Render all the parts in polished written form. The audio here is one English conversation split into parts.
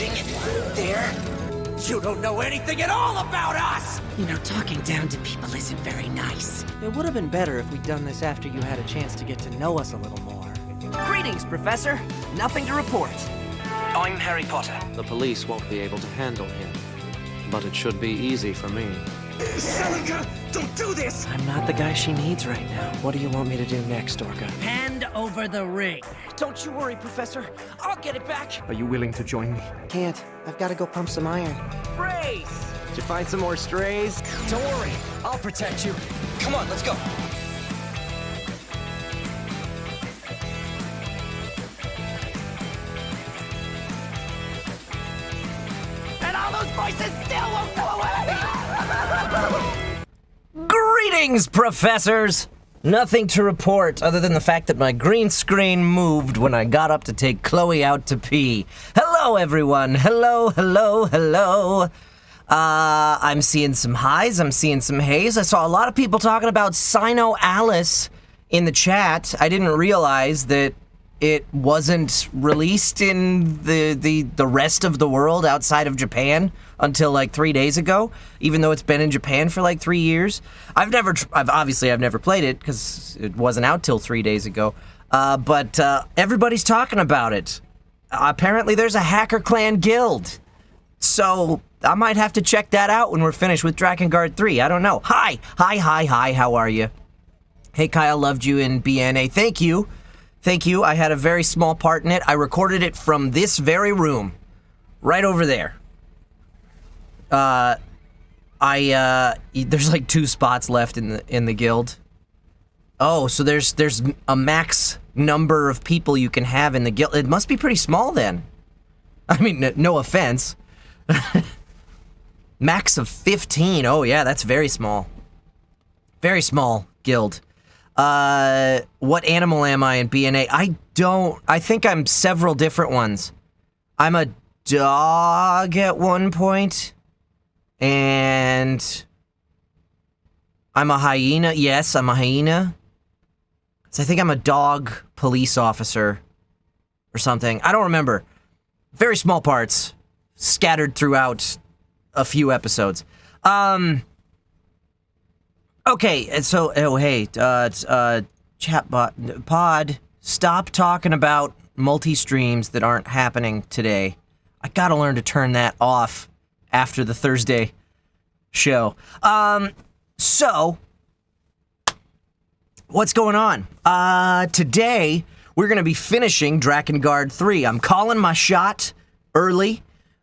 shooting there? You don't know anything at all about us! You know, talking down to people isn't very nice. It would have been better if we'd done this after you had a chance to get to know us a little more. Greetings, Professor. Nothing to report. I'm Harry Potter. The police won't be able to handle him, but it should be easy for me. Celica, don't do this! I'm not the guy she needs right now. What do you want me to do next, Orca? Hand over the ring. Don't you worry, Professor. I'll get it back. Are you willing to join me? Can't. I've got to go pump some iron. Praise! Did you find some more strays? Don't worry, I'll protect you. Come on, let's go. And all those voices still won't go away! Greetings, Professors! Nothing to report other than the fact that my green screen moved when I got up to take Chloe out to pee. Hello, everyone. Hello, hello, hello. I'm seeing some highs. I'm seeing some hays. I saw a lot of people talking about Sino Alice in the chat. I didn't realize that it wasn't released in the rest of the world outside of Japan until like 3 days ago, even though it's been in Japan for like 3 years. I've never played it because it wasn't out till 3 days ago. But everybody's talking about it. Apparently there's a Hacker Clan guild. So I might have to check that out when we're finished with Drakengard 3. I don't know. Hi, how are you? Hey, Kyle, loved you in BNA. Thank you. Thank you. I had a very small part in it. I recorded it from this very room, right over there. There's like 2 spots left in the guild. Oh, so there's a max number of people you can have in the guild. It must be pretty small then. I mean, no offense. Max of 15. Oh yeah, that's very small. Very small guild. What animal am I in BNA? I think I'm several different ones. I'm a dog at one point. And I'm a hyena. Yes, I'm a hyena. So I think I'm a dog police officer or something. I don't remember. Very small parts scattered throughout a few episodes. Okay, so, oh, hey, chatbot, pod, stop talking about multi-streams that aren't happening today. I gotta learn to turn that off after the Thursday show. So, what's going on? Today, we're gonna be finishing Drakengard 3. I'm calling my shot early,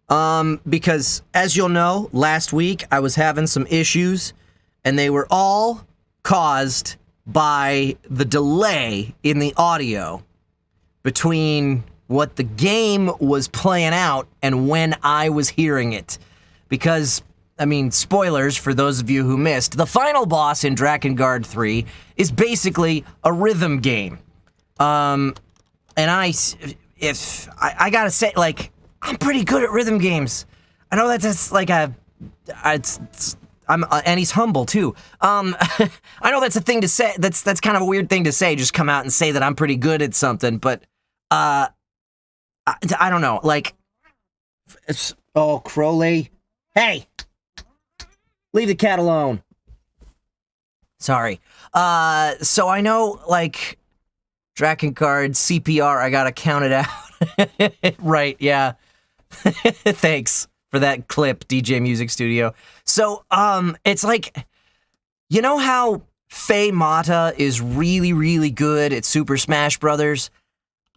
because, as you'll know, last week I was having some issues, and they were all caused by the delay in the audio between what the game was playing out and when I was hearing it. Because, I mean, spoilers for those of you who missed, the final boss in Drakengard 3 is basically a rhythm game. And I gotta say, like, I'm pretty good at rhythm games. I know that's like and he's humble too. I know that's a thing to say. That's kind of a weird thing to say. Just come out and say that I'm pretty good at something. But I don't know. Like, Crowley, hey, leave the cat alone. Sorry. So I know, like, Drakengard CPR. I gotta count it out. Right? Yeah. Thanks for that clip, DJ Music Studio. So, it's like, you know how Faye Mata is really, really good at Super Smash Brothers?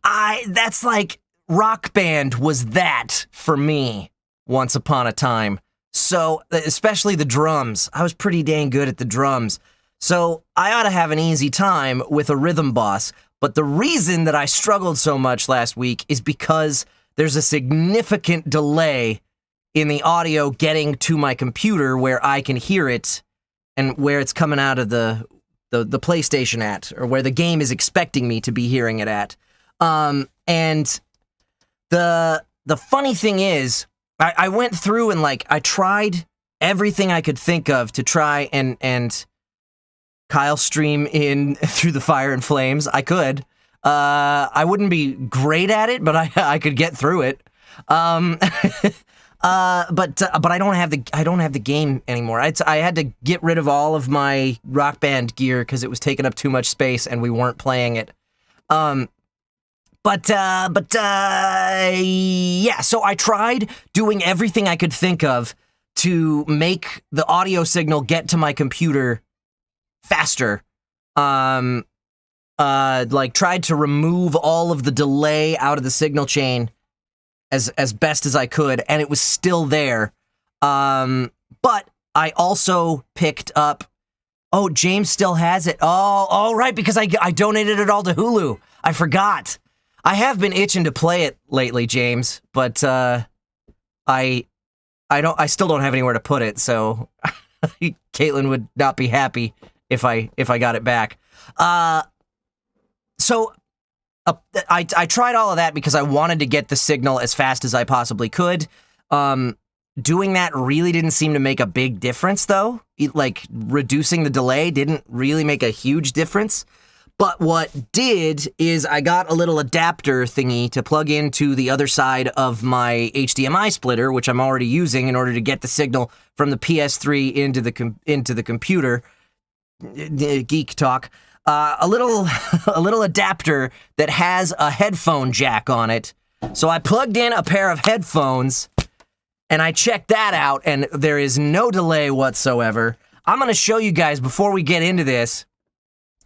That's like, Rock Band was that for me once upon a time. So, especially the drums. I was pretty dang good at the drums. So, I ought to have an easy time with a rhythm boss. But the reason that I struggled so much last week is because there's a significant delay in the audio getting to my computer where I can hear it and where it's coming out of the PlayStation at, or where the game is expecting me to be hearing it at. And the funny thing is, I went through and, like, I tried everything I could think of to try and Kyle stream in Through the Fire and Flames. I could. I wouldn't be great at it, but I could get through it. But I don't have the game anymore. I had to get rid of all of my Rock Band gear because it was taking up too much space and we weren't playing it. Yeah, so I tried doing everything I could think of to make the audio signal get to my computer faster. Like tried to remove all of the delay out of the signal chain as best as I could, and it was still there. But I also picked up, oh, James still has it. Oh, right, because I donated it all to Hulu. I forgot. I have been itching to play it lately, James, but I still don't have anywhere to put it, so Caitlin would not be happy if I got it back. So I tried all of that because I wanted to get the signal as fast as I possibly could. Doing that really didn't seem to make a big difference, though. Like, reducing the delay didn't really make a huge difference. But what did is I got a little adapter thingy to plug into the other side of my HDMI splitter, which I'm already using in order to get the signal from the PS3 into the computer. Geek talk. A little adapter that has a headphone jack on it. So I plugged in a pair of headphones, and I checked that out, and there is no delay whatsoever. I'm going to show you guys before we get into this.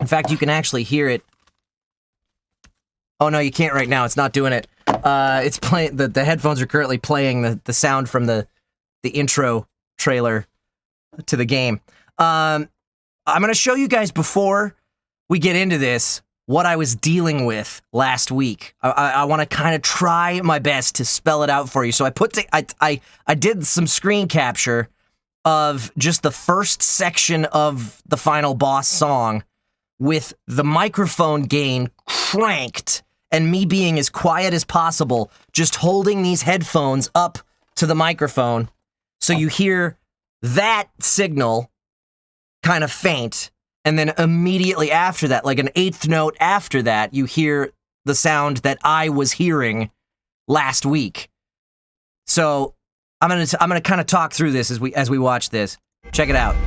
In fact, you can actually hear it. Oh, no, you can't right now. It's not doing it. It's playing. The headphones are currently playing the sound from the intro trailer to the game. I'm going to show you guys before we get into this what I was dealing with last week. I want to kind of try my best to spell it out for you. So I did some screen capture of just the first section of the final boss song with the microphone gain cranked and me being as quiet as possible, just holding these headphones up to the microphone so you hear that signal kind of faint. And then immediately after that, like an eighth note after that, you hear the sound that I was hearing last week. So I'm gonna kind of talk through this as we watch this. Check it out.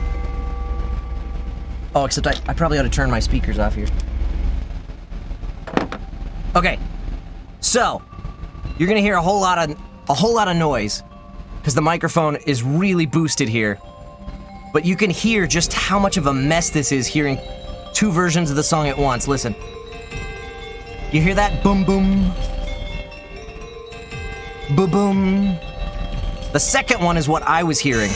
Oh, except I probably ought to turn my speakers off here. Okay, so you're gonna hear a whole lot of noise because the microphone is really boosted here. But you can hear just how much of a mess this is hearing two versions of the song at once. Listen. You hear that? Boom, boom. Boom, boom. The second one is what I was hearing.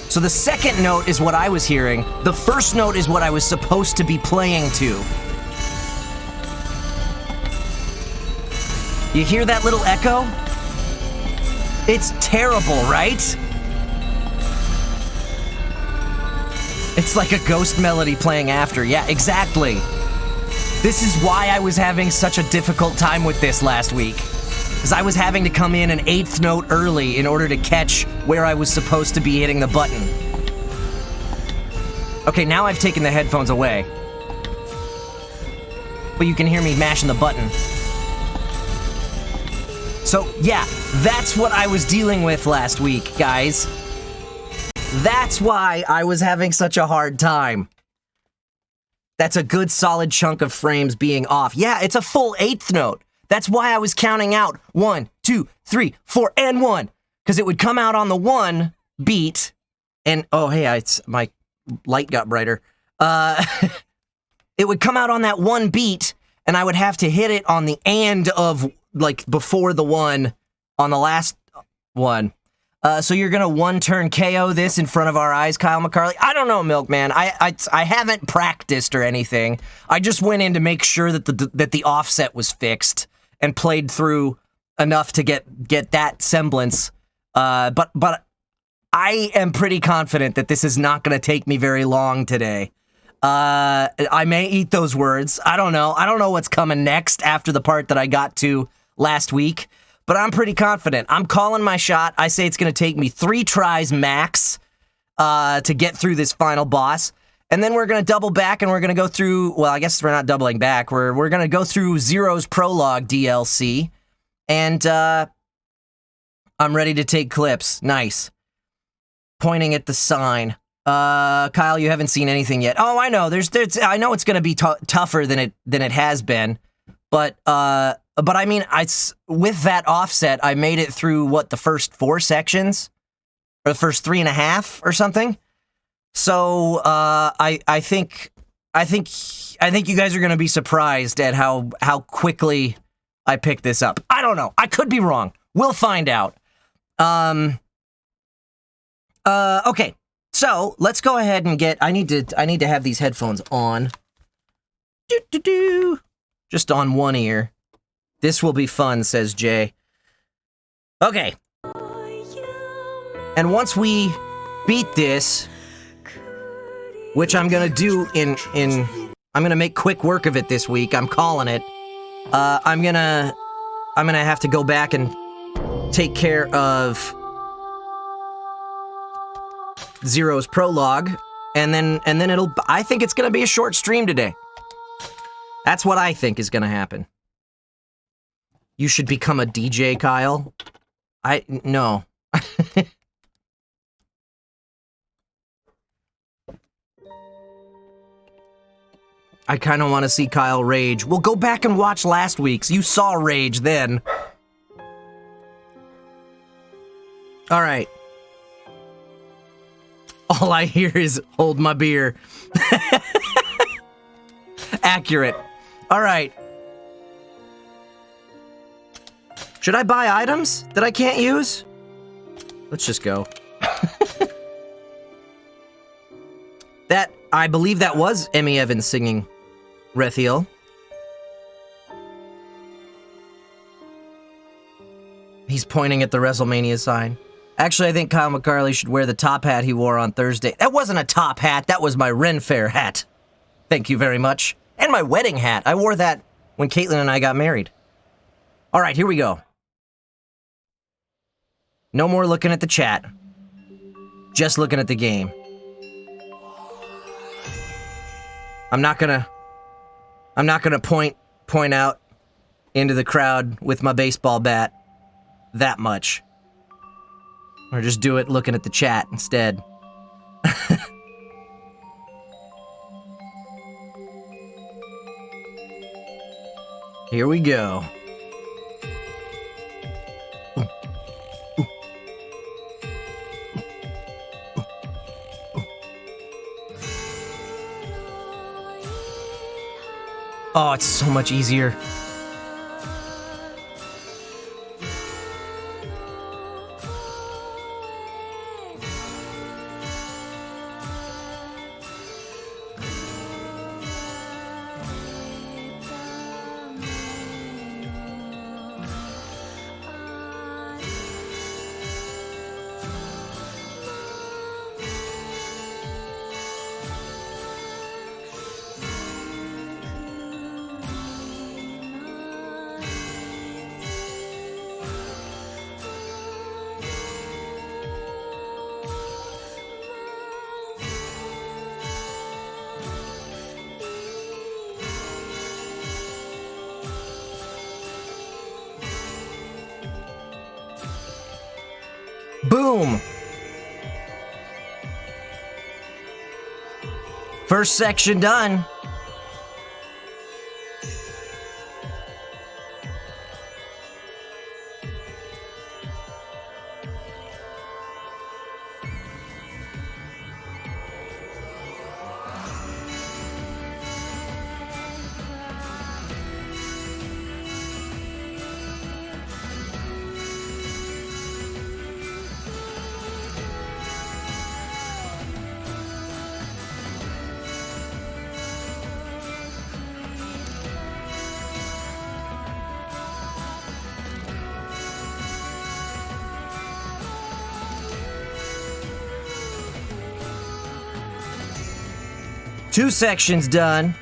So the second note is what I was hearing. The first note is what I was supposed to be playing to. You hear that little echo? It's terrible, right? It's like a ghost melody playing after. Yeah, exactly. This is why I was having such a difficult time with this last week. Because I was having to come in an eighth note early in order to catch where I was supposed to be hitting the button. Okay, now I've taken the headphones away. But you can hear me mashing the button. So, yeah, that's what I was dealing with last week, guys. That's why I was having such a hard time. That's a good solid chunk of frames being off. Yeah, it's a full eighth note. That's why I was counting out 1, 2, 3, 4, and 1. Because it would come out on the 1 beat, and, oh, hey, my light got brighter. It would come out on that 1 beat, and I would have to hit it on the and of, like, before the 1 on the last one. So you're gonna one-turn KO this in front of our eyes, Kyle McCarley? I don't know, Milkman. I haven't practiced or anything. I just went in to make sure that the offset was fixed and played through enough to get that semblance. But I am pretty confident that this is not gonna take me very long today. I may eat those words. I don't know. I don't know what's coming next after the part that I got to last week. But I'm pretty confident. I'm calling my shot. I say it's going to take me 3 tries max to get through this final boss. And then we're going to double back and we're going to go through, well, I guess we're not doubling back. We're going to go through Zero's Prologue DLC. And I'm ready to take clips. Nice. Pointing at the sign. Kyle, you haven't seen anything yet. Oh, I know. I know it's going to be tougher than it has been. But I mean, with that offset, I made it through what, the first 4 sections, or the first 3.5 or something. So I think you guys are gonna be surprised at how quickly I picked this up. I don't know. I could be wrong. We'll find out. Okay. So let's go ahead and get. I need to have these headphones on. Just on one ear. This will be fun, says Jay. Okay. And once we beat this, which I'm gonna do I'm gonna make quick work of it this week. I'm calling it. I'm gonna have to go back and take care of Zero's Prologue, and then I think it's gonna be a short stream today. That's what I think is gonna happen. You should become a DJ, Kyle. No. I kind of want to see Kyle rage. We'll go back and watch last week's. You saw rage then. All right. All I hear is hold my beer. Accurate. All right. Should I buy items that I can't use? Let's just go. I believe that was Emmy Evans singing Rethiel. He's pointing at the WrestleMania sign. Actually, I think Kyle McCarley should wear the top hat he wore on Thursday. That wasn't a top hat, that was my Ren Fair hat. Thank you very much. And my wedding hat. I wore that when Caitlin and I got married. All right, here we go. No more looking at the chat. Just looking at the game. I'm not gonna point out into the crowd with my baseball bat that much. Or just do it looking at the chat instead. Here we go. Oh, it's so much easier. Boom! First section done. Two sections done.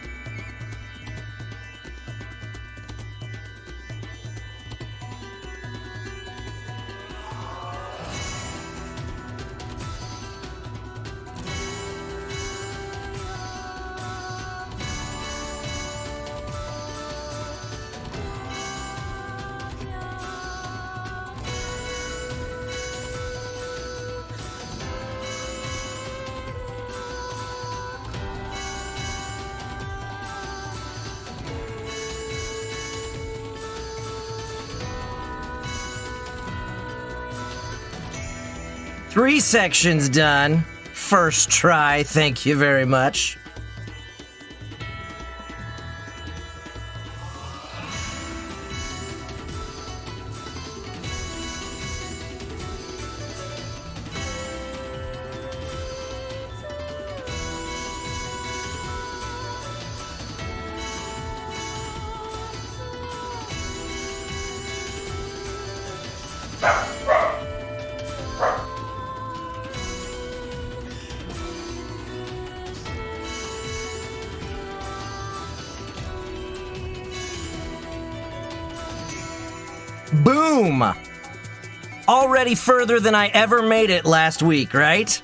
3 sections done. First try, thank you very much. Boom! Already further than I ever made it last week, right?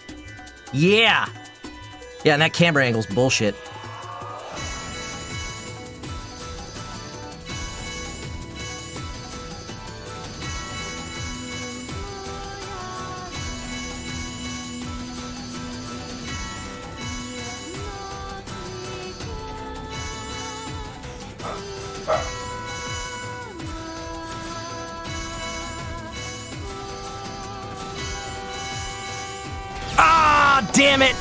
Yeah! Yeah, and that camera angle's bullshit. Ah, damn it!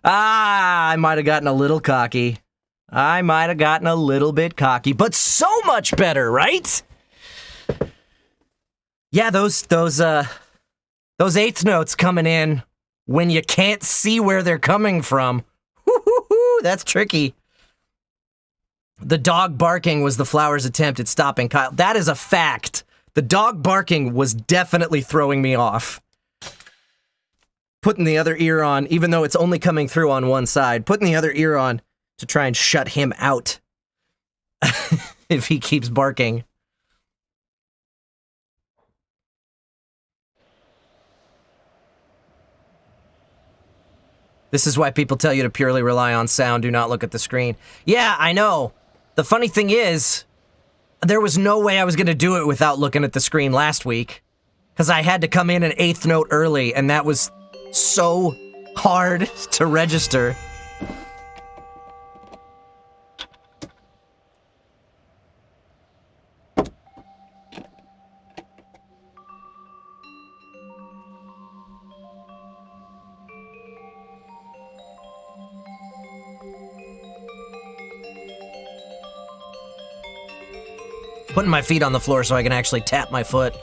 I might have gotten a little cocky. I might have gotten a little bit cocky, but so much better, right? Yeah, those eighth notes coming in when you can't see where they're coming from. Woo-hoo-hoo, that's tricky. The dog barking was the flower's attempt at stopping Kyle. That is a fact. The dog barking was definitely throwing me off. Putting the other ear on, even though it's only coming through on one side, putting the other ear on to try and shut him out if he keeps barking. This is why people tell you to purely rely on sound, do not look at the screen. Yeah, I know. The funny thing is, there was no way I was going to do it without looking at the screen last week. Because I had to come in an eighth note early, and that was so hard to register. Putting my feet on the floor so I can actually tap my foot.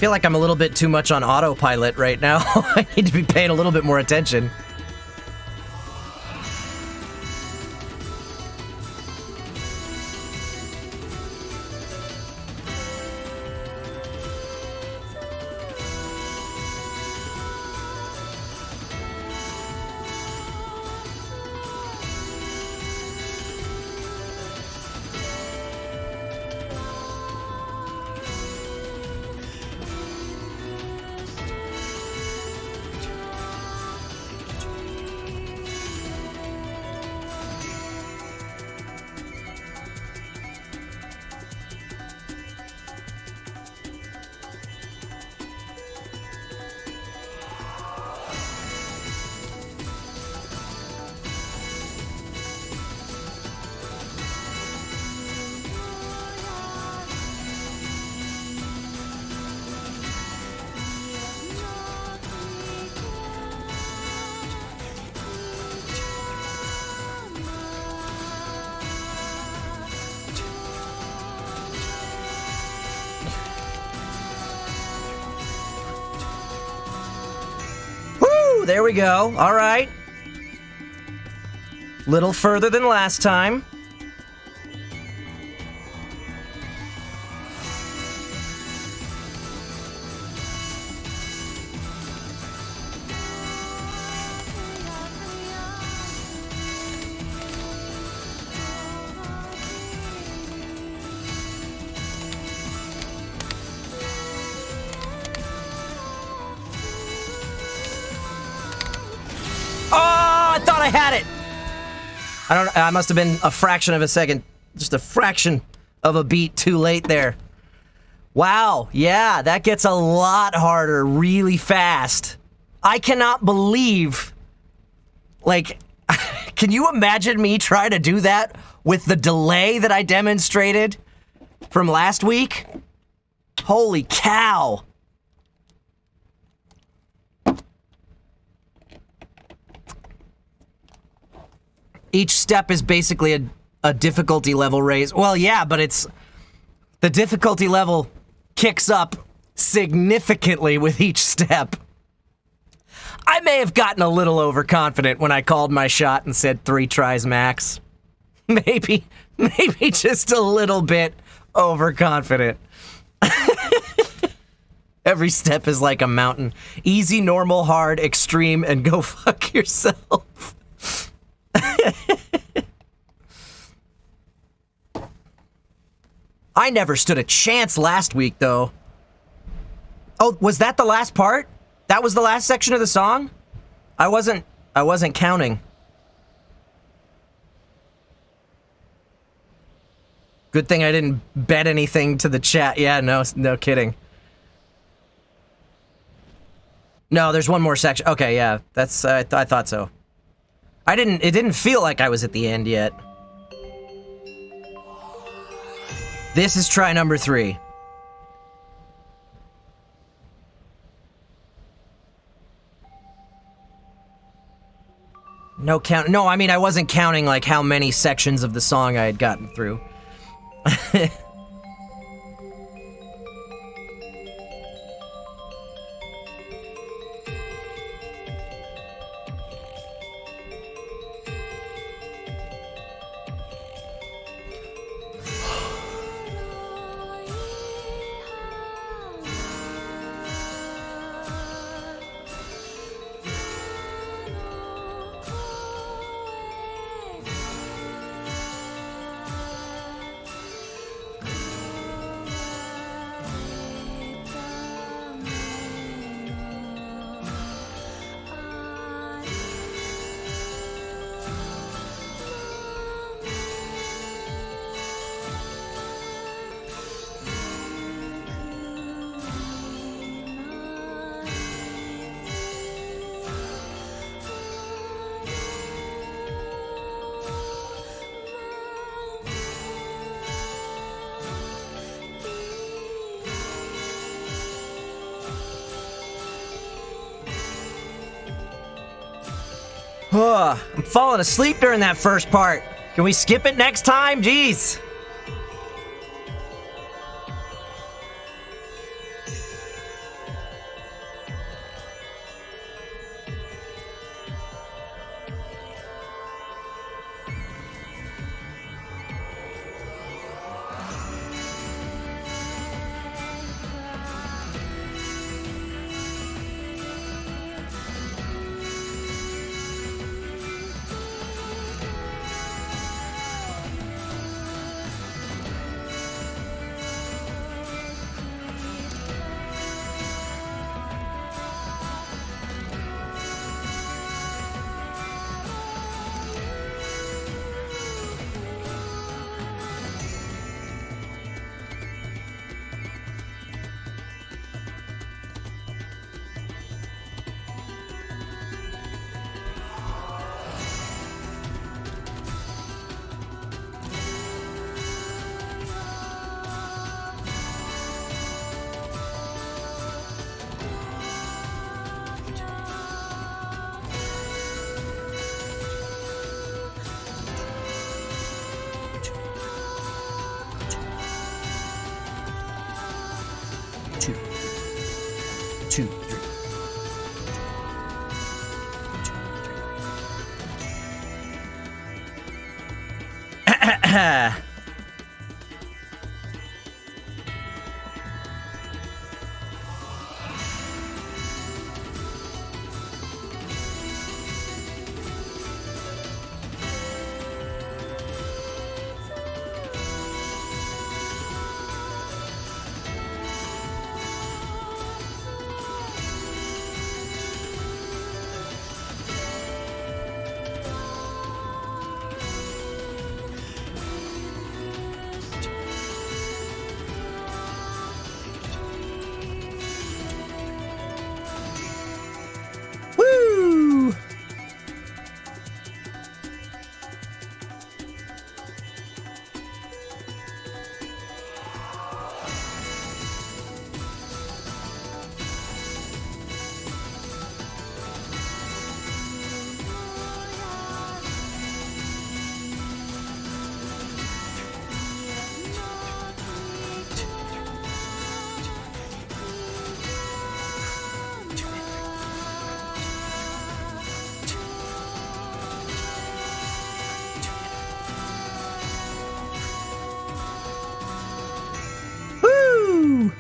feel like I'm a little bit too much on autopilot right now. I need to be paying a little bit more attention. There we go. All right. Little further than last time. I had it. I must have been a fraction of a second, just a fraction of a beat too late there. Wow, yeah, that gets a lot harder really fast. I cannot believe, like, can you imagine me trying to do that with the delay that I demonstrated from last week? Holy cow. Each step is basically a difficulty level raise. Well, yeah, but it's... the difficulty level kicks up significantly with each step. I may have gotten a little overconfident when I called my shot and said 3 tries max. Maybe just a little bit overconfident. Every step is like a mountain. Easy, normal, hard, extreme, and go fuck yourself. I never stood a chance last week, though. Oh, was that the last part? That was the last section of the song? I wasn't counting. Good thing I didn't bet anything to the chat. Yeah, no kidding. No, there's one more section. Okay, yeah, that's I thought so. It didn't feel like I was at the end yet. This is try number 3. No count. No, I mean, I wasn't counting like how many sections of the song I had gotten through. I'm falling asleep during that first part. Can we skip it next time? Jeez. 2, 3. Woo! Woo!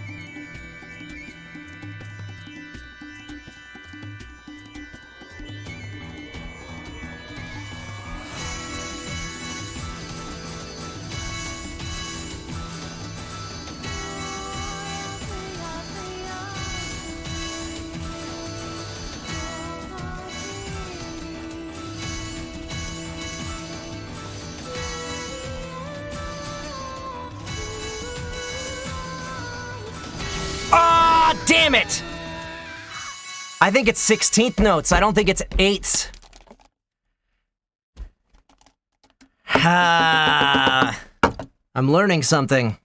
Ah, damn it! I think it's 16th notes. I don't think it's 8ths. Ah, I'm learning something.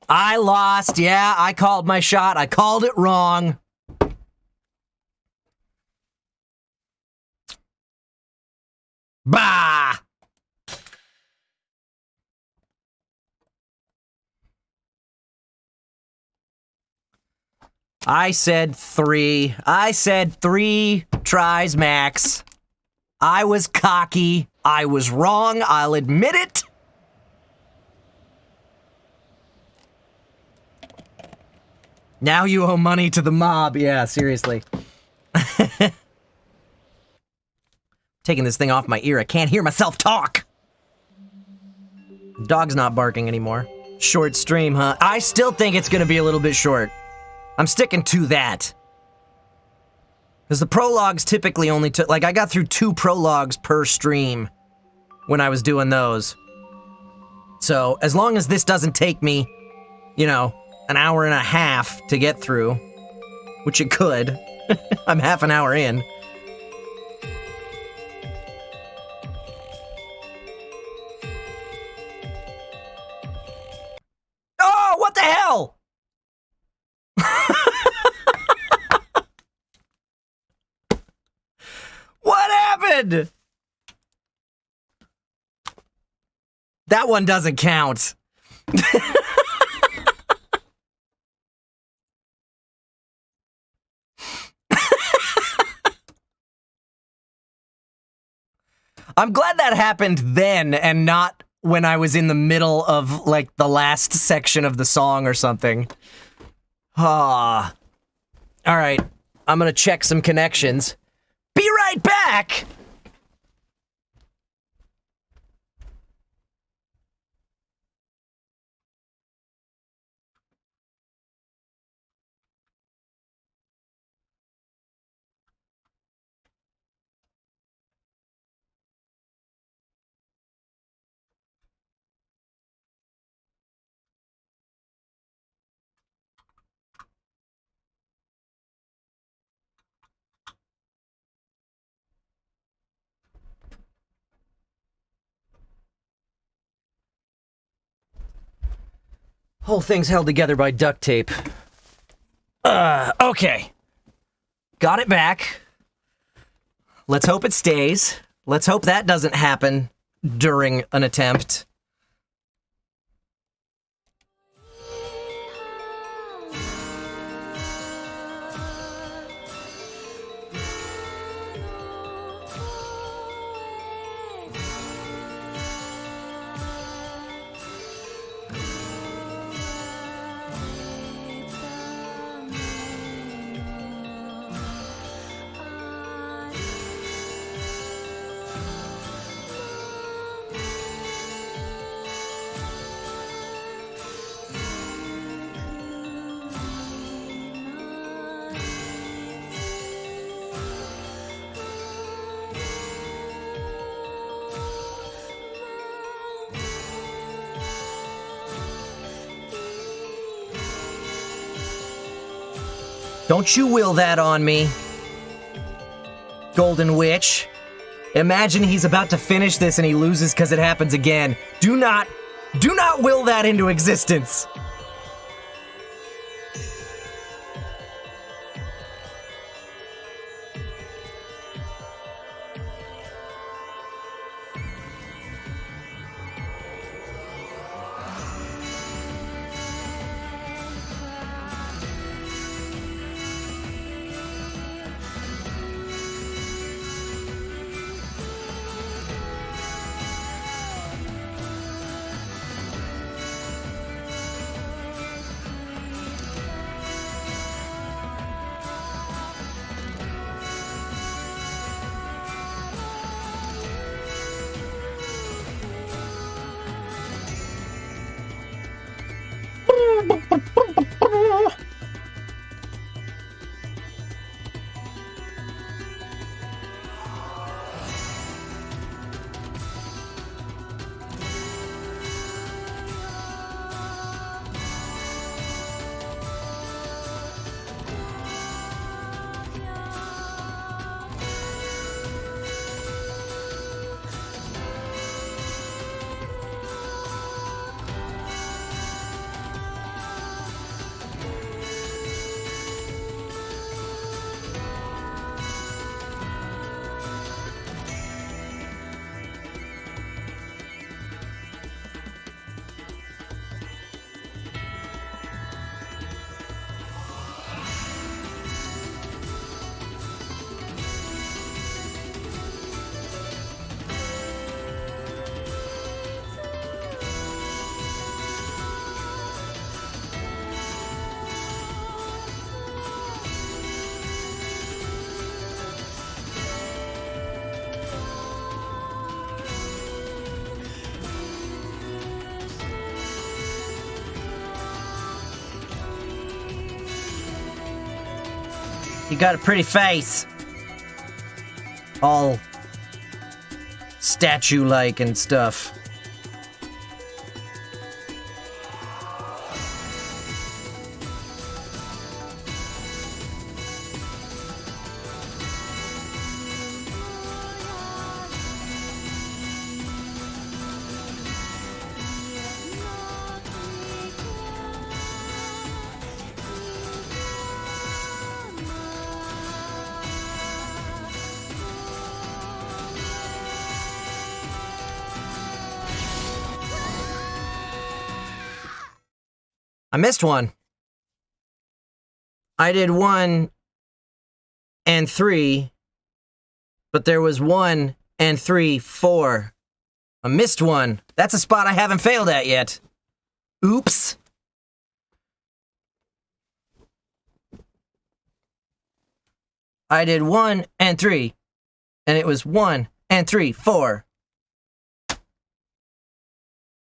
I lost. Yeah, I called my shot. I called it wrong. Bah! I said 3. I said 3 tries max. I was cocky. I was wrong. I'll admit it. Now you owe money to the mob. Yeah, seriously. Taking this thing off my ear. I can't hear myself talk. Dog's not barking anymore. Short stream, huh? I still think it's gonna be a little bit short. I'm sticking to that. Because the prologues typically only took, like, I got through 2 prologues per stream when I was doing those. So, as long as this doesn't take me, you know, an hour and a half to get through, which it could. I'm half an hour in. Oh, what the hell? What happened? That one doesn't count. I'm glad that happened then and not when I was in the middle of, like, the last section of the song or something. Ah. All right. I'm gonna check some connections. Be right back! Whole thing's held together by duct tape. Okay. Got it back. Let's hope it stays. Let's hope that doesn't happen during an attempt. Don't you will that on me, Golden Witch. Imagine he's about to finish this and he loses because it happens again. Do not will that into existence. You got a pretty face. All statue-like and stuff. I missed one. I did 1 and 3, but there was 1 and 3, 4. I missed one. That's a spot I haven't failed at yet. Oops. I did 1 and 3, and it was 1 and 3, 4.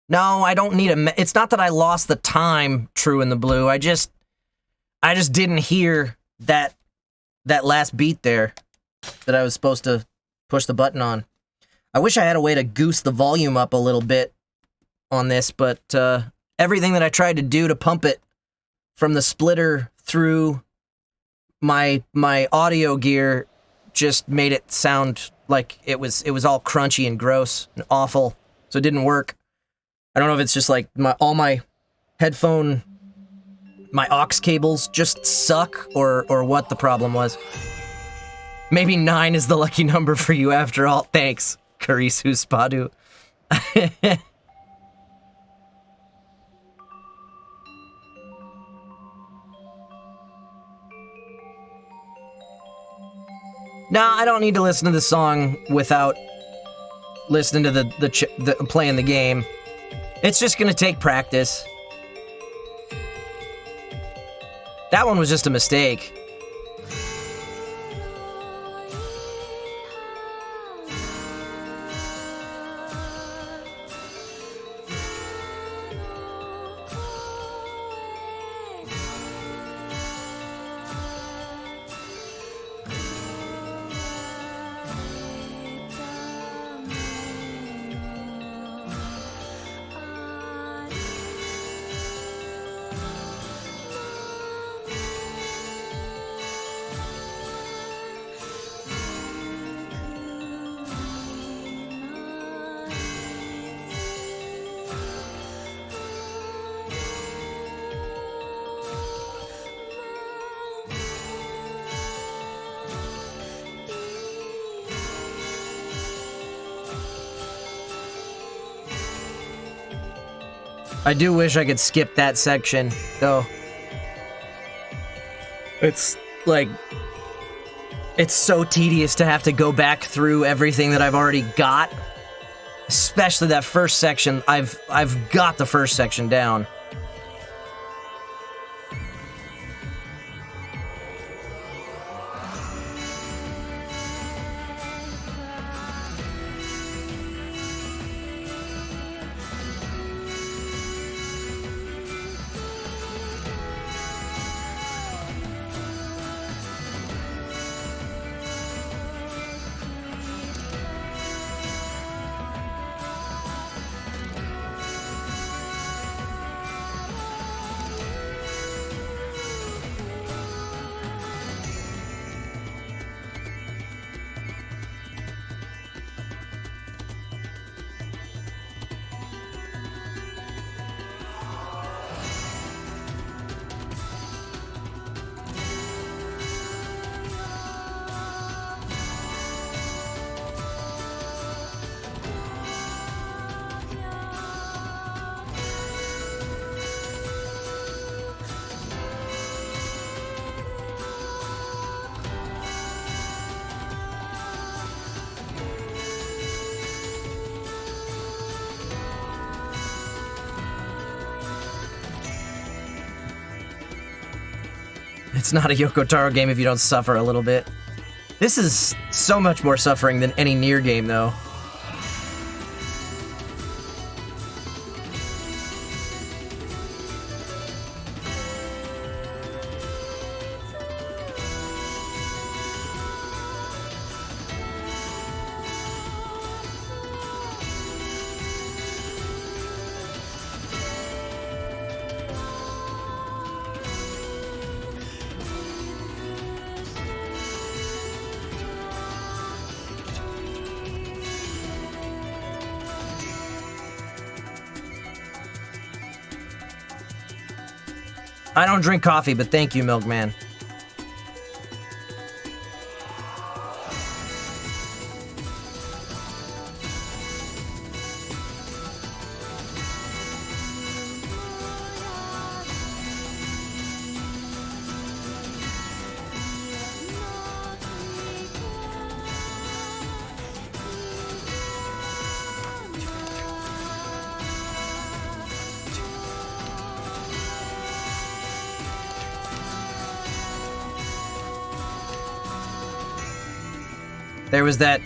No, I don't need a... It's not that I lost the time, True in the Blue. I just didn't hear that last beat there that I was supposed to push the button on. I wish I had a way to goose the volume up a little bit on this, but everything that I tried to do to pump it from the splitter through my audio gear just made it sound like it was all crunchy and gross and awful, so it didn't work. I don't know if it's just like all my headphone, my aux cables just suck or what the problem was. Maybe 9 is the lucky number for you after all. Thanks, Karisu Spadu. No, I don't need to listen to the song without listening to the playing the game. It's just gonna take practice. That one was just a mistake. I do wish I could skip that section, though. It's, like... It's so tedious to have to go back through everything that I've already got. Especially that first section. I've got the first section down. It's not a Yoko Taro game if you don't suffer a little bit. This is so much more suffering than any NieR game, though. I don't drink coffee, but thank you, Milkman. There was that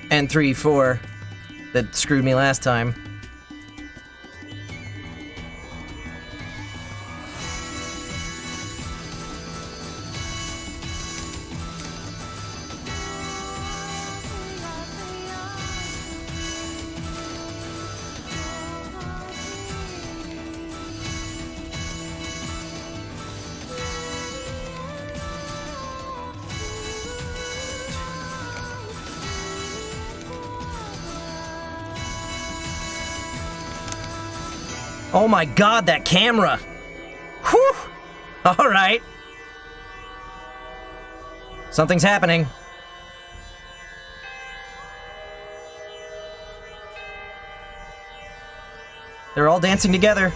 N3-4 that screwed me last time. Oh my god, that camera! Whew! Alright. Something's happening. They're all dancing together.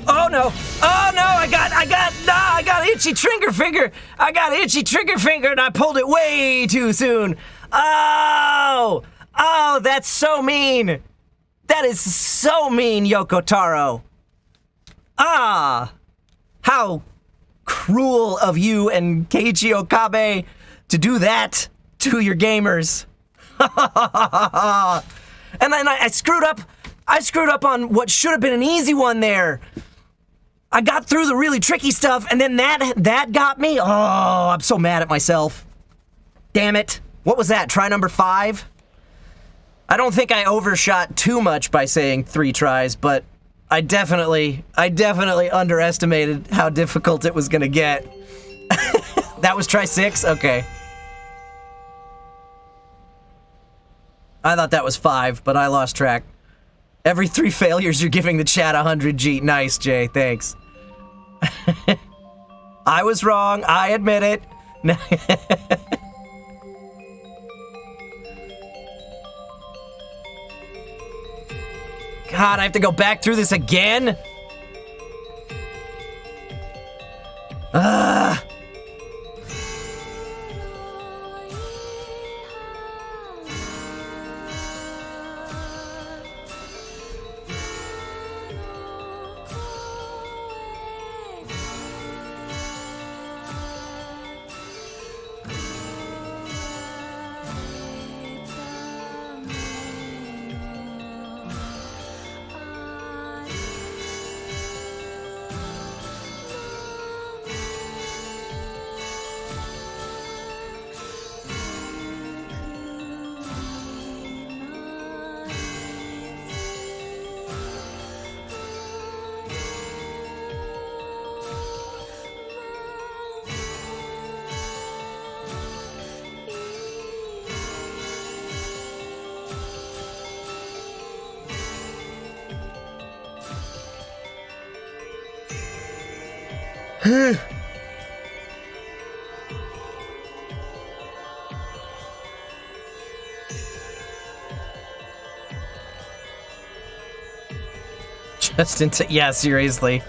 Oh no! Oh no! I got itchy trigger finger! I got itchy trigger finger and I pulled it way too soon! Oh! Oh, that's so mean! That is so mean, Yoko Taro! Ah! How cruel of you and Keiichi Okabe to do that to your gamers! And then I screwed up! I screwed up on what should have been an easy one there! I got through the really tricky stuff, and then that got me. Oh, I'm so mad at myself. Damn it. What was that? Try number 5? I don't think I overshot too much by saying 3 tries, but I definitely underestimated how difficult it was gonna get. That was try 6? Okay. I thought that was 5, but I lost track. Every 3 failures, you're giving the chat 100 G. Nice, Jay. Thanks. I was wrong. I admit it. God, I have to go back through this again? Ugh. Just into yeah, seriously.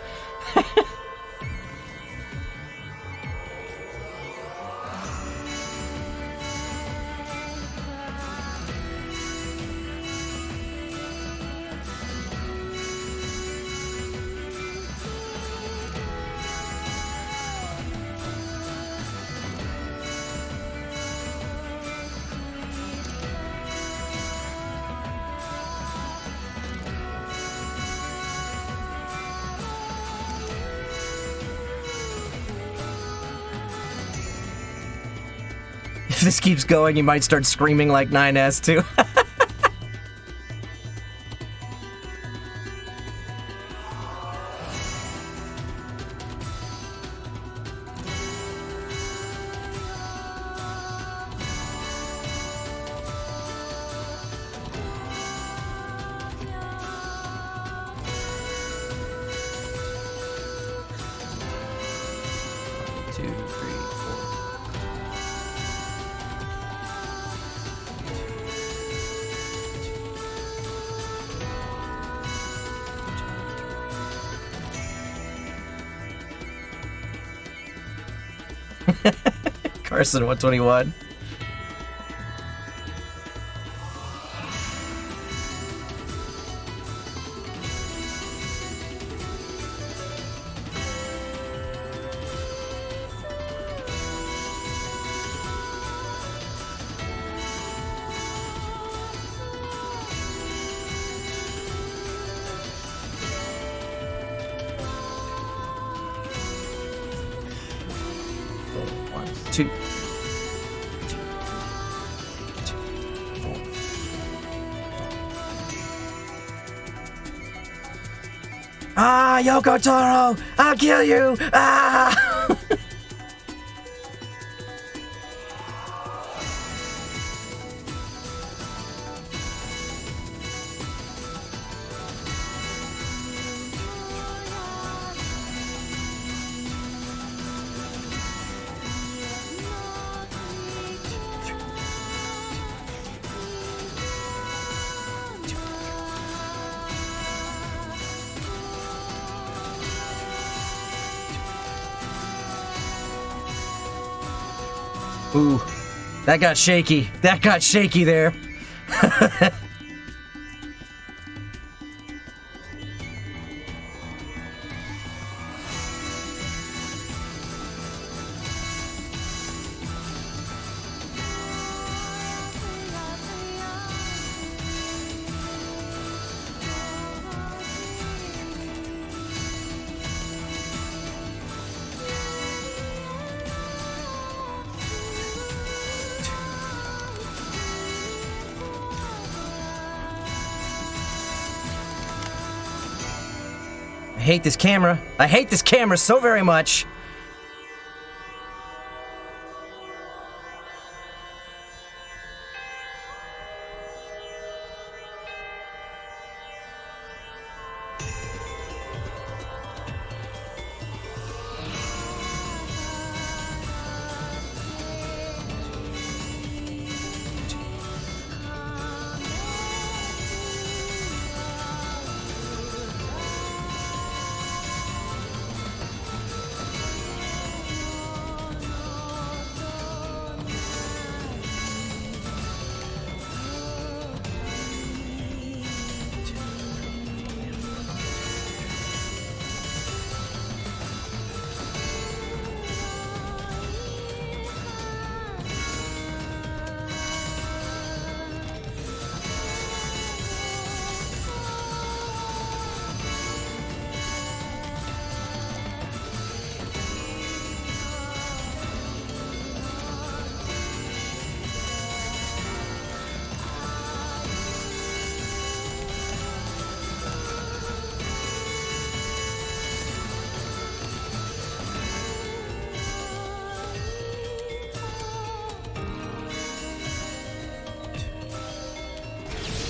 If this keeps going, you might start screaming like 9S too. Carson 121. Two. Ah, Yoko Taro! I'll kill you! Ah! Ooh, that got shaky. That got shaky there. hate this camera. I hate this camera so very much.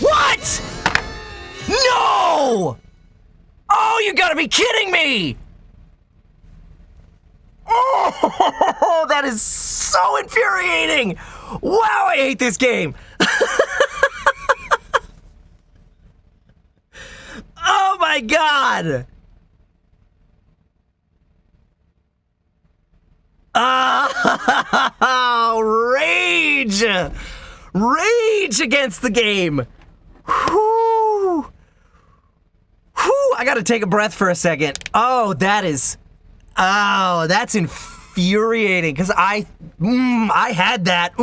What? No! Oh, you gotta be kidding me! Oh, that is so infuriating! Wow, I hate this game! Oh my god! Oh, rage! Rage against the game! Whew. Whew, I gotta take a breath for a second. Oh, that's infuriating, because I had that.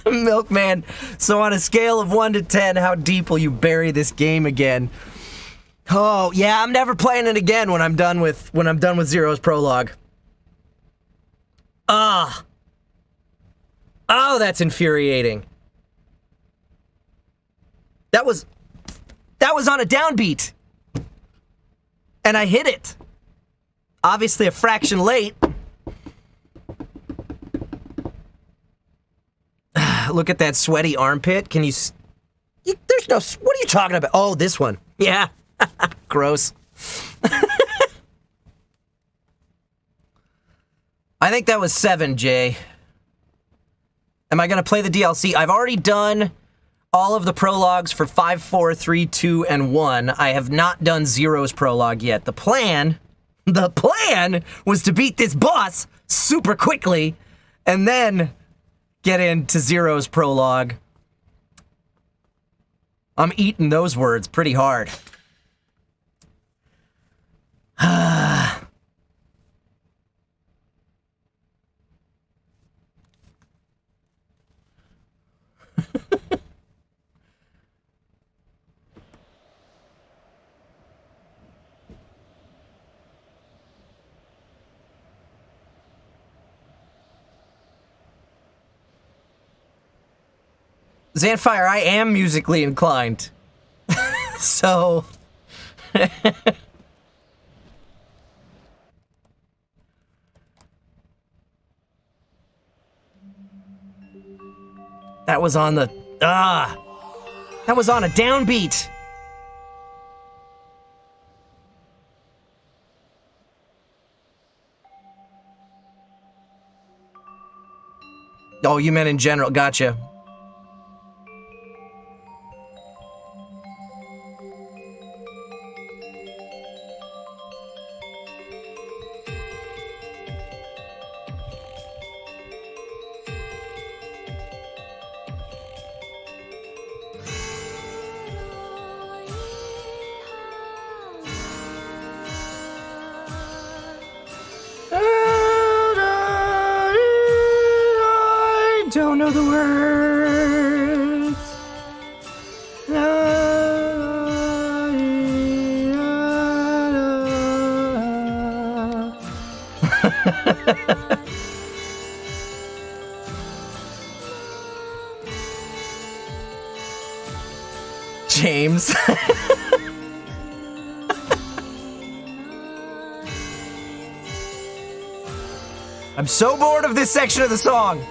Milkman, so on a scale of 1 to 10, how deep will you bury this game again? Oh, yeah, I'm never playing it again when I'm done with Zero's prologue. Oh, that's infuriating. That was on a downbeat. And I hit it. Obviously a fraction late. Look at that sweaty armpit. Can you there's no, what are you talking about? Oh, this one. Yeah. Gross. I think that was 7, Jay. Am I gonna play the DLC? I've already done all of the prologues for 5, 4, 3, 2, and 1. I have not done Zero's prologue yet. The plan was to beat this boss super quickly and then get into Zero's prologue. I'm eating those words pretty hard. Zanfire, I am musically inclined. So... That was on the... That was on a downbeat! Oh, you meant in general. Gotcha. I don't know the words. friends. I'm so bored of this section of the song.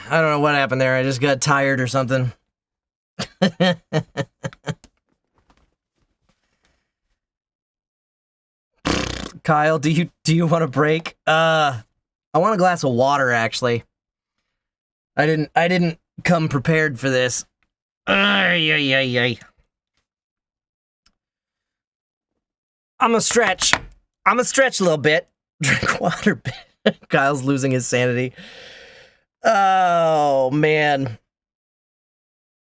I don't know what happened there. I just got tired or something. Kyle, do you want a break? I want a glass of water, actually. I didn't come prepared for this. Ay. I'm gonna stretch a little bit. Drink water. Kyle's losing his sanity. Oh, man.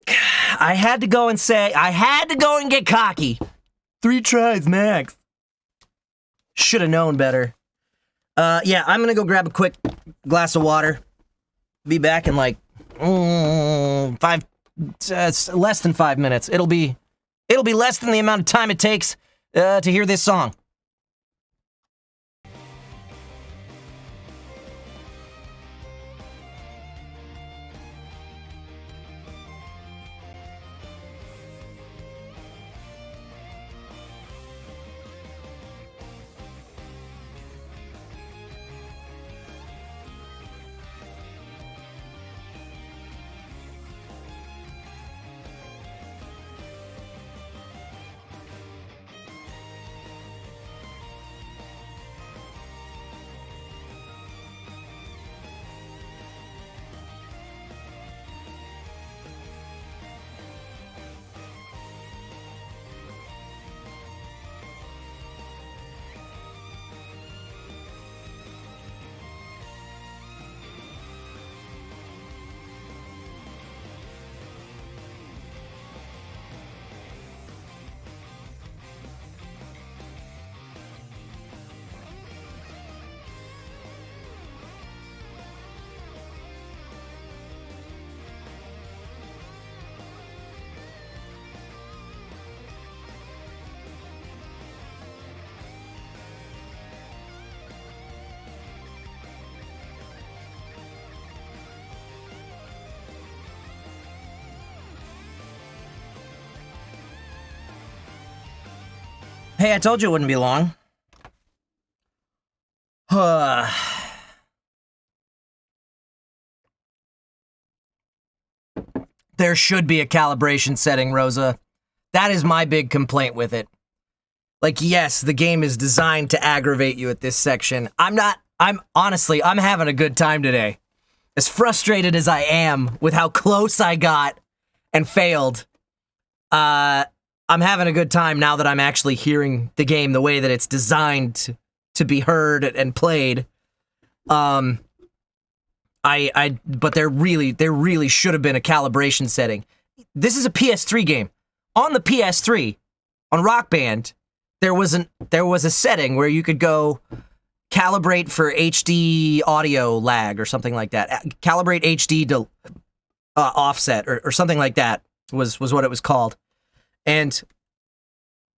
I had to go and get cocky. 3 tries max. Should have known better. Yeah, I'm gonna go grab a quick glass of water. Be back in like less than 5 minutes. It'll be less than the amount of time it takes to hear this song. Hey, I told you it wouldn't be long. There should be a calibration setting, Rosa. That is my big complaint with it. Like, yes, the game is designed to aggravate you at this section. I'm honestly, I'm having a good time today. As frustrated as I am with how close I got and failed, I'm having a good time now that I'm actually hearing the game the way that it's designed to be heard and played. But there really should have been a calibration setting. This is a PS3 game. On the PS3, on Rock Band, there was a setting where you could go calibrate for HD audio lag or something like that. Calibrate HD to offset or something like that was what it was called. And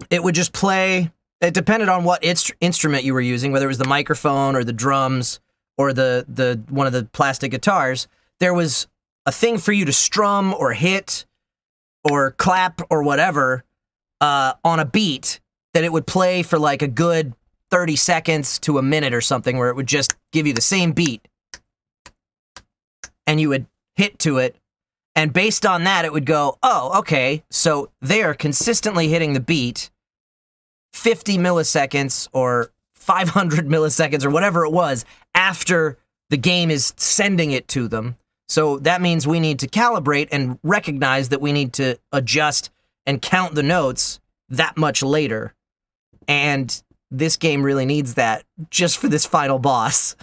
it would just play. It depended on what instrument you were using, whether it was the microphone or the drums or the one of the plastic guitars. There was a thing for you to strum or hit or clap or whatever on a beat that it would play for like a good 30 seconds to a minute or something, where it would just give you the same beat and you would hit to it. And based on that, it would go, oh, okay, so they are consistently hitting the beat 50 milliseconds or 500 milliseconds or whatever it was after the game is sending it to them. So that means we need to calibrate and recognize that we need to adjust and count the notes that much later. And this game really needs that just for this final boss.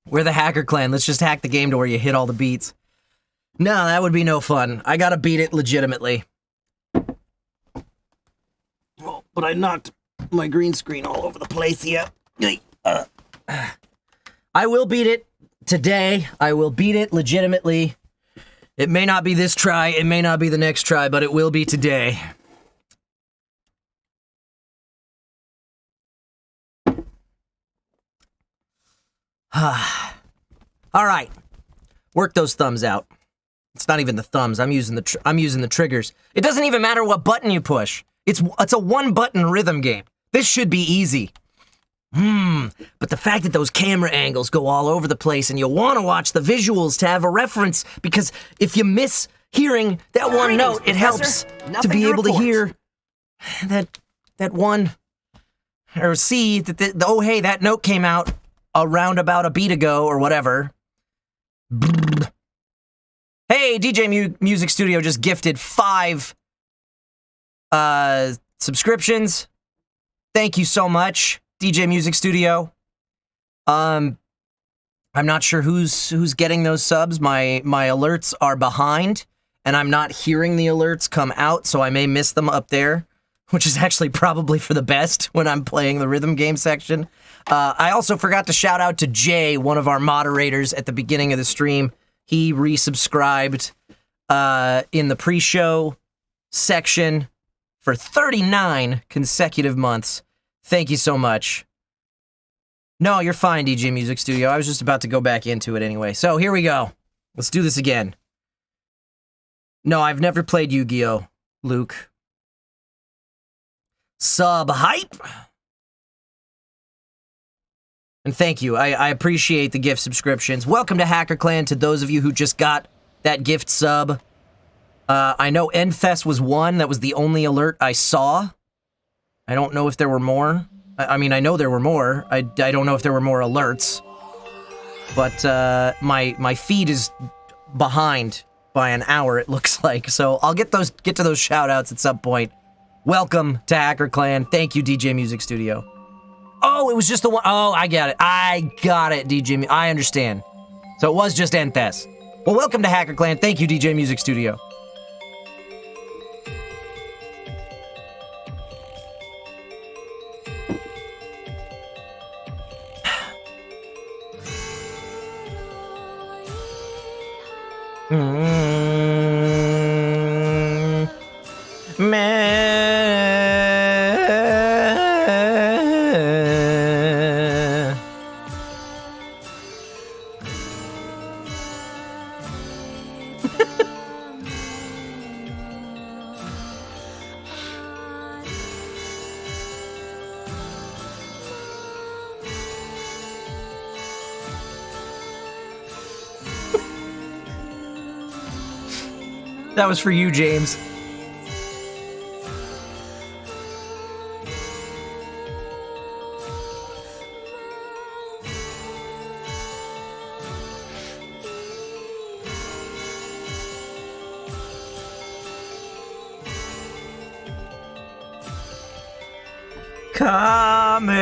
We're the Hacker Clan. Let's just hack the game to where you hit all the beats. No, that would be no fun. I gotta beat it legitimately. Oh, but I knocked my green screen all over the place here. I will beat it today. I will beat it legitimately. It may not be this try, it may not be the next try, but it will be today. All right, work those thumbs out. It's not even the thumbs. I'm using the triggers. It doesn't even matter what button you push. It's a one-button rhythm game. This should be easy. But the fact that those camera angles go all over the place and you want to watch the visuals to have a reference, because if you miss hearing that one note, it helps to be able to hear that one, or see that oh hey, that note came out around about a beat ago or whatever. Hey, DJ Music Studio just gifted 5 subscriptions. Thank you so much, DJ Music Studio. I'm not sure who's getting those subs. My alerts are behind, and I'm not hearing the alerts come out, so I may miss them up there, which is actually probably for the best when I'm playing the rhythm game section. I also forgot to shout out to Jay, one of our moderators at the beginning of the stream. He resubscribed in the pre-show section for 39 consecutive months. Thank you so much. No, you're fine, DJ Music Studio. I was just about to go back into it anyway. So here we go. Let's do this again. No, I've never played Yu-Gi-Oh, Luke. Sub hype. And thank you. I appreciate the gift subscriptions. Welcome to Hacker Clan to those of you who just got that gift sub. I know Endfest was one. That was the only alert I saw. I don't know if there were more. I mean, I know there were more. I don't know if there were more alerts. But my feed is behind by an hour, it looks like. So I'll get to those shout-outs at some point. Welcome to Hacker Clan. Thank you, DJ Music Studio. Oh, it was just the one. Oh, I got it. I got it, DJ. I understand. So it was just Endfest. Well, welcome to Hacker Clan. Thank you, DJ Music Studio. That was for you, James. Kamehameha.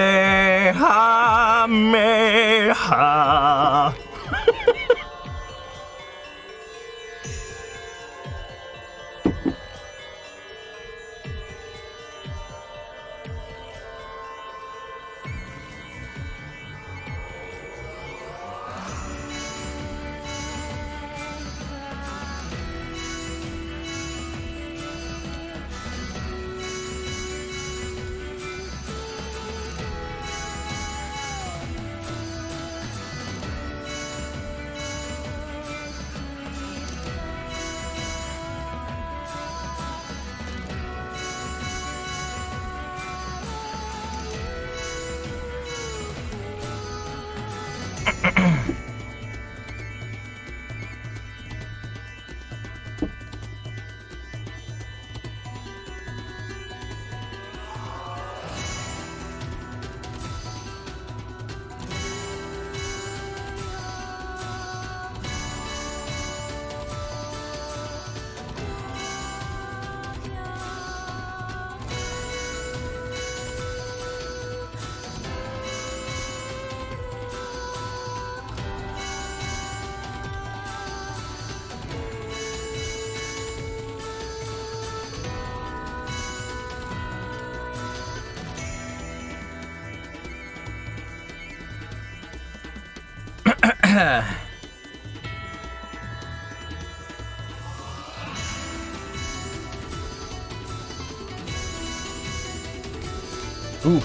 Ooh.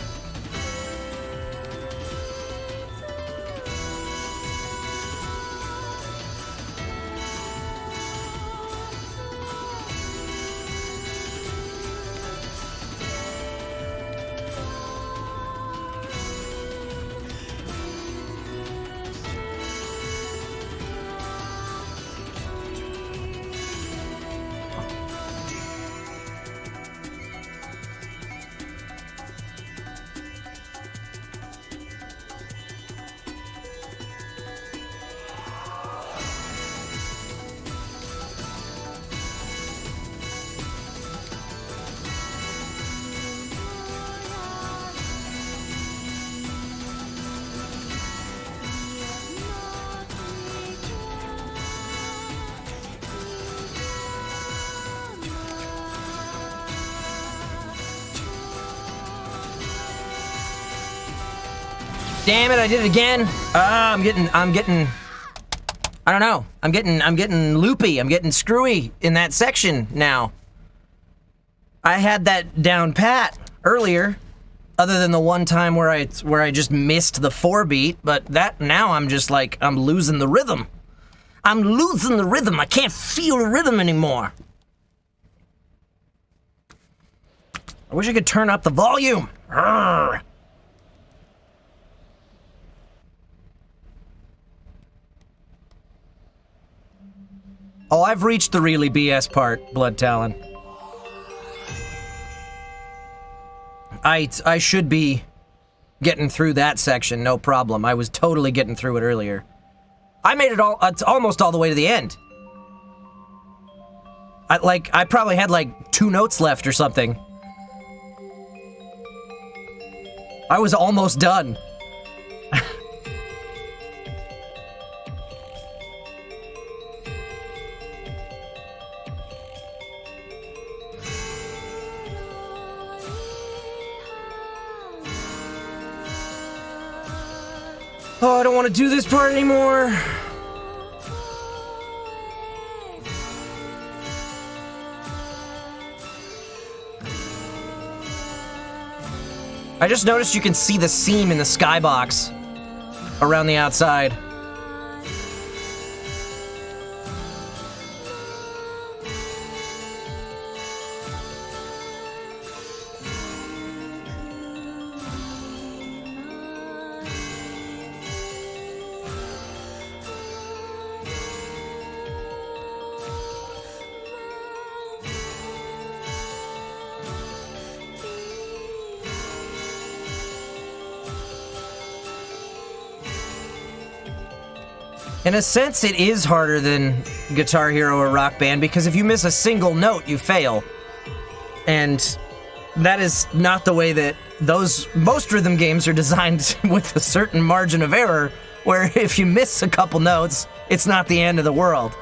Damn it, I did it again. I'm getting, I don't know. I'm getting loopy. I'm getting screwy in that section now. I had that down pat earlier, other than the one time where I just missed the 4 beat, but that now I'm just like, I'm losing the rhythm. I'm losing the rhythm. I can't feel the rhythm anymore. I wish I could turn up the volume. Urgh. Oh, I've reached the really BS part, Blood Talon. I should be getting through that section, no problem. I was totally getting through it earlier. I made it almost all the way to the end. I probably had like 2 notes left or something. I was almost done. Oh, I don't want to do this part anymore. I just noticed you can see the seam in the skybox around the outside. In a sense, it is harder than Guitar Hero or Rock Band, because if you miss a single note, you fail. And that is not the way that most rhythm games are designed, with a certain margin of error, where if you miss a couple notes, it's not the end of the world.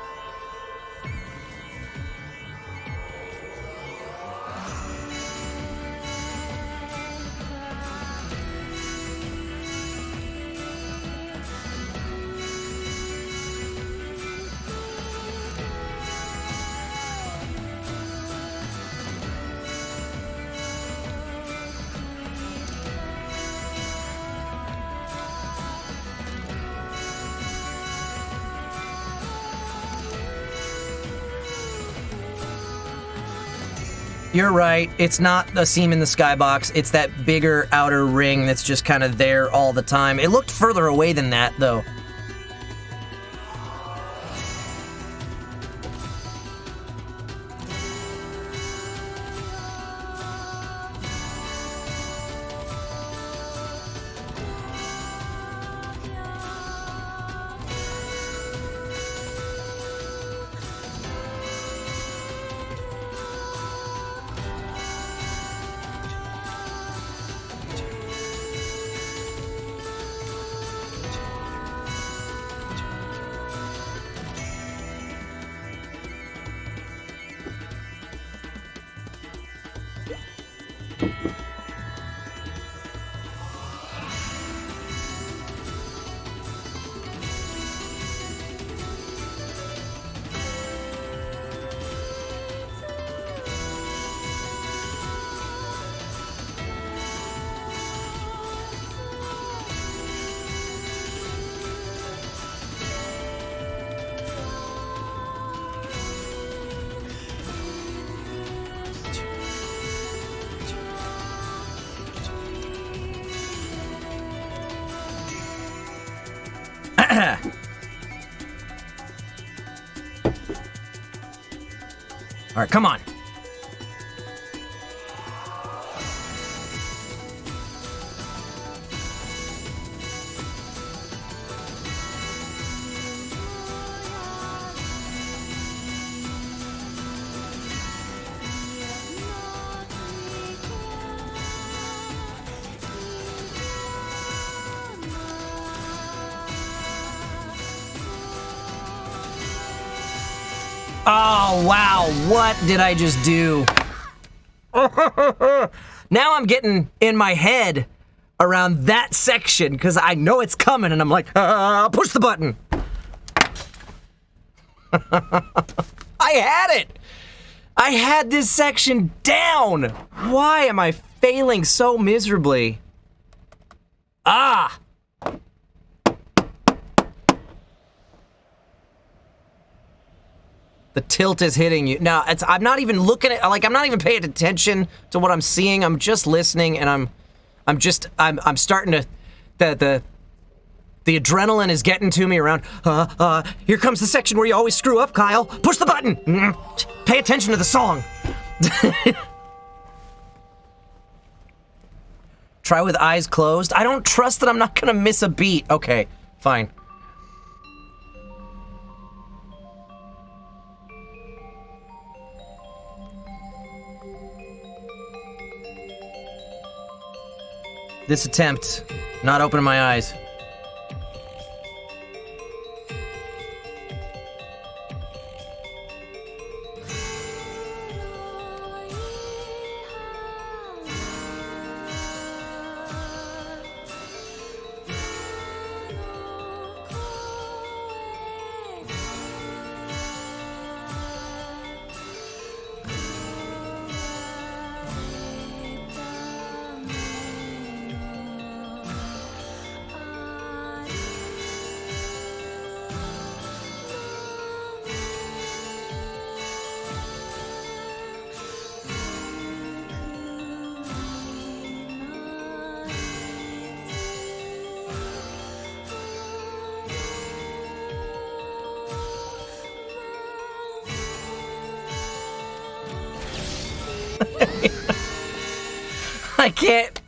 You're right, it's not a seam in the skybox, it's that bigger outer ring that's just kind of there all the time. It looked further away than that, though. All right, come on. Oh, wow, what did I just do? Now I'm getting in my head around that section, because I know it's coming, and I'm like, push the button. I had it! I had this section down! Why am I failing so miserably? Ah! The tilt is hitting you. Now, I'm not even looking at, like, I'm not even paying attention to what I'm seeing. I'm just listening, and I'm starting to, the adrenaline is getting to me around, here comes the section where you always screw up, Kyle. Push the button. Pay attention to the song. Try with eyes closed. I don't trust that I'm not gonna miss a beat. Okay, fine. This attempt, not opening my eyes.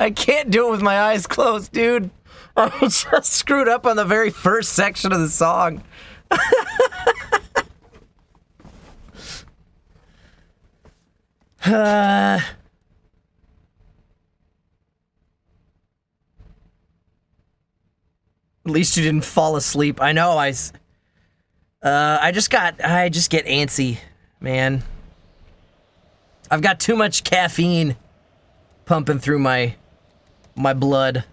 I can't do it with my eyes closed, dude. I just screwed up on the very first section of the song. At least you didn't fall asleep. I know, I just get antsy, man. I've got too much caffeine pumping through my blood.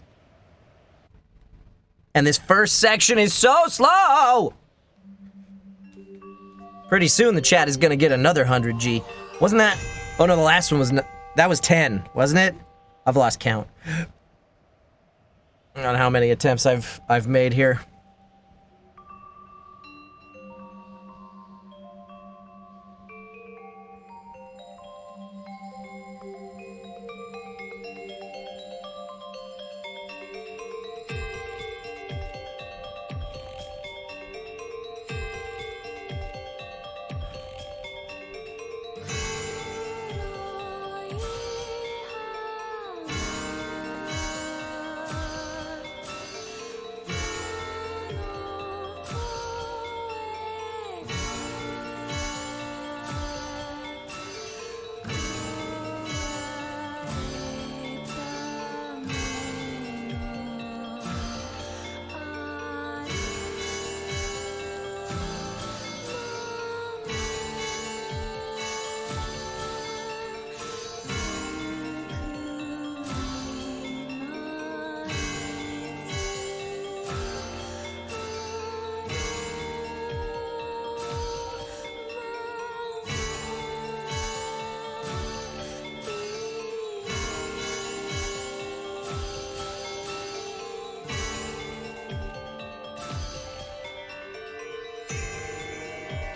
And this first section is so slow! Pretty soon the chat is gonna get another 100G. Wasn't that... Oh no, the last one was... That was 10, wasn't it? I've lost count on how many attempts I've made here.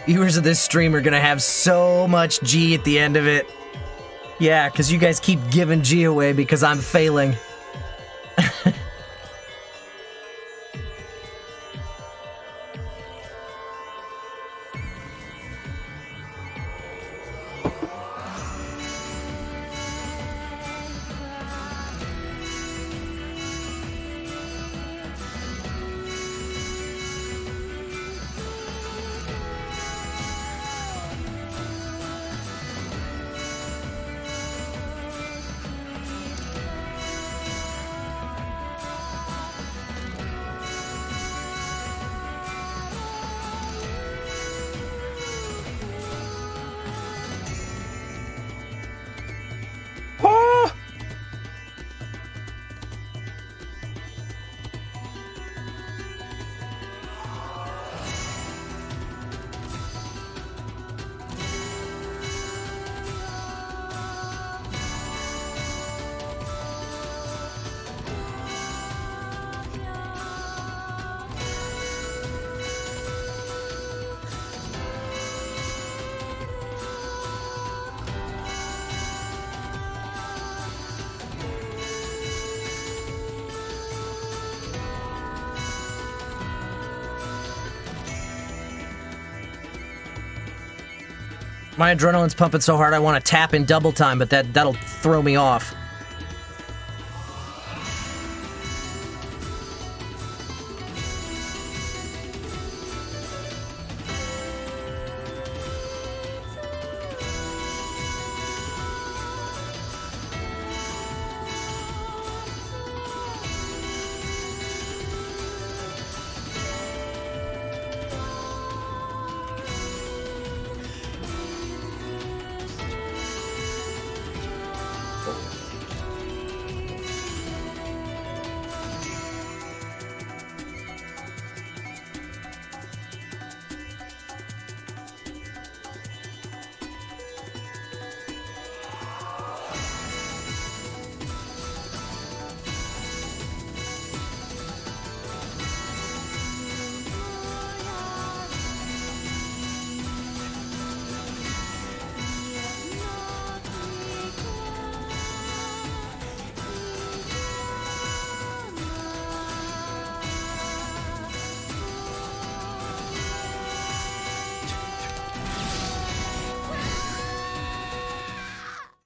Viewers of this stream are gonna have so much G at the end of it. Yeah, because you guys keep giving G away because I'm failing. My adrenaline's pumping so hard I want to tap in double time, but that'll throw me off.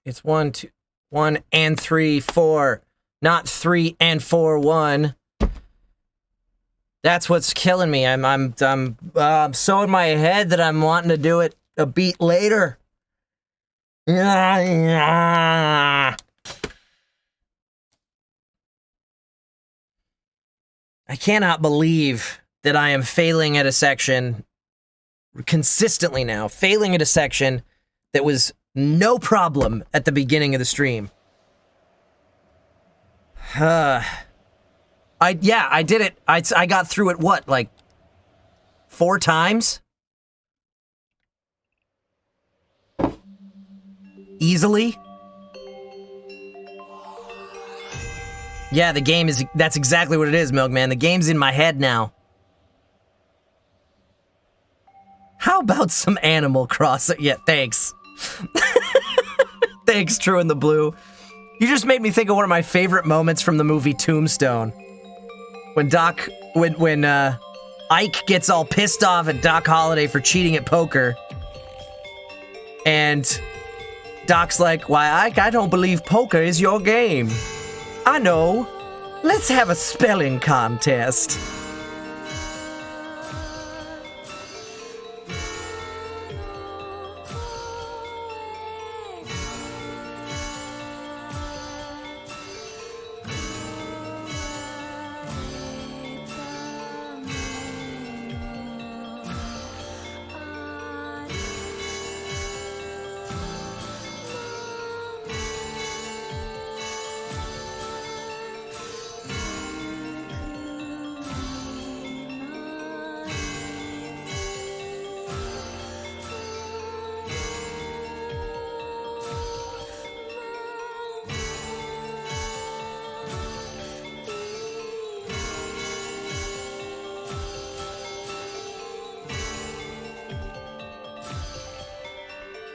It's 1, 2, 1 and 3, 4, not 3 and 4, 1. That's what's killing me. I'm so in my head that I'm wanting to do it a beat later. I cannot believe that I am failing at a section consistently now. Failing at a section that was no problem at the beginning of the stream. I did it. I got through it, what, like 4 times? Easily? Yeah, the game is, that's exactly what it is, Milkman. The game's in my head now. How about some Animal Crossing? Yeah, thanks. Thanks, True and the Blue. You just made me think of one of my favorite moments from the movie Tombstone. When Ike gets all pissed off at Doc Holliday for cheating at poker. And Doc's like, why, Ike, I don't believe poker is your game. I know. Let's have a spelling contest.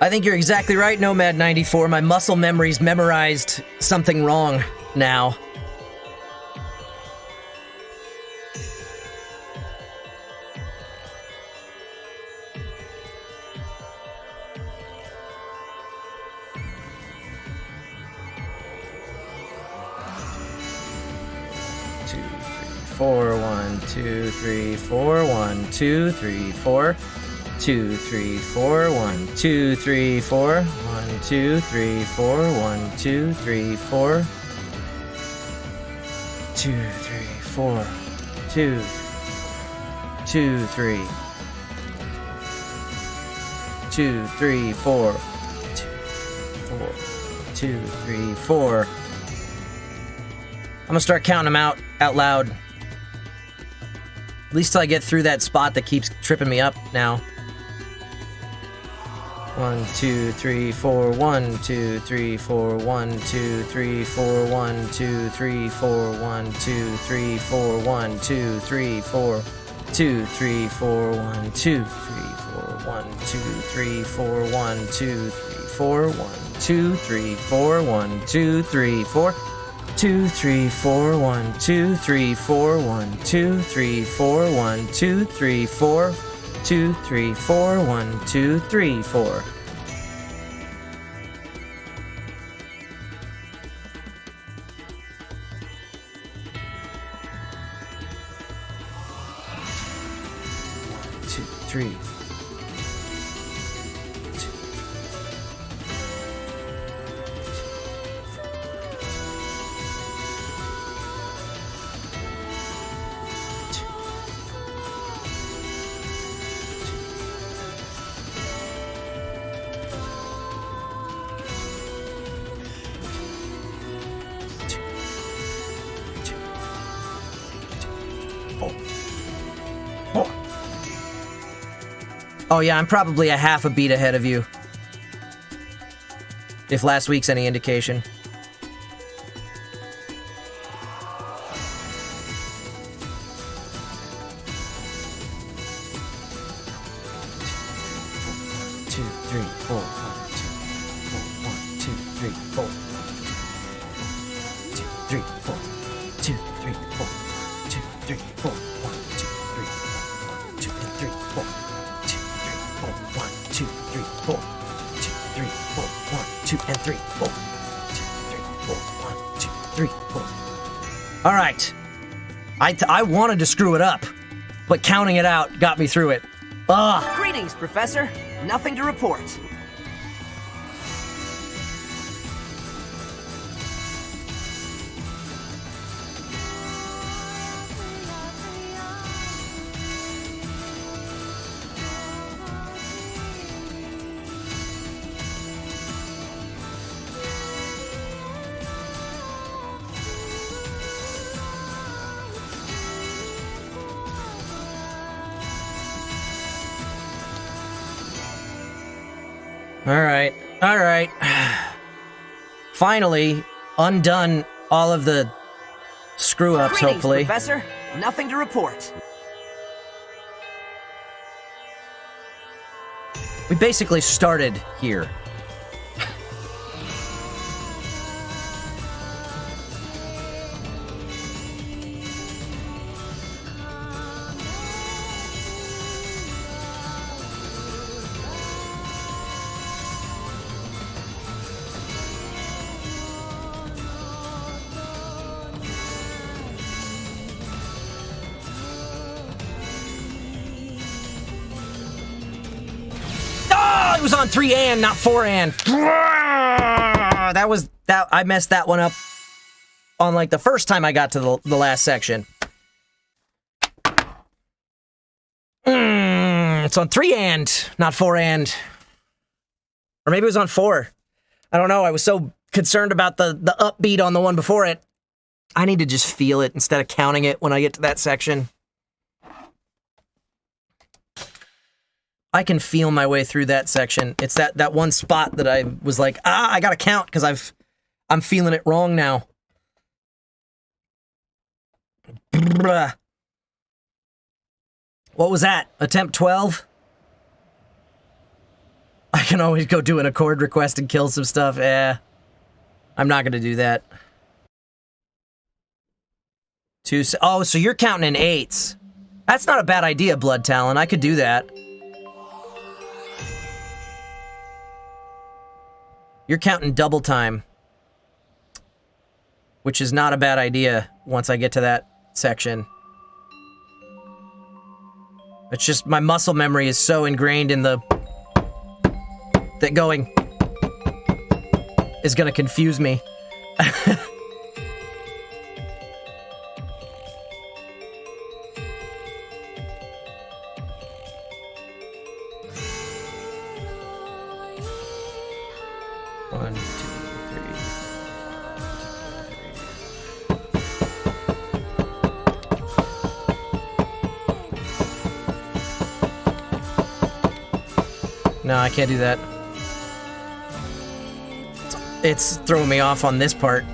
I think you're exactly right, Nomad94. My muscle memory's memorized something wrong now. Two, three, four, 1, 2, 3, 4, 1, 2, 3, 4. 2, 3, 4, 1, 2, 3, 4, 1, 2, 3, 4, 1, 2, 3, 4, 2, 3, 4, 2, 2, 3, 2, 3, 4, 2, 3, 4. I'm gonna start counting them out loud. At least till I get through that spot that keeps tripping me up now. 1, 2, 3, 4, 1, 2, 3, 4, 1, 2, 3, 4, 1, 2, 3, 4, 1, 2, 3, 4, 1, 2, 3, 4, 2, 3, 4, 1, 2, 3, 4, 1, 2, 3, 4, 1, 2, 3, 4, 1, 2, 3, 4, 1, 2, 3, 4, 2, 3, 4, 1, 2, 3, 4, 1, 2, 3, 4, 1, 2, 3, 4. 2, 3, 4, 1, 2, 3, 4. Two, three. Oh yeah, I'm probably a half a beat ahead of you. If last week's any indication. I wanted to screw it up. but counting it out got me through it. Ugh. Greetings, Professor. Nothing to report. All right. Finally, undone all of the screw-ups, Greetings, hopefully. Professor. Nothing to report. We basically started here. It was on 3 and, not 4 and. That I messed that one up on like the first time I got to the last section. It's on 3 and, not 4 and. Or maybe it was on 4. I don't know. I was so concerned about the upbeat on the one before it. I need to just feel it instead of counting it when I get to that section. I can feel my way through that section. It's that one spot that I was like, I gotta count because I'm feeling it wrong now. What was that? Attempt 12? I can always go do an accord request and kill some stuff. I'm not gonna do that. Oh, so you're counting in 8s. That's not a bad idea, Blood Talon. I could do that. You're counting double time, which is not a bad idea once I get to that section. It's just my muscle memory is so ingrained in that going is gonna confuse me. No, I can't do that. It's throwing me off on this part.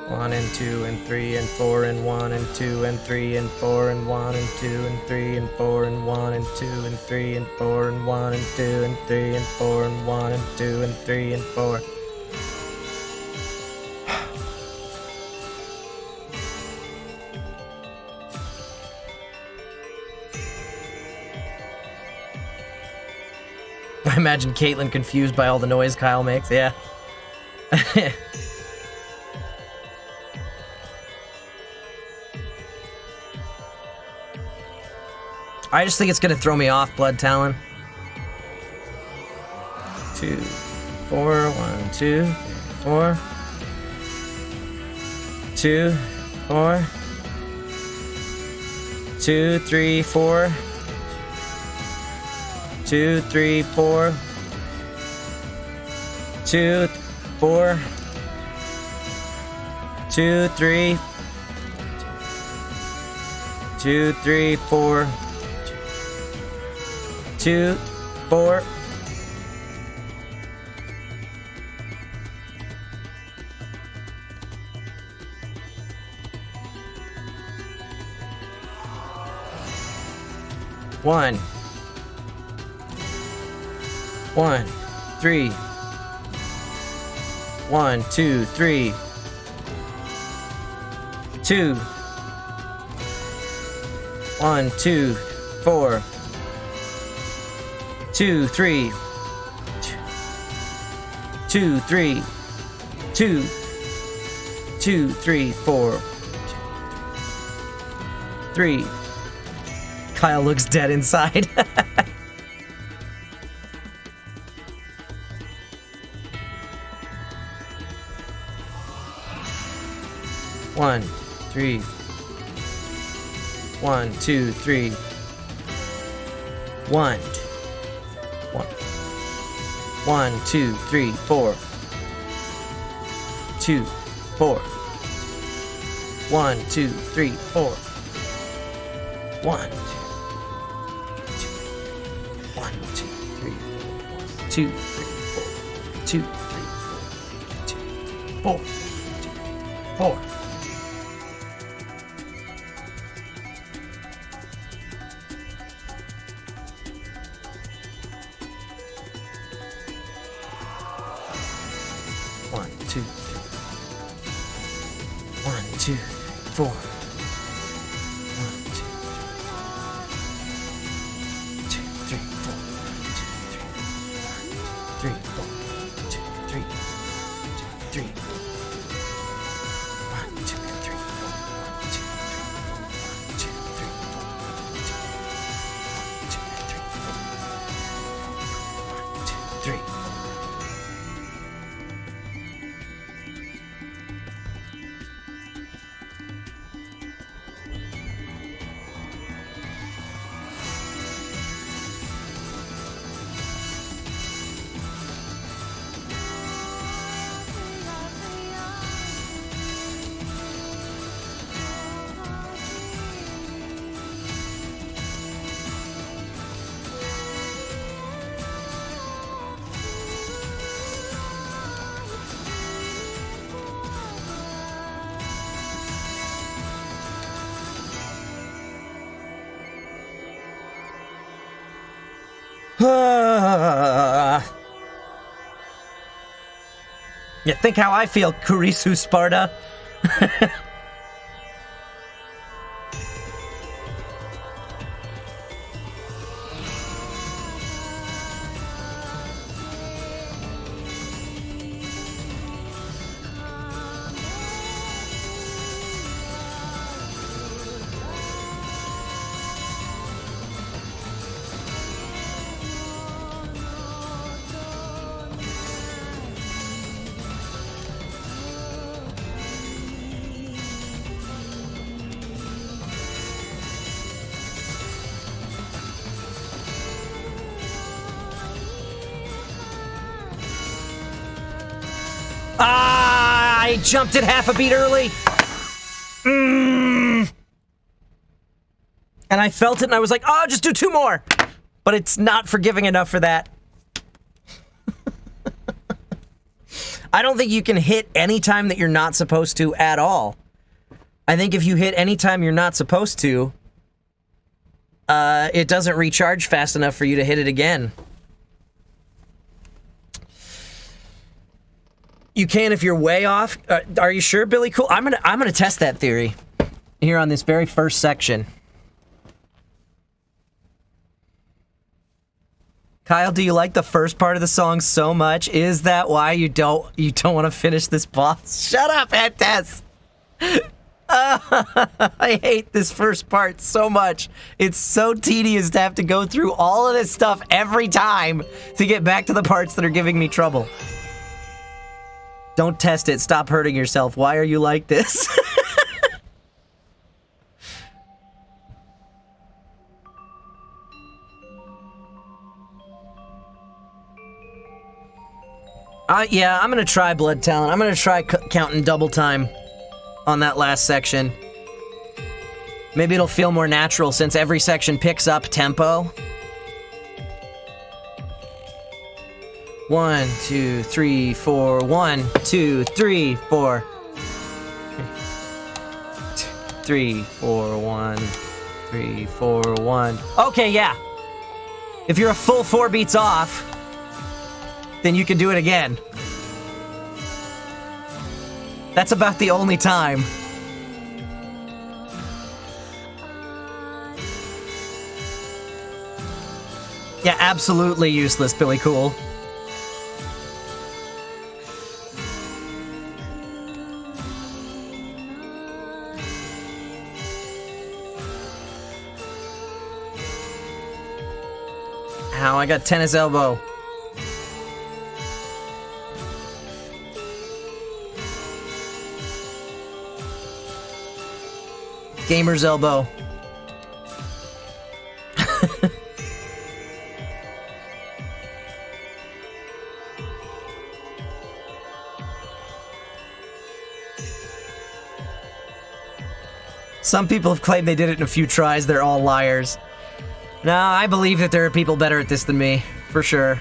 One and 2 and 3 and 4 and 1 and 2 and 3 and 4 and 1 and 2 and 3 and 4 and 1 and 2 and 3 and 4 and 1 and 2 and 3 and 4 and 1 and 2 and 3 and 4. I imagine Caitlin confused by all the noise Kyle makes. Yeah. I just think it's gonna throw me off, Blood Talon. 2, 4, 1, 2, 4. 2, 4. 2, 3, 4. 2, 3, 4. 2, 4. 2, 3. 2, 3, 4. 2, 4. One. 1, 3. 1, 2, 3. 2. 1, 2, 4. 2, 3. 2, 3. 2. 2, 3, 4. 3. Kyle looks dead inside. One, 3. 1, 2, 3. 1. 1, 2, 3, 4. 2, 4. 1, 2, 3, 4. 1, 2, 3, 2, 3, 4. 2, 3, 4. 2, 4. 1, 2, 3. 1, 2, 4. 1, 2, 3, 4. 3, 4. 3, 3. 1, 2, 3, 4. 1, 2, 3, 4. 1, 2, 3, 4. 1, 2, 3, 4. 1, 2, 3. You think how I feel, Kurisu Sparta? I jumped it half a beat early. And I felt it and I was like, oh, just do 2 more. But it's not forgiving enough for that. I don't think you can hit any time that you're not supposed to at all. I think if you hit any time you're not supposed to, it doesn't recharge fast enough for you to hit it again. You can if you're way off. Are you sure, Billy Cool? I'm gonna test that theory here on this very first section. Kyle, do you like the first part of the song so much? Is that why you don't want to finish this boss? Shut up, Ed Tess. I hate this first part so much. It's so tedious to have to go through all of this stuff every time to get back to the parts that are giving me trouble. Don't test it. Stop hurting yourself. Why are you like this? Yeah, I'm gonna try Blood Talent. I'm gonna try counting double time on that last section. Maybe it'll feel more natural since every section picks up tempo. 1, 2, 3, 4. 1, 2, 3, 4. 3, 4, 1. 3, 4, 1. Okay, yeah. If you're a full 4 beats off, then you can do it again. That's about the only time. Yeah, absolutely useless, Billy Cool. Ow, I got tennis elbow. Gamer's elbow. Some people have claimed they did it in a few tries. They're all liars. No, I believe that there are people better at this than me, for sure.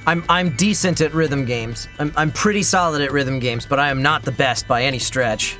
I'm decent at rhythm games. I'm pretty solid at rhythm games, but I am not the best by any stretch.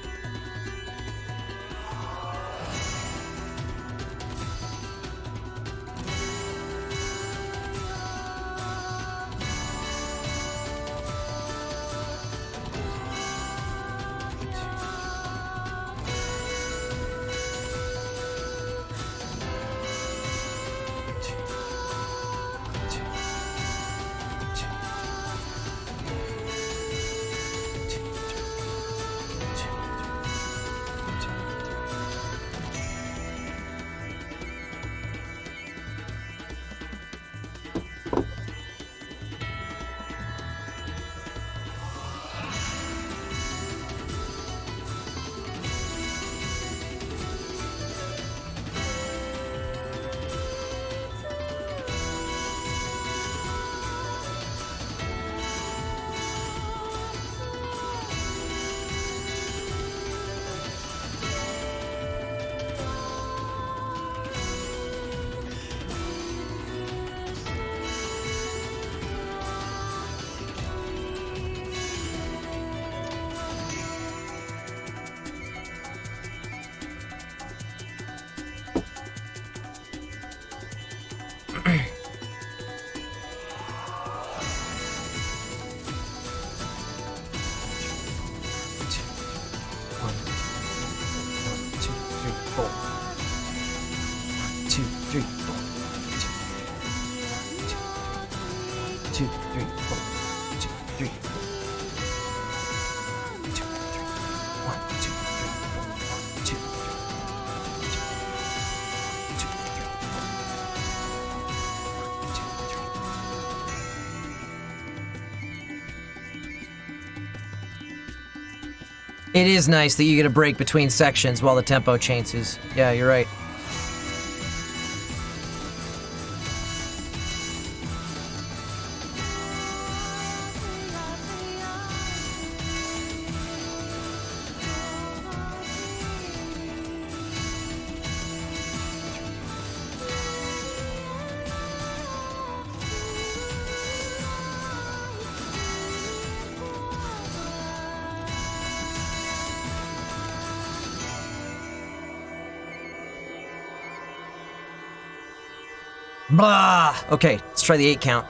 It is nice that you get a break between sections while the tempo changes. Yeah, you're right. Blah! Okay, let's try the 8 count.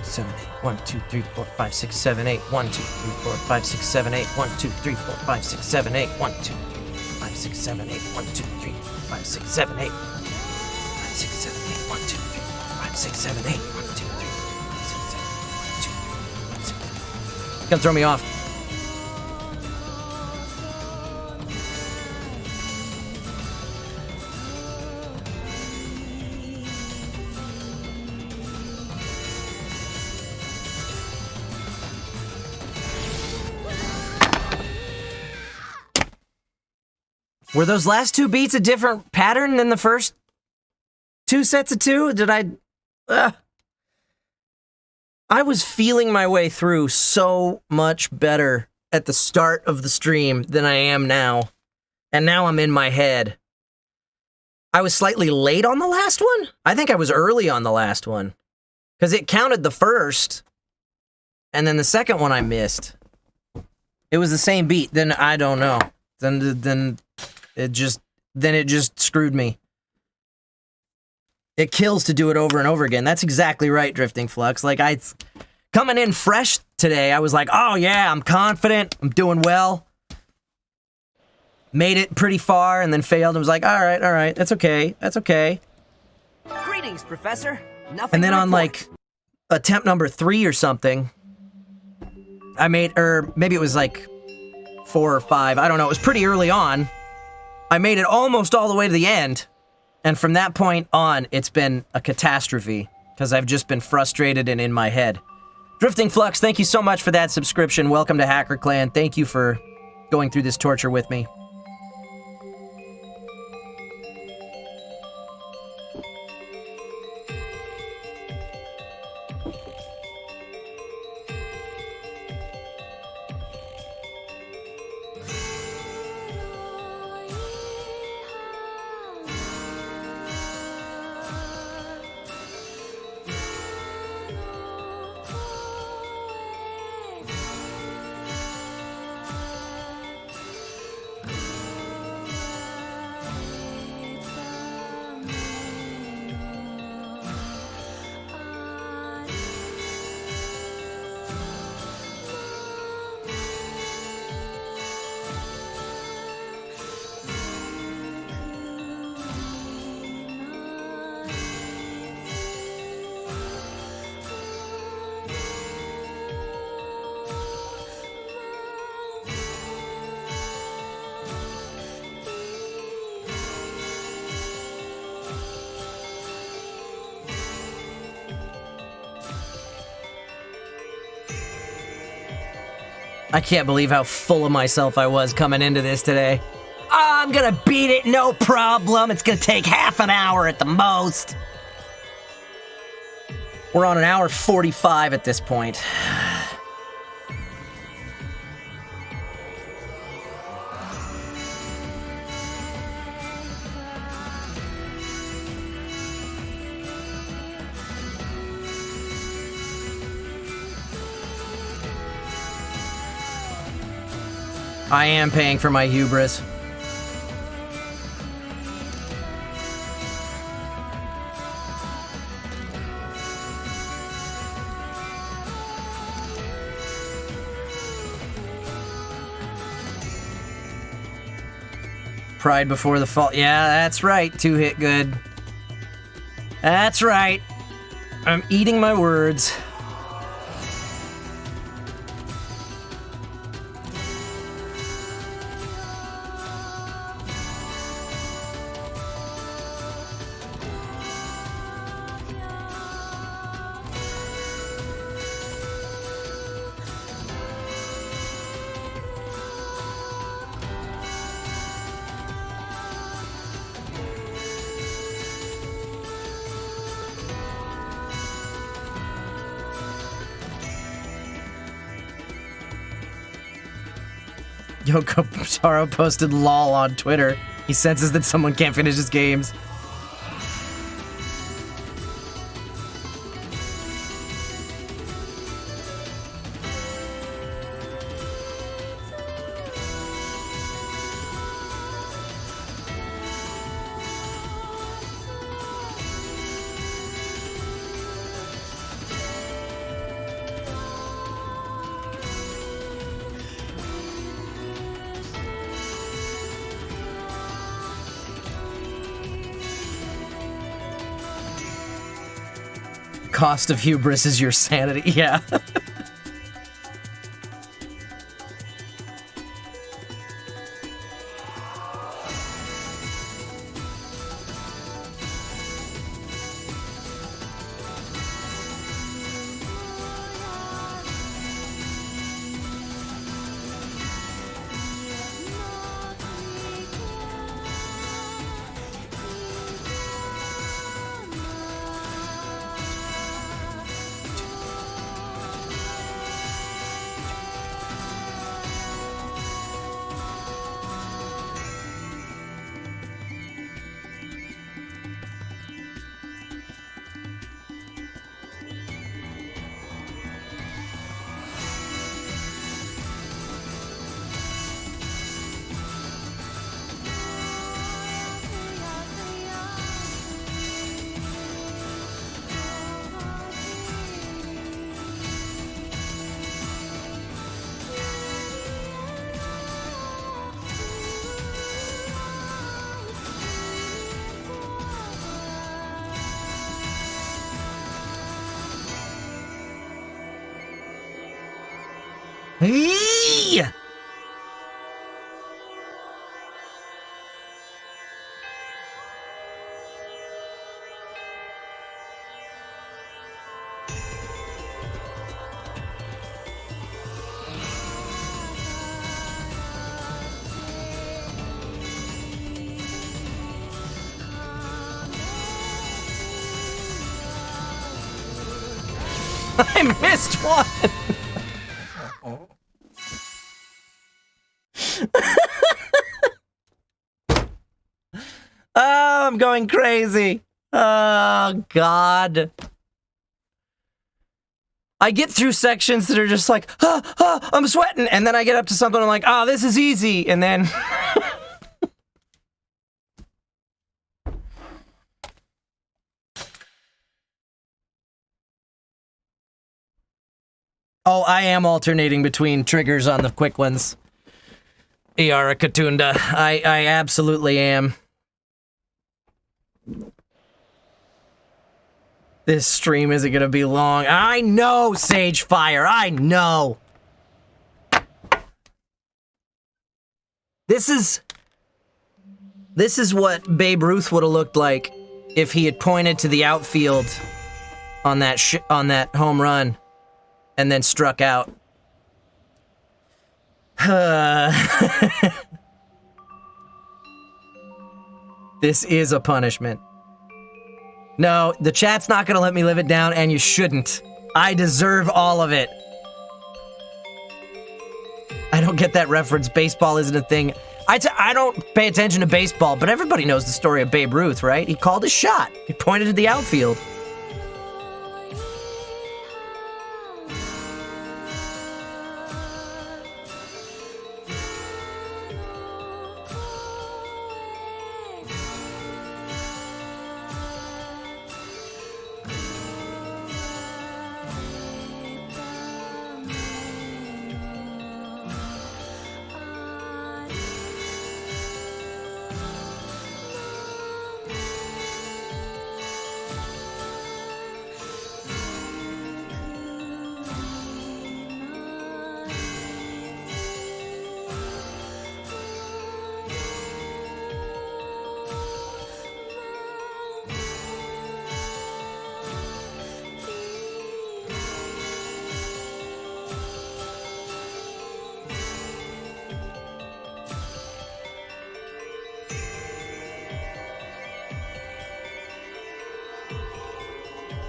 Seven, 8. 1, 2, 3, 4, 5, 6, 7, 8. 1, 2, 3, 4, 5, 6, 7, 8. 1, 2, 3, 4, 5, 6, 7, 8. 1, 2, 3, 4, 5, 6, 7, 8. 1, 2, 3, 4, 5, 6, 7, 8. 5, 6, 7, 8. 1, 2, 3, 4, 5, 6, 7, 8. 1, 2, 3, 4, 5, 6, 7, 8. 1, 2, 3, 4, 5, 6, 7, 8. Gonna throw me off. Were those last 2 beats a different pattern than the first 2 sets of 2? Did I... I was feeling my way through so much better at the start of the stream than I am now. And now I'm in my head. I was slightly late on the last one? I think I was early on the last one. Because it counted the first, and then the second one I missed. It was the same beat, then I don't know. Then it just screwed me. It kills to do it over and over again. That's exactly right, Drifting Flux. Like, coming in fresh today, I was like, oh yeah, I'm confident, I'm doing well. Made it pretty far and then failed and was like, all right, that's okay. Greetings, Professor. Nothing And then to on report. like attempt number 3 or something, I made, or maybe it was like 4 or 5, I don't know, it was pretty early on. I made it almost all the way to the end, and from that point on, it's been a catastrophe, because I've just been frustrated and in my head. Drifting Flux, thank you so much for that subscription. Welcome to Hacker Clan. Thank you for going through this torture with me. I can't believe how full of myself I was coming into this today. I'm gonna beat it, no problem. It's gonna take half an hour at the most. We're on an hour 45 at this point. I am paying for my hubris. Pride before the fall. Yeah, that's right. 2-hit good. That's right. I'm eating my words. Yoko Taro posted lol on Twitter. He senses that someone can't finish his games. Cost of hubris is your sanity. Yeah. Eee! I missed one! Oh, I'm going crazy. Oh, God. I get through sections that are just like, I'm sweating. And then I get up to something, I'm like, oh, this is easy. And then... Oh, I am alternating between triggers on the quick ones. Iara Katunda. I absolutely am. This stream isn't gonna be long. I know, Sagefire, I know. This is what Babe Ruth would have looked like if he had pointed to the outfield on that home run and then struck out. This is a punishment. No, the chat's not gonna let me live it down, and you shouldn't. I deserve all of it. I don't get that reference. Baseball isn't a thing. I don't pay attention to baseball, but everybody knows the story of Babe Ruth, right? He called his shot. He pointed to the outfield.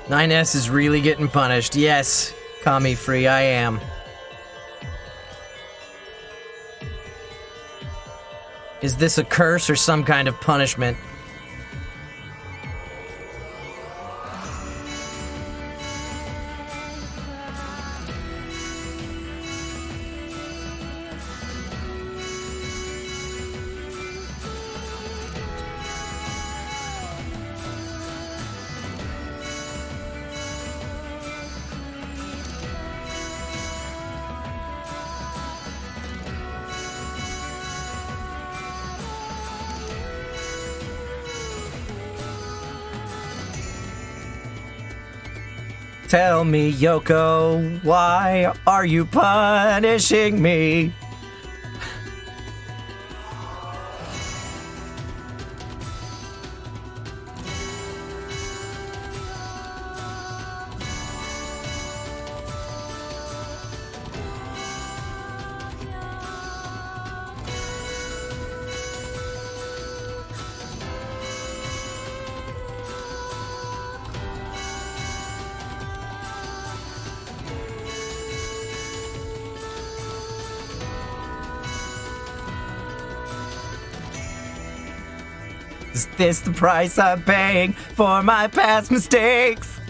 S is really getting punished. Yes, Kami Free, I am. Is this a curse or some kind of punishment? Tell me, Yoko, why are you punishing me? Is this the price I'm paying for my past mistakes?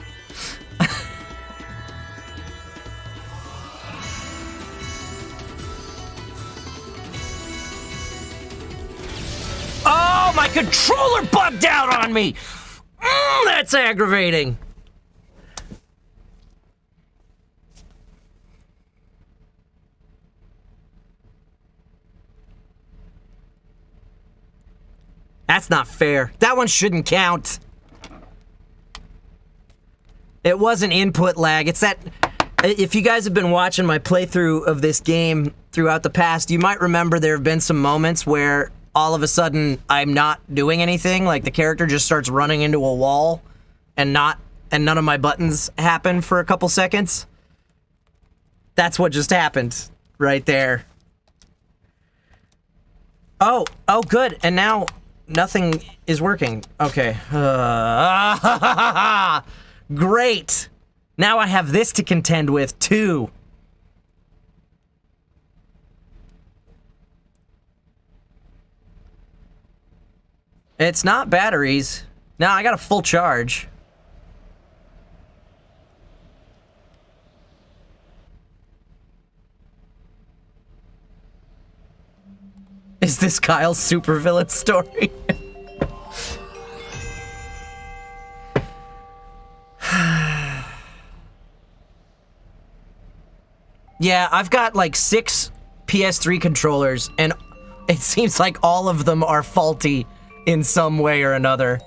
Oh, my controller bugged out on me! That's aggravating. That's not fair. That one shouldn't count. It wasn't input lag. It's that If you guys have been watching my playthrough of this game throughout the past, you might remember there have been some moments where all of a sudden I'm not doing anything, like the character just starts running into a wall and none of my buttons happen for a couple seconds. That's what just happened right there. Oh, good. And now nothing is working. Okay. Great. Now I have this to contend with, too. It's not batteries. No, I got a full charge. Is this Kyle's supervillain story? Yeah, I've got like 6 PS3 controllers, and it seems like all of them are faulty in some way or another.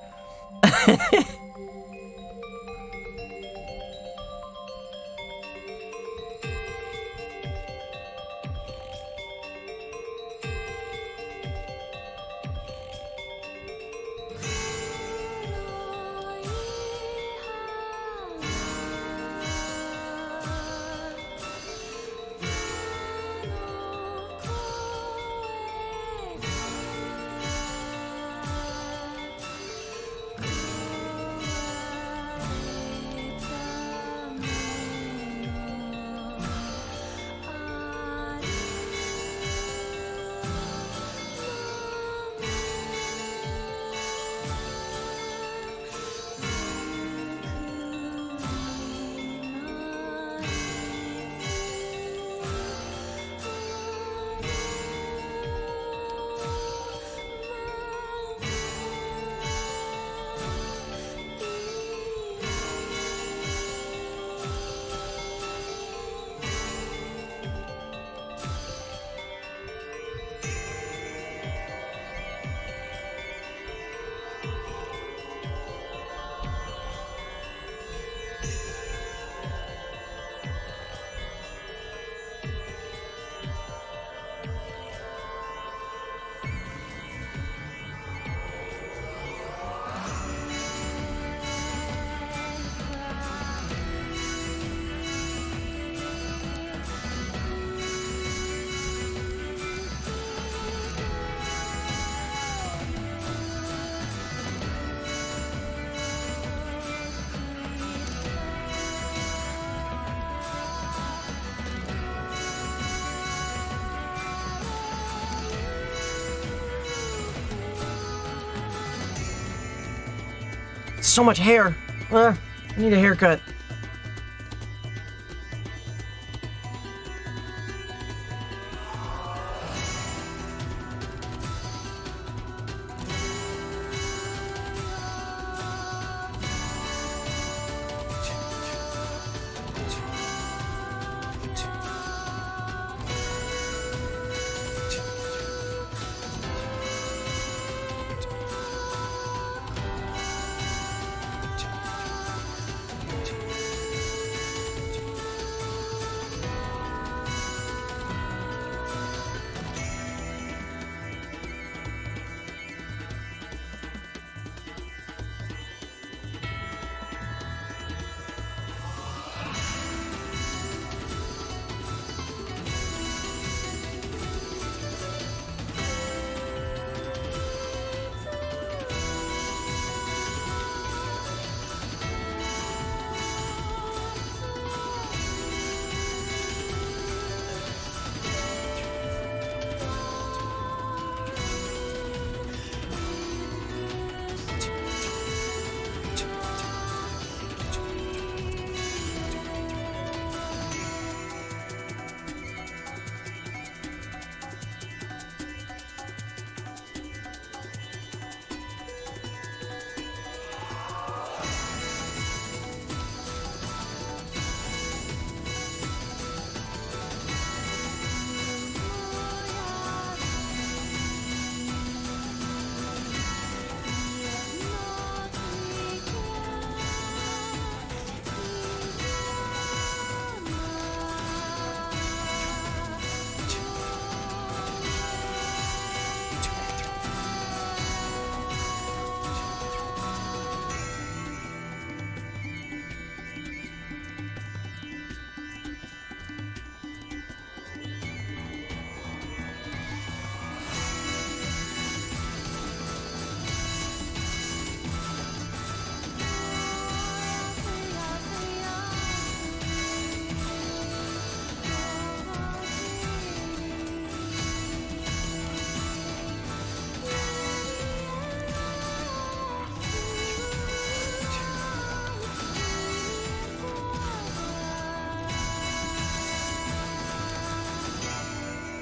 So much hair. I need a haircut.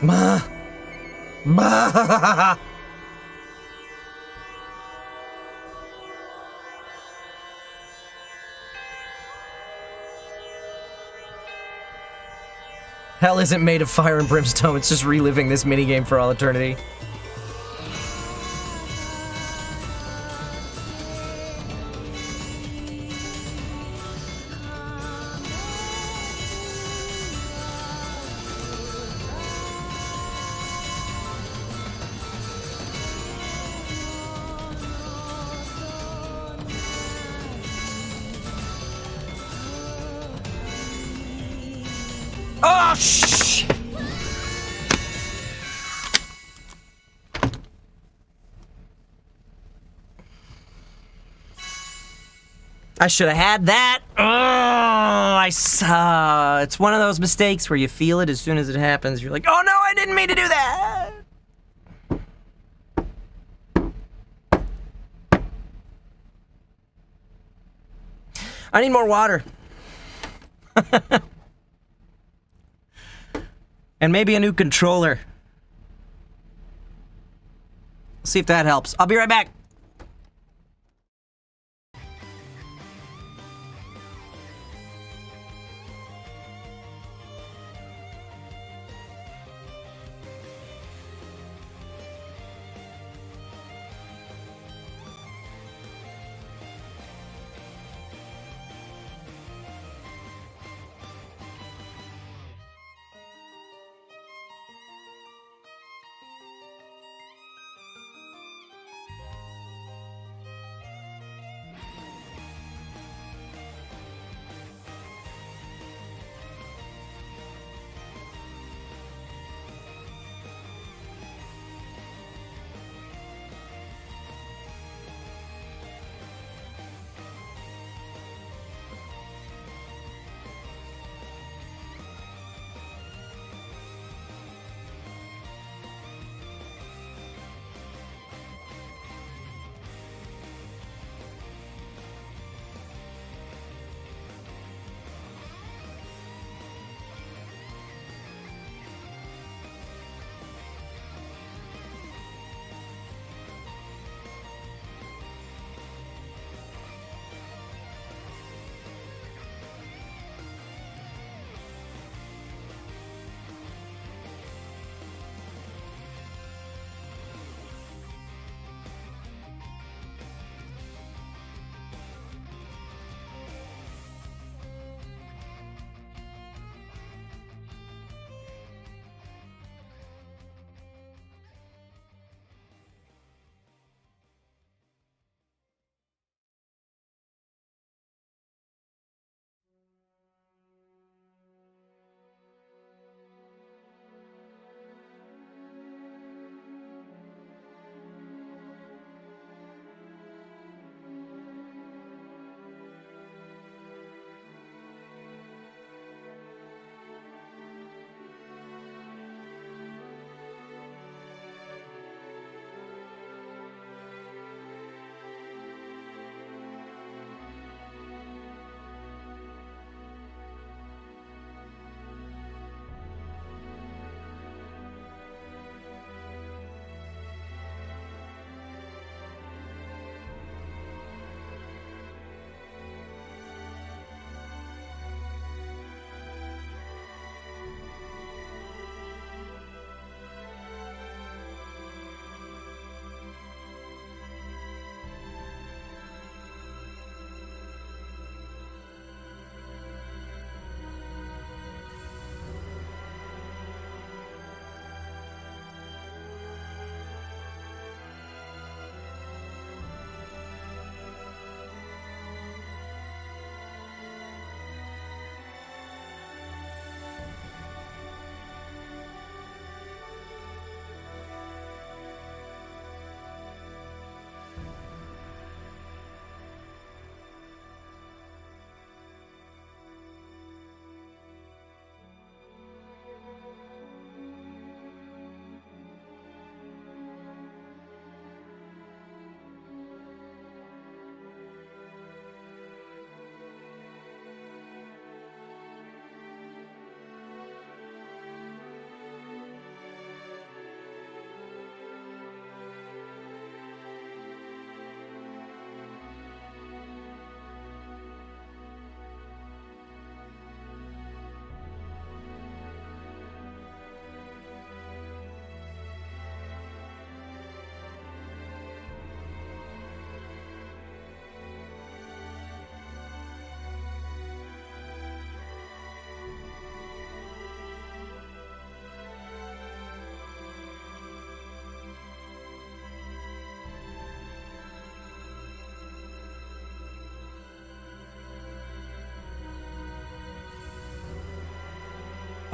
Ma. Ma. Hell isn't made of fire and brimstone, it's just reliving this minigame for all eternity. Oh, shh! I should have had that. Oh, it's one of those mistakes where you feel it as soon as it happens. You're like, oh no, I didn't mean to do that. I need more water. And maybe a new controller. See if that helps. I'll be right back.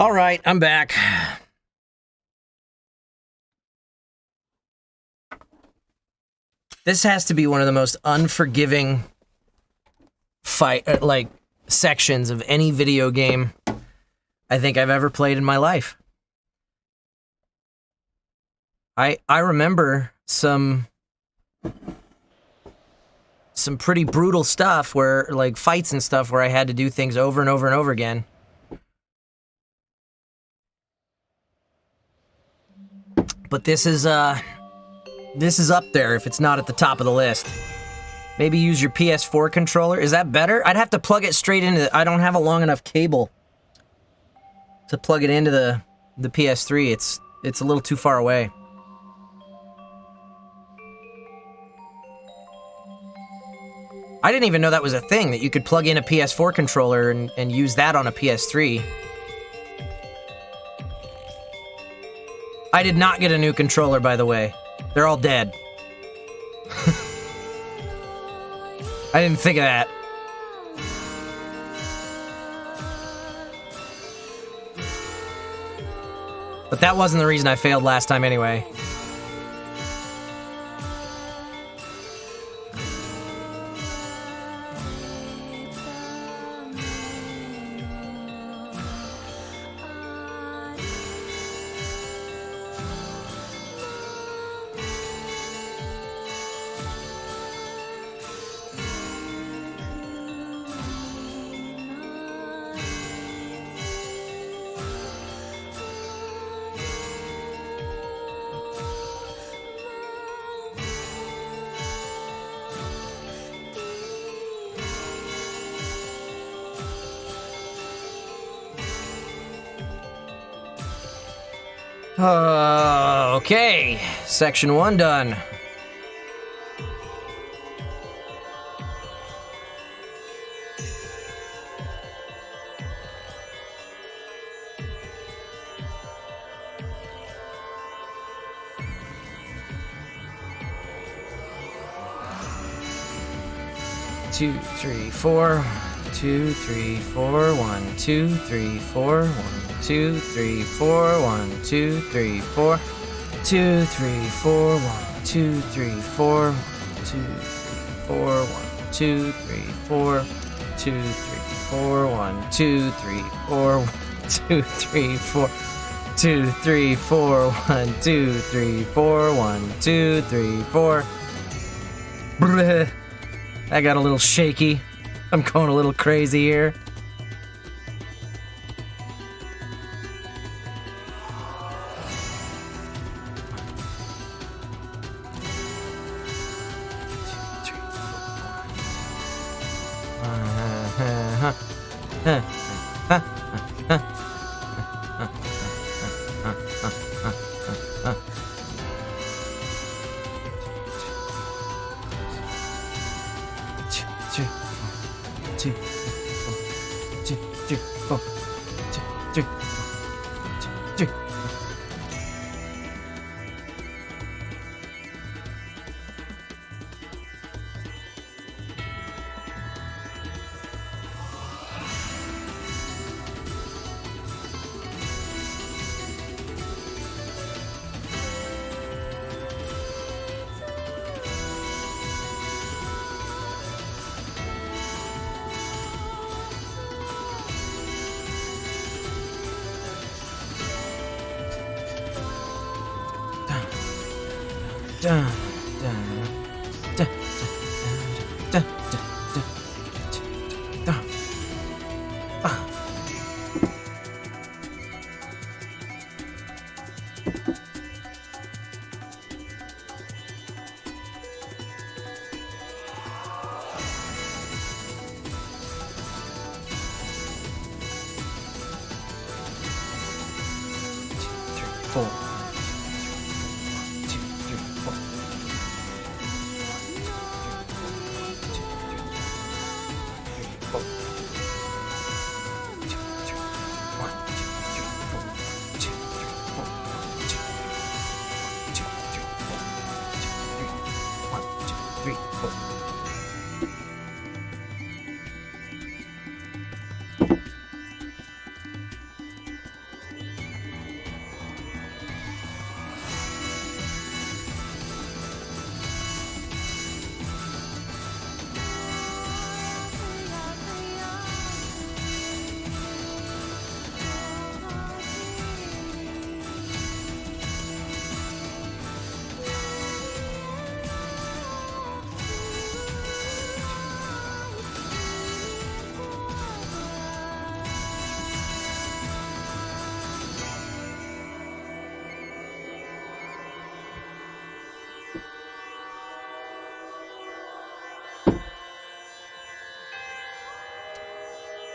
All right, I'm back. This has to be one of the most unforgiving sections of any video game I think I've ever played in my life. I remember some pretty brutal stuff where, like, fights and stuff where I had to do things over and over and over again. But this is up there if it's not at the top of the list. Maybe use your PS4 controller. Is that better? I'd have to plug it straight into... I don't have a long enough cable to plug it into the PS3. It's a little too far away. I didn't even know that was a thing, that you could plug in a PS4 controller and use that on a PS3. I did not get a new controller, by the way. They're all dead. I didn't think of that. But that wasn't the reason I failed last time anyway. Okay, section 1 done. Two, three, four. 2, 3, 4, 1, 2, 3, 4, 1, 2, 3, 4, 1, 2, 3, 4, 2, 3, 4, 1, 2, 3, 4, 1, 2, 3, 4, 1, 2, 3, 4, 2, 3, 4, 1, 2, 3, 4, 1, 2, 3, 4, 2, 3, 4, 1, 2, 3, 4, 1, 2, 3, 4. Bleh. I got a little shaky. I'm going a little crazy here.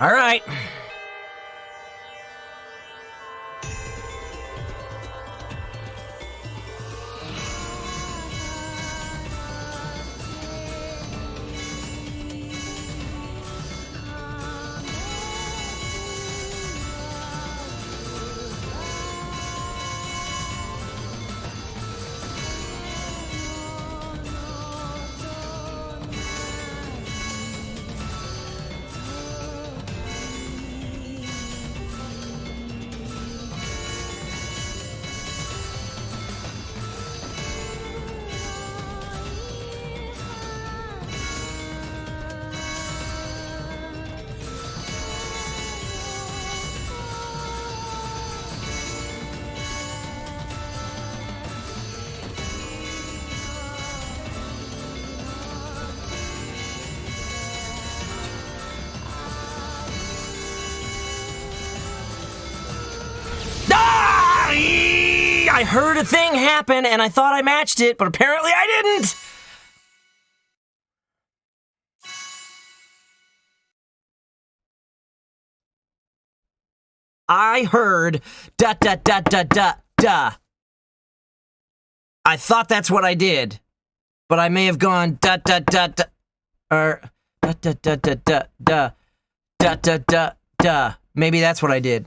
All right. I heard a thing happen and I thought I matched it, but apparently I didn't! I heard da da da da da da. I thought that's what I did, but I may have gone da da da da, or da da da da da da da da da da. Maybe that's what I did.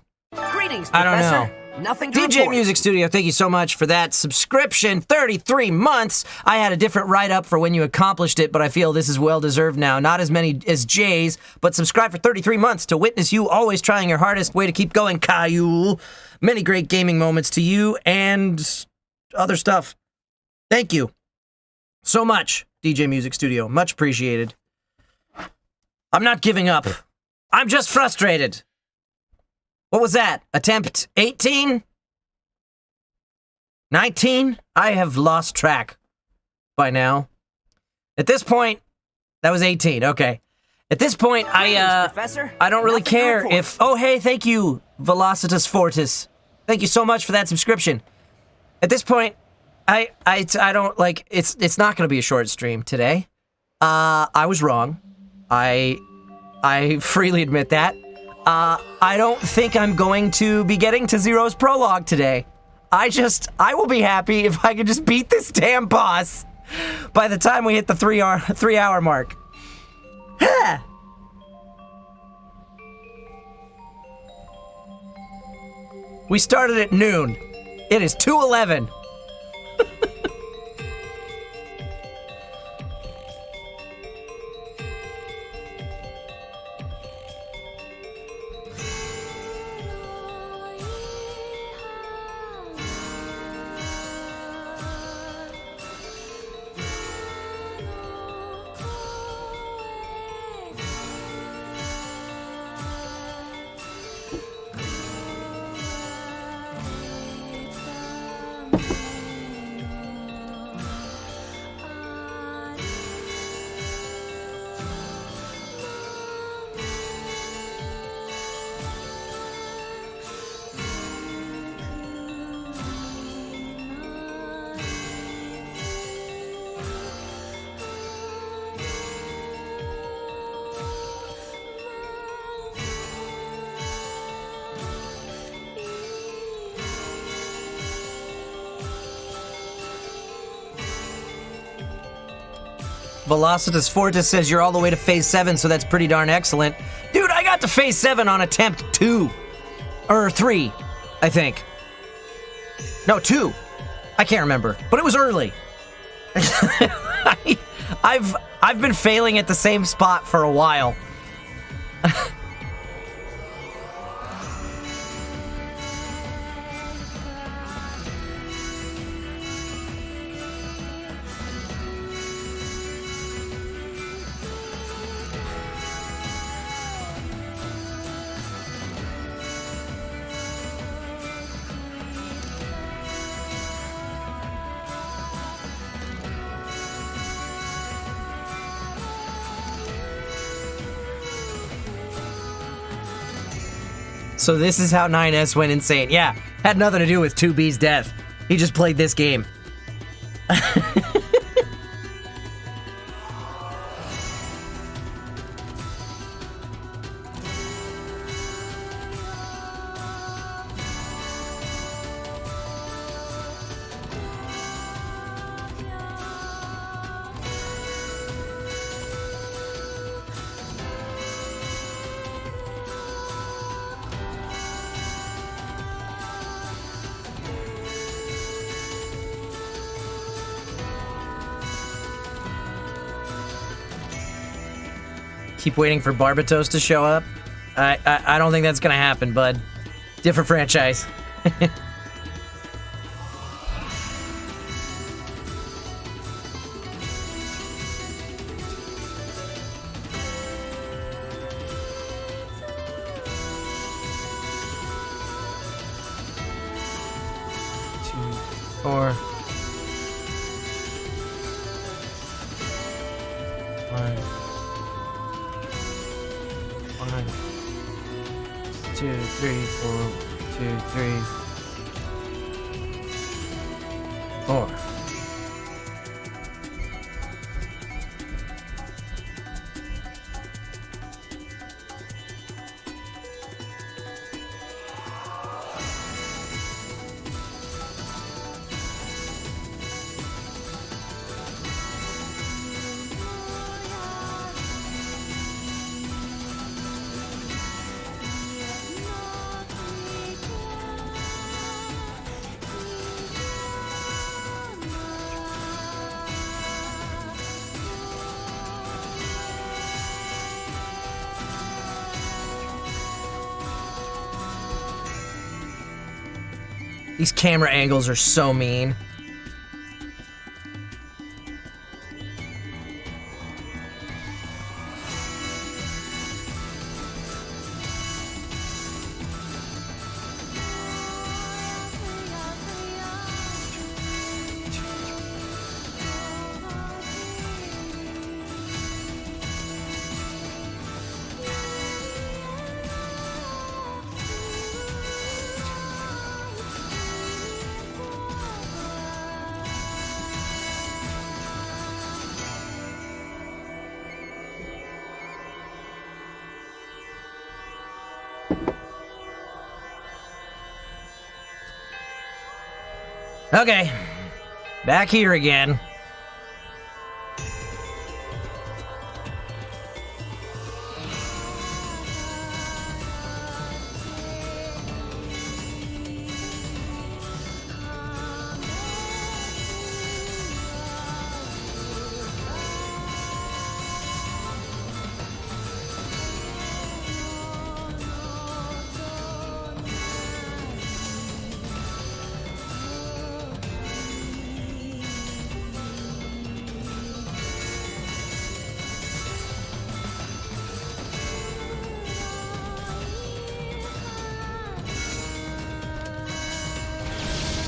Greetings, I don't Professor. know. Nothing to DJ report. Music Studio, thank you so much for that subscription. 33 months. I had a different write-up for when you accomplished it, but I feel this is well-deserved now. Not as many as Jay's, but subscribe for 33 months to witness you always trying your hardest. Way to keep going, Caillou. Many great gaming moments to you and other stuff. Thank you so much, DJ Music Studio. Much appreciated. I'm not giving up. I'm just frustrated. What was that? Attempt 18? 19? I have lost track by now. At this point, that was 18. Okay. At this point, Professor. I don't really Nothing to care report. if... Oh, hey, thank you, Velocitus Fortis. Thank you so much for that subscription. At this point, I don't, like, it's not going to be a short stream today. I was wrong. I freely admit that. I don't think I'm going to be getting to Zero's prologue today. I will be happy if I can just beat this damn boss by the time we hit the 3 hour mark. We started at noon. It is 2:11. Velocitus Fortis says you're all the way to phase 7, so that's pretty darn excellent. Dude, I got to phase 7 on attempt 2. Or 3, I think. No, 2. I can't remember, but it was early. I've been failing at the same spot for a while. So this is how 9S went insane. Yeah, had nothing to do with 2B's death. He just played this game. Keep waiting for Barbatos to show up. I don't think that's gonna happen, bud. Different franchise. Four. One. 2, 3, 4. 2, 3. 4. These camera angles are so mean. Okay, back here again.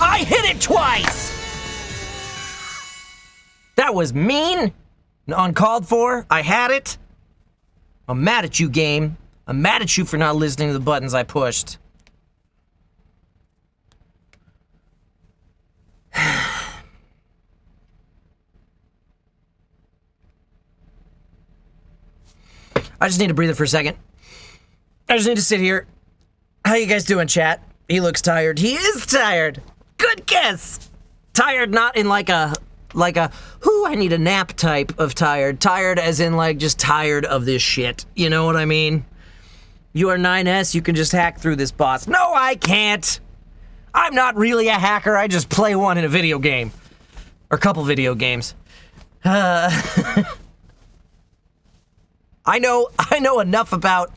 I hit it twice! That was mean, uncalled for. I had it. I'm mad at you, game. I'm mad at you for not listening to the buttons I pushed. I just need a breather for a second. I just need to sit here. How you guys doing, chat? He looks tired. He is tired. Good guess. Tired, not in like a, whoo, I need a nap type of tired. Tired as in like just tired of this shit. You know what I mean? You are 9S, you can just hack through this boss. No, I can't. I'm not really a hacker. I just play one in a video game. Or a couple video games. I know enough about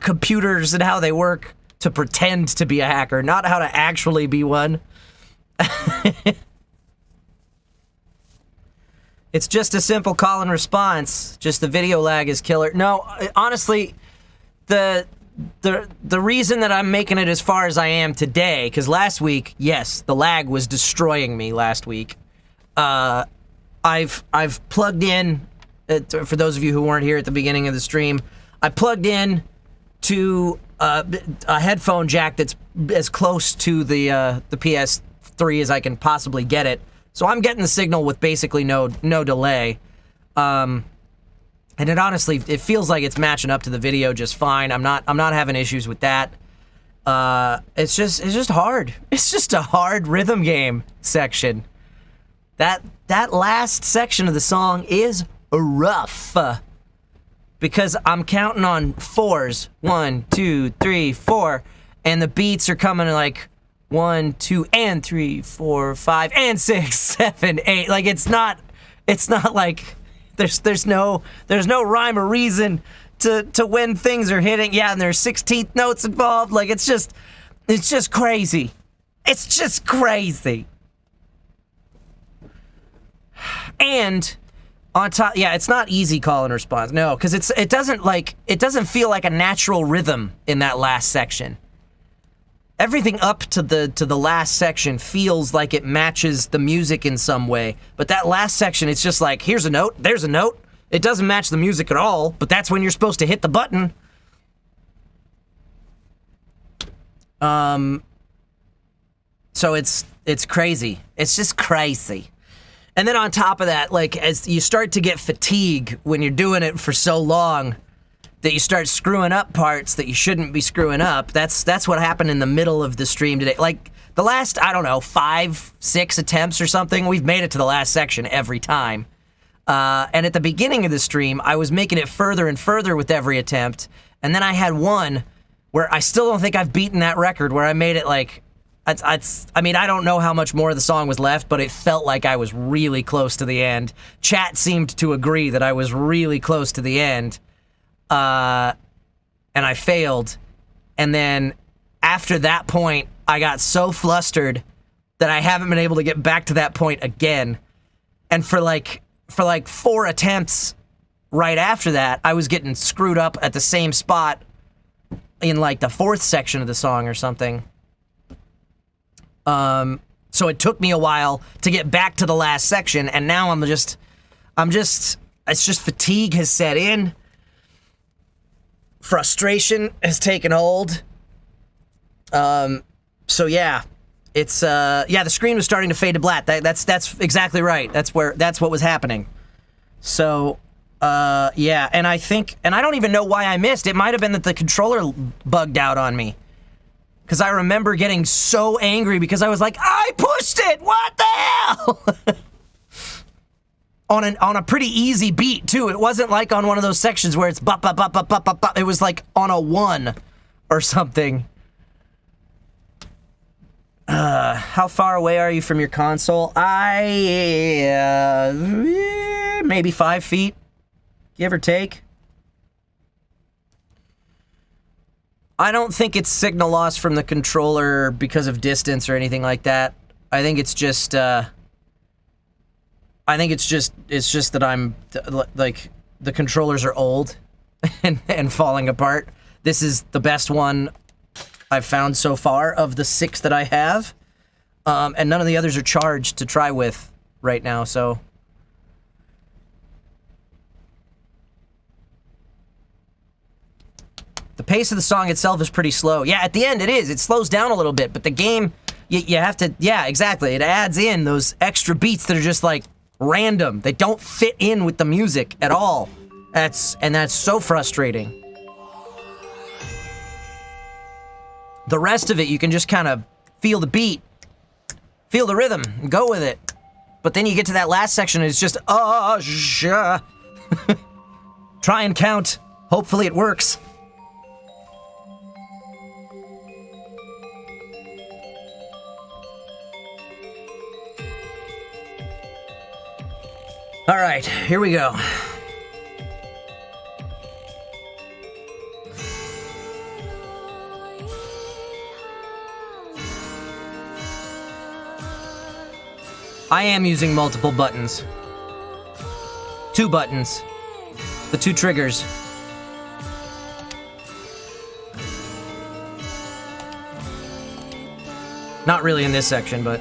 computers and how they work to pretend to be a hacker, not how to actually be one. It's just a simple call and response. Just the video lag is killer. No, honestly, the reason that I'm making it as far as I am today, because last week, yes, the lag was destroying me last week. I've plugged in, for those of you who weren't here at the beginning of the stream, I plugged in to a headphone jack that's as close to the PS3 as I can possibly get it. So I'm getting the signal with basically no delay. And it honestly, it feels like it's matching up to the video just fine. I'm not having issues with that. It's just hard. It's just a hard rhythm game section. That last section of the song is rough. Because I'm counting on fours. 1, 2, 3, 4. And the beats are coming like 1, 2, and 3, 4, 5, and 6, 7, 8. Like it's not like there's no rhyme or reason to when things are hitting. Yeah, and there's 16th notes involved. Like it's just crazy. It's just crazy. And on top, yeah, it's not easy call and response. No, because it doesn't feel like a natural rhythm in that last section. Everything up to the last section feels like it matches the music in some way, but that last section, it's just like, here's a note, there's a note. It doesn't match the music at all, but that's when you're supposed to hit the button. So it's crazy. It's just crazy. And then on top of that, like, as you start to get fatigue when you're doing it for so long, that you start screwing up parts that you shouldn't be screwing up. That's what happened in the middle of the stream today. Like, the last, I don't know, 5, 6 attempts or something, we've made it to the last section every time. And at the beginning of the stream, I was making it further and further with every attempt. And then I had one where I still don't think I've beaten that record, where I made it like, I mean, I don't know how much more of the song was left, but it felt like I was really close to the end. Chat seemed to agree that I was really close to the end. And I failed. And then after that point, I got so flustered that I haven't been able to get back to that point again. And for like 4 attempts right after that, I was getting screwed up at the same spot in like the 4th section of the song or something. So it took me a while to get back to the last section, and now it's just fatigue has set in. Frustration has taken hold. So yeah, it's the screen was starting to fade to black. That's exactly right. That's what was happening. So yeah, and I don't even know why I missed. It might have been that the controller bugged out on me. Because I remember getting so angry because I was like, I pushed it! What the hell? on a pretty easy beat, too. It wasn't like on one of those sections where it's bop, bop, bop, bop, bop, bop, bop. It was like on a 1 or something. How far away are you from your console? Maybe 5 feet, give or take. I don't think it's signal loss from the controller because of distance or anything like that. I think it's just, that I'm, like, the controllers are old and falling apart. This is the best one I've found so far of the 6 that I have. And none of the others are charged to try with right now, so. The pace of the song itself is pretty slow. Yeah, at the end it is. It slows down a little bit, but the game, you have to, yeah, exactly. It adds in those extra beats that are just like random. They don't fit in with the music at all. That's so frustrating. The rest of it, you can just kind of feel the beat, feel the rhythm, and go with it. But then you get to that last section and it's just, try and count. Hopefully it works. All right, here we go. I am using multiple buttons. 2 buttons. The 2 triggers. Not really in this section, but...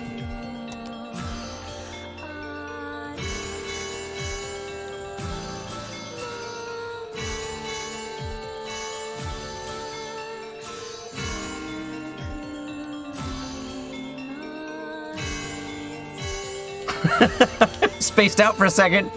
Spaced out for a second.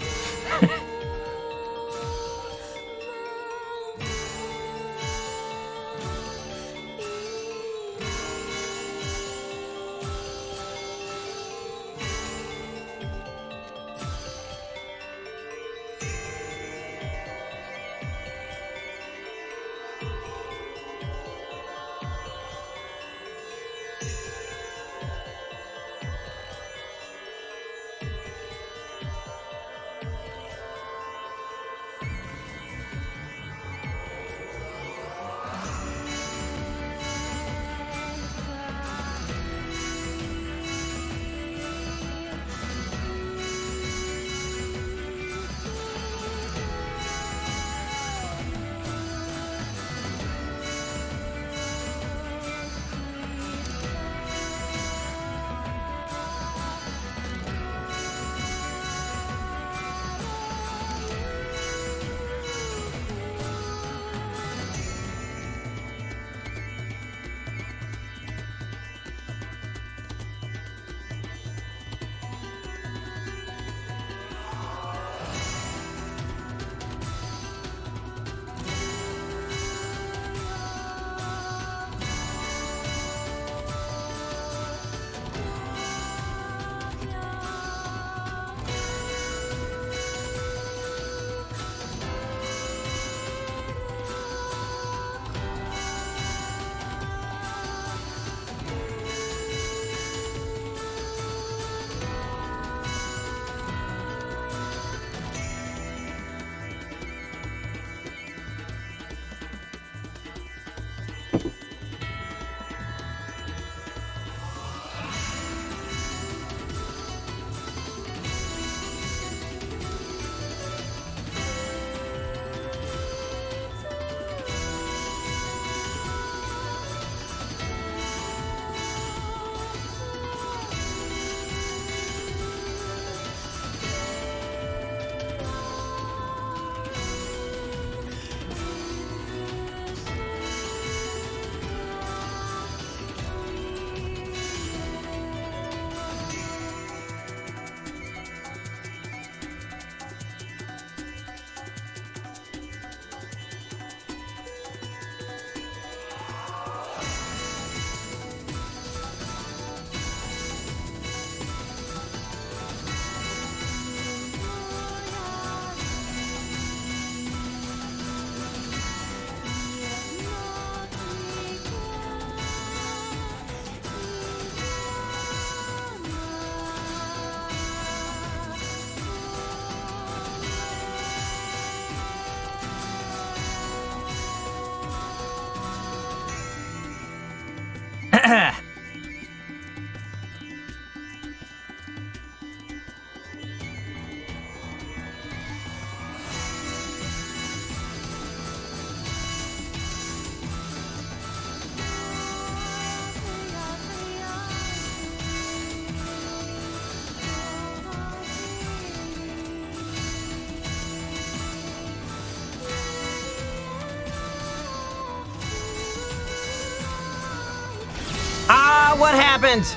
happened?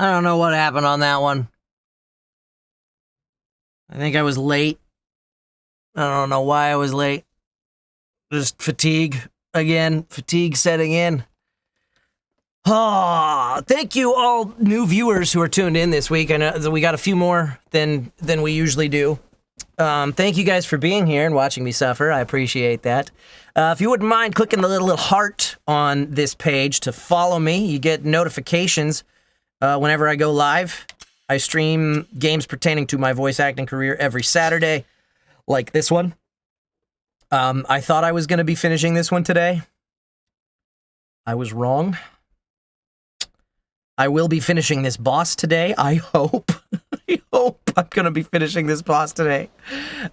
I don't know what happened on that one. I think I was late. I don't know why I was late. Just fatigue again. Fatigue setting in. Oh, thank you all new viewers who are tuned in this week. I know that we got a few more than we usually do. Thank you guys for being here and watching me suffer. I appreciate that. If you wouldn't mind clicking the little heart on this page to follow me, you get notifications whenever I go live. I stream games pertaining to my voice acting career every Saturday, like this one. I thought I was going to be finishing this one today. I was wrong. I will be finishing this boss today, I hope. I hope I'm going to be finishing this boss today.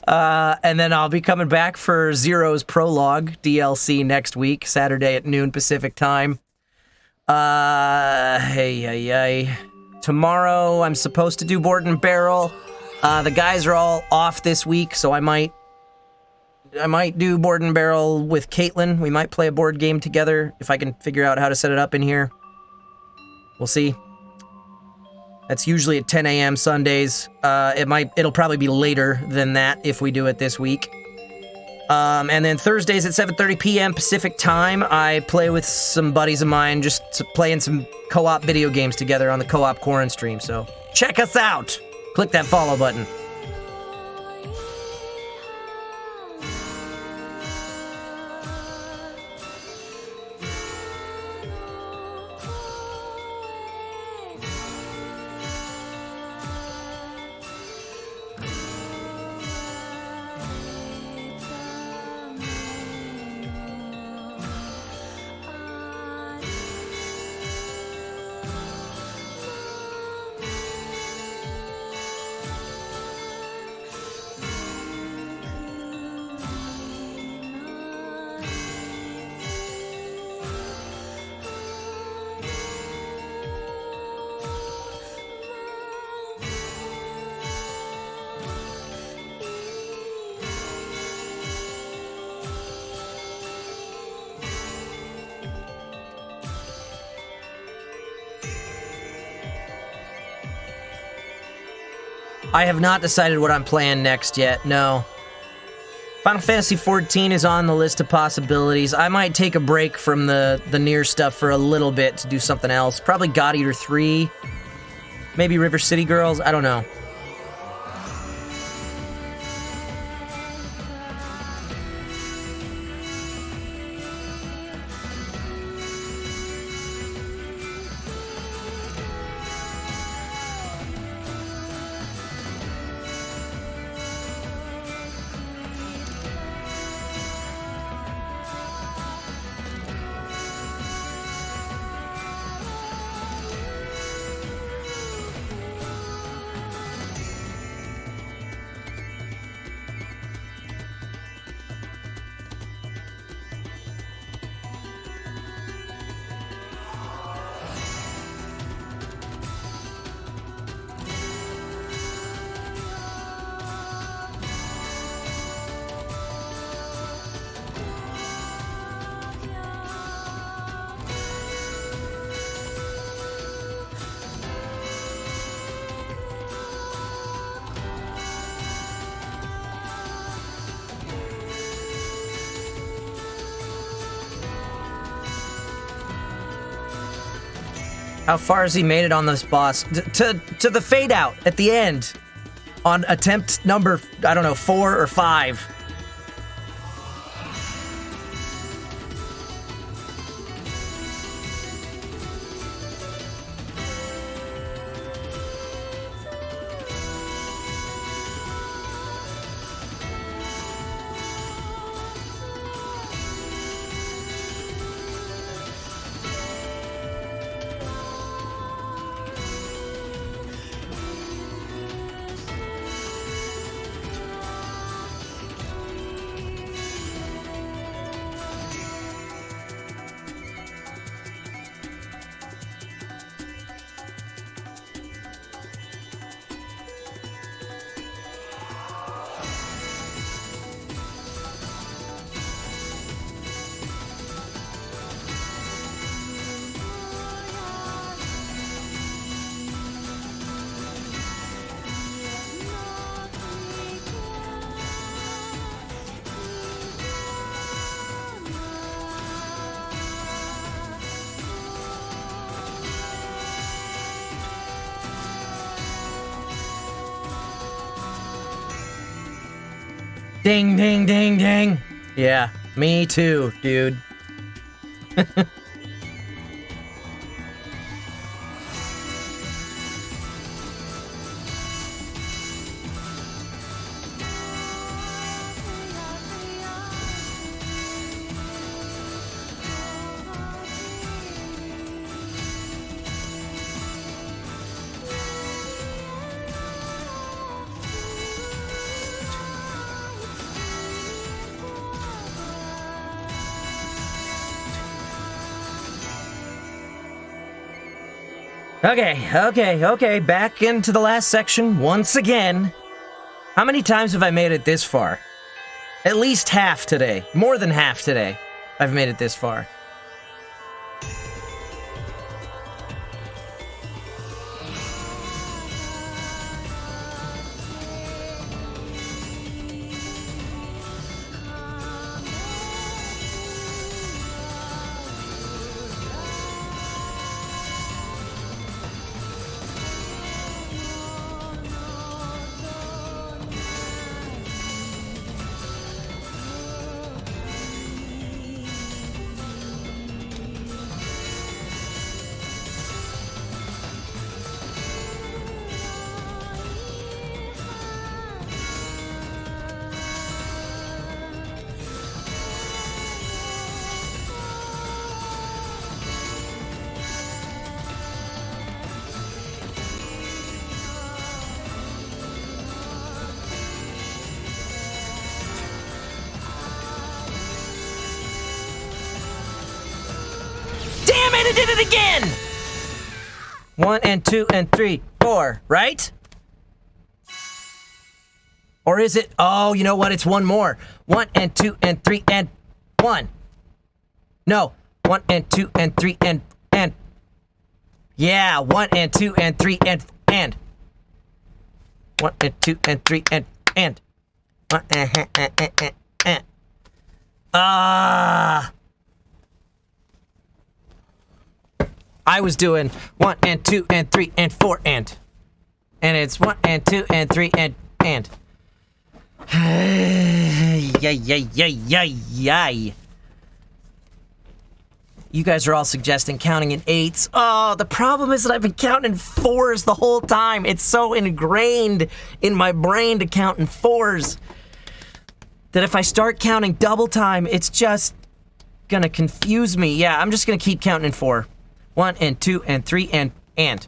And then I'll be coming back for Zero's Prologue DLC next week, Saturday at noon Pacific time. Tomorrow I'm supposed to do Board and Barrel. The guys are all off this week, so I might do Board and Barrel with Caitlin. We might play a board game together if I can figure out how to set it up in here. We'll see. That's usually at 10 a.m. Sundays. It'll probably be later than that if we do it this week. And then Thursdays at 7:30 p.m. Pacific time, I play with some buddies of mine, just playing some co-op video games together on the co-op Quarren stream. So check us out. Click that follow button. I have not decided what I'm playing next yet, no. Final Fantasy XIV is on the list of possibilities. I might take a break from the NieR stuff for a little bit to do something else. Probably God Eater 3. Maybe River City Girls, I don't know. How far has he made it on this boss? To the fade out at the end. On attempt number, I don't know, 4 or 5. Ding, ding, ding, ding. Yeah, me too, dude. Okay, back into the last section once again. How many times have I made it this far? At least half today. More than half today. I've made it this far. I did it again! 1 and 2 and 3, 4, right? Or is it? Oh, you know what? It's one more. 1 and 2 and 3 and 1. No. 1 and 2 and 3 and. Yeah, 1 and 2 and 3 and. 1 and 2 and 3 and. I was doing 1 and 2 and 3 and 4 and it's 1 and 2 and 3 and. Yay. You guys are all suggesting counting in 8s. Oh, the problem is that I've been counting in 4s the whole time. It's so ingrained in my brain to count in 4s that if I start counting double time, it's just gonna confuse me. Yeah, I'm just gonna keep counting in 4. 1 and 2 and 3 and. And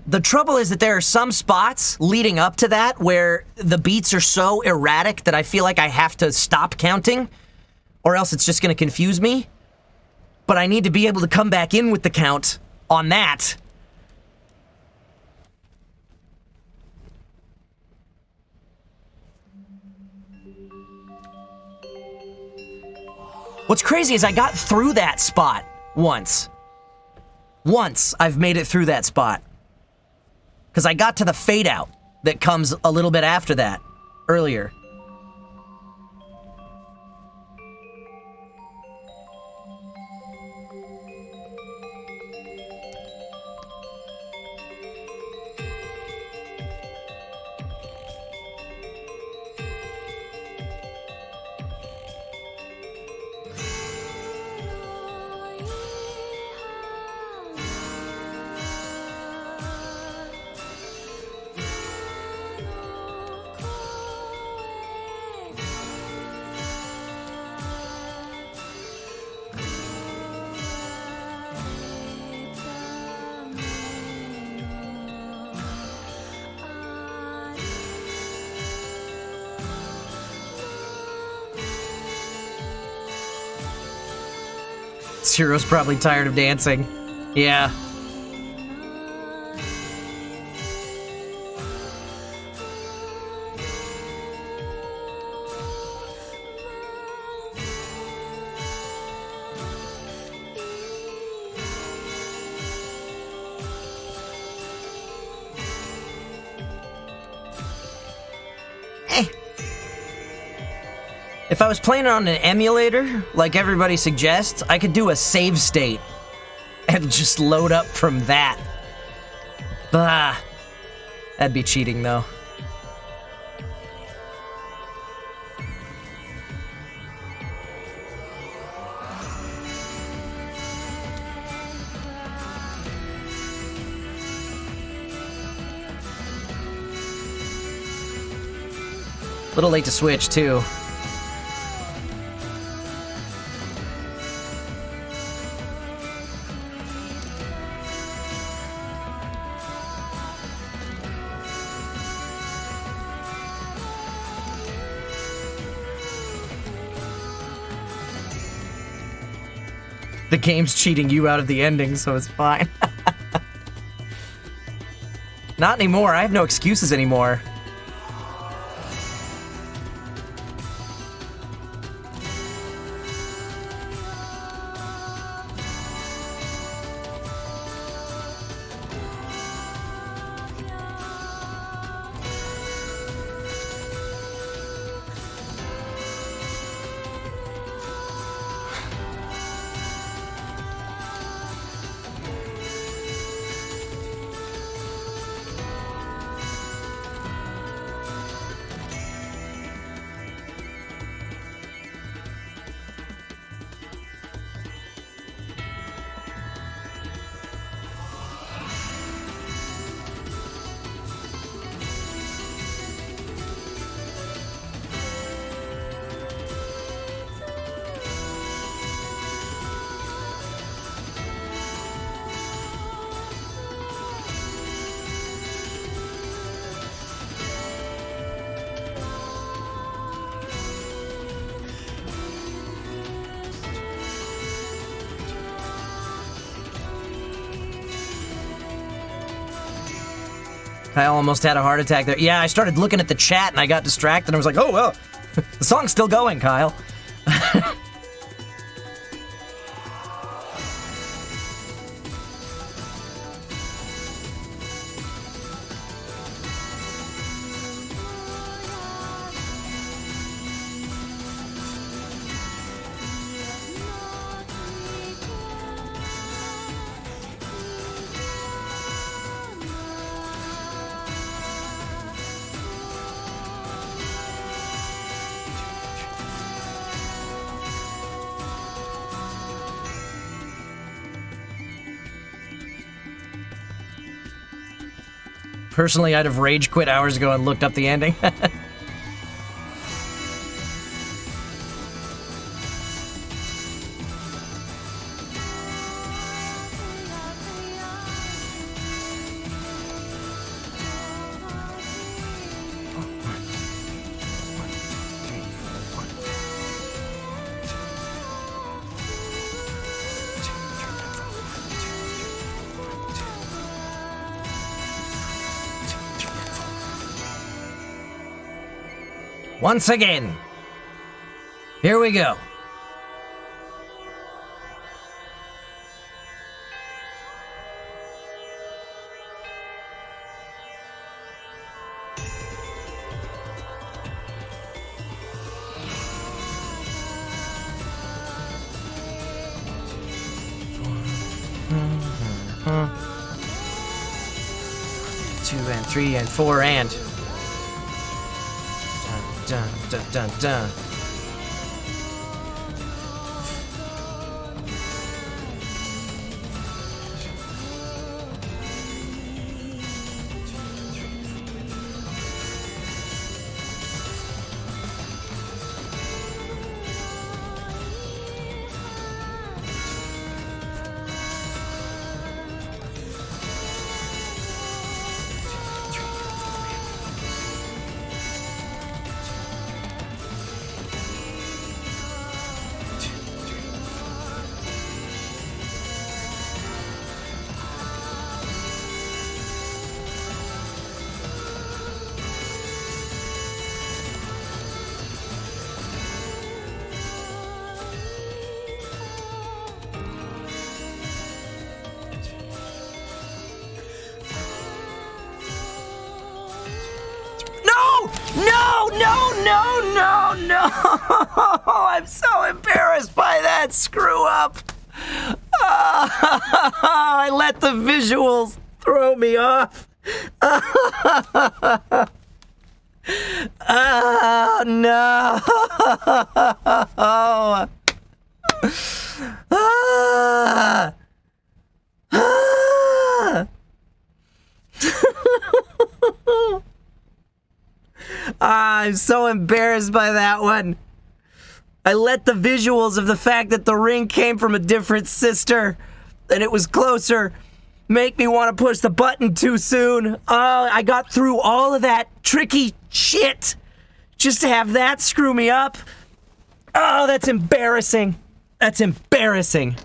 the trouble is that there are some spots leading up to that where the beats are so erratic that I feel like I have to stop counting, or else it's just going to confuse me. But I need to be able to come back in with the count on that. What's crazy is I got through that spot once. Once I've made it through that spot. Because I got to the fade out that comes a little bit after that, earlier. Zero's probably tired of dancing. Yeah. If I was playing on an emulator, like everybody suggests, I could do a save state and just load up from that. Bah. That'd be cheating, though. Little late to switch, too. The game's cheating you out of the ending, so it's fine. Not anymore. I have no excuses anymore. I almost had a heart attack there. Yeah, I started looking at the chat and I got distracted and I was like, oh, well, the song's still going, Kyle. Personally, I'd have rage quit hours ago and looked up the ending. Once again, here we go. Two and three and four and. Dun, dun, dun, dun. No! I'm so embarrassed by that screw up. I let the visuals throw me off. Oh, no. Ah. Ah. I'm so embarrassed by that one. I let the visuals of the fact that the ring came from a different sister and it was closer make me want to push the button too soon. Oh, I got through all of that tricky shit just to have that screw me up. Oh, that's embarrassing. That's embarrassing.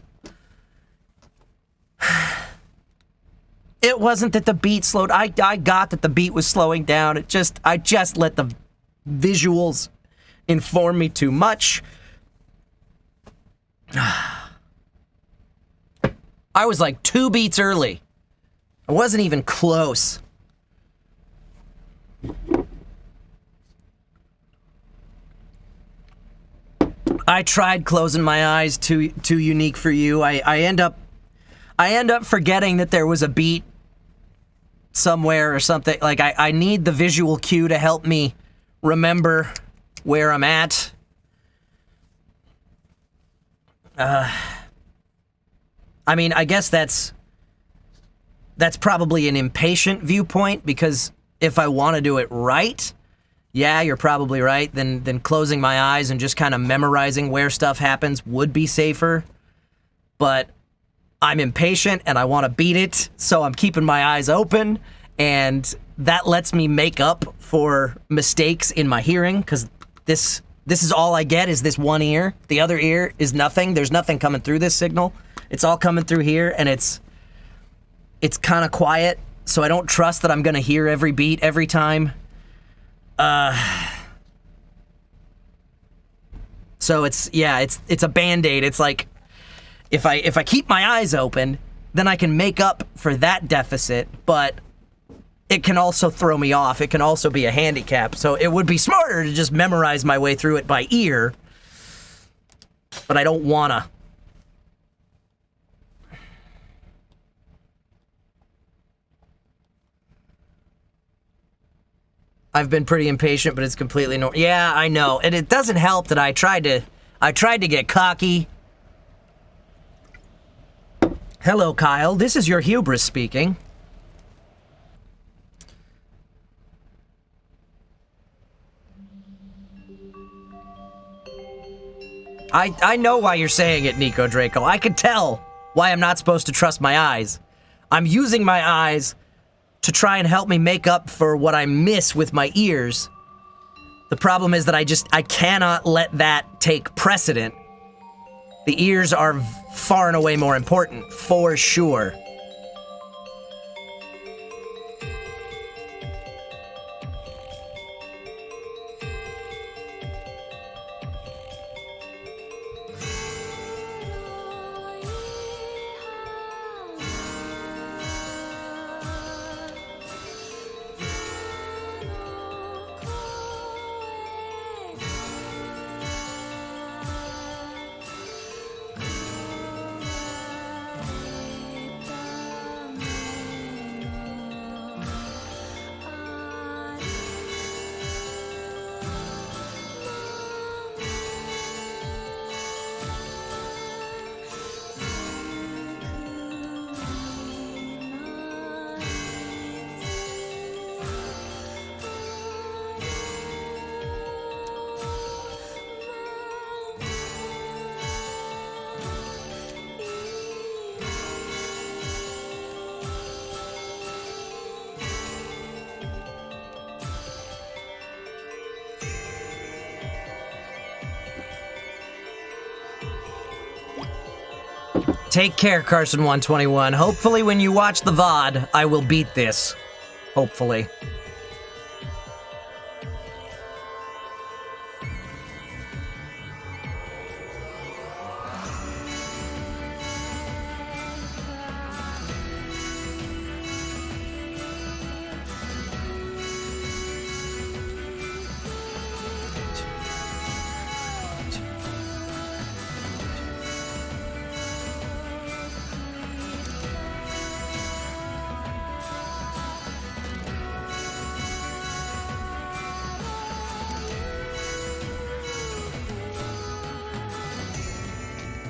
It wasn't that the beat slowed. I got that the beat was slowing down. I just let the visuals inform me too much. I was like 2 beats early. I wasn't even close. I tried closing my eyes too unique for you. I end up forgetting that there was a beat somewhere or something. Like I need the visual cue to help me remember where I'm at. I mean, I guess that's probably an impatient viewpoint, because if I want to do it right, yeah, you're probably right, then closing my eyes and just kind of memorizing where stuff happens would be safer. But I'm impatient and I want to beat it, so I'm keeping my eyes open, and that lets me make up for mistakes in my hearing, because this is all I get is this one ear. The other ear is nothing. There's nothing coming through this signal. It's all coming through here, and it's kind of quiet, so I don't trust that I'm going to hear every beat every time. So it's a Band-Aid. It's like, if I keep my eyes open, then I can make up for that deficit, but it can also throw me off. It can also be a handicap. So it would be smarter to just memorize my way through it by ear, but I don't wanna. I've been pretty impatient, but it's completely normal. Yeah, I know. And it doesn't help that I tried to get cocky. Hello, Kyle. This is your hubris speaking. I know why you're saying it, Nico Draco. I can tell why I'm not supposed to trust my eyes. I'm using my eyes to try and help me make up for what I miss with my ears. The problem is that I cannot let that take precedent. The ears are far and away more important, for sure. Take care, Carson121. Hopefully when you watch the VOD, I will beat this. Hopefully.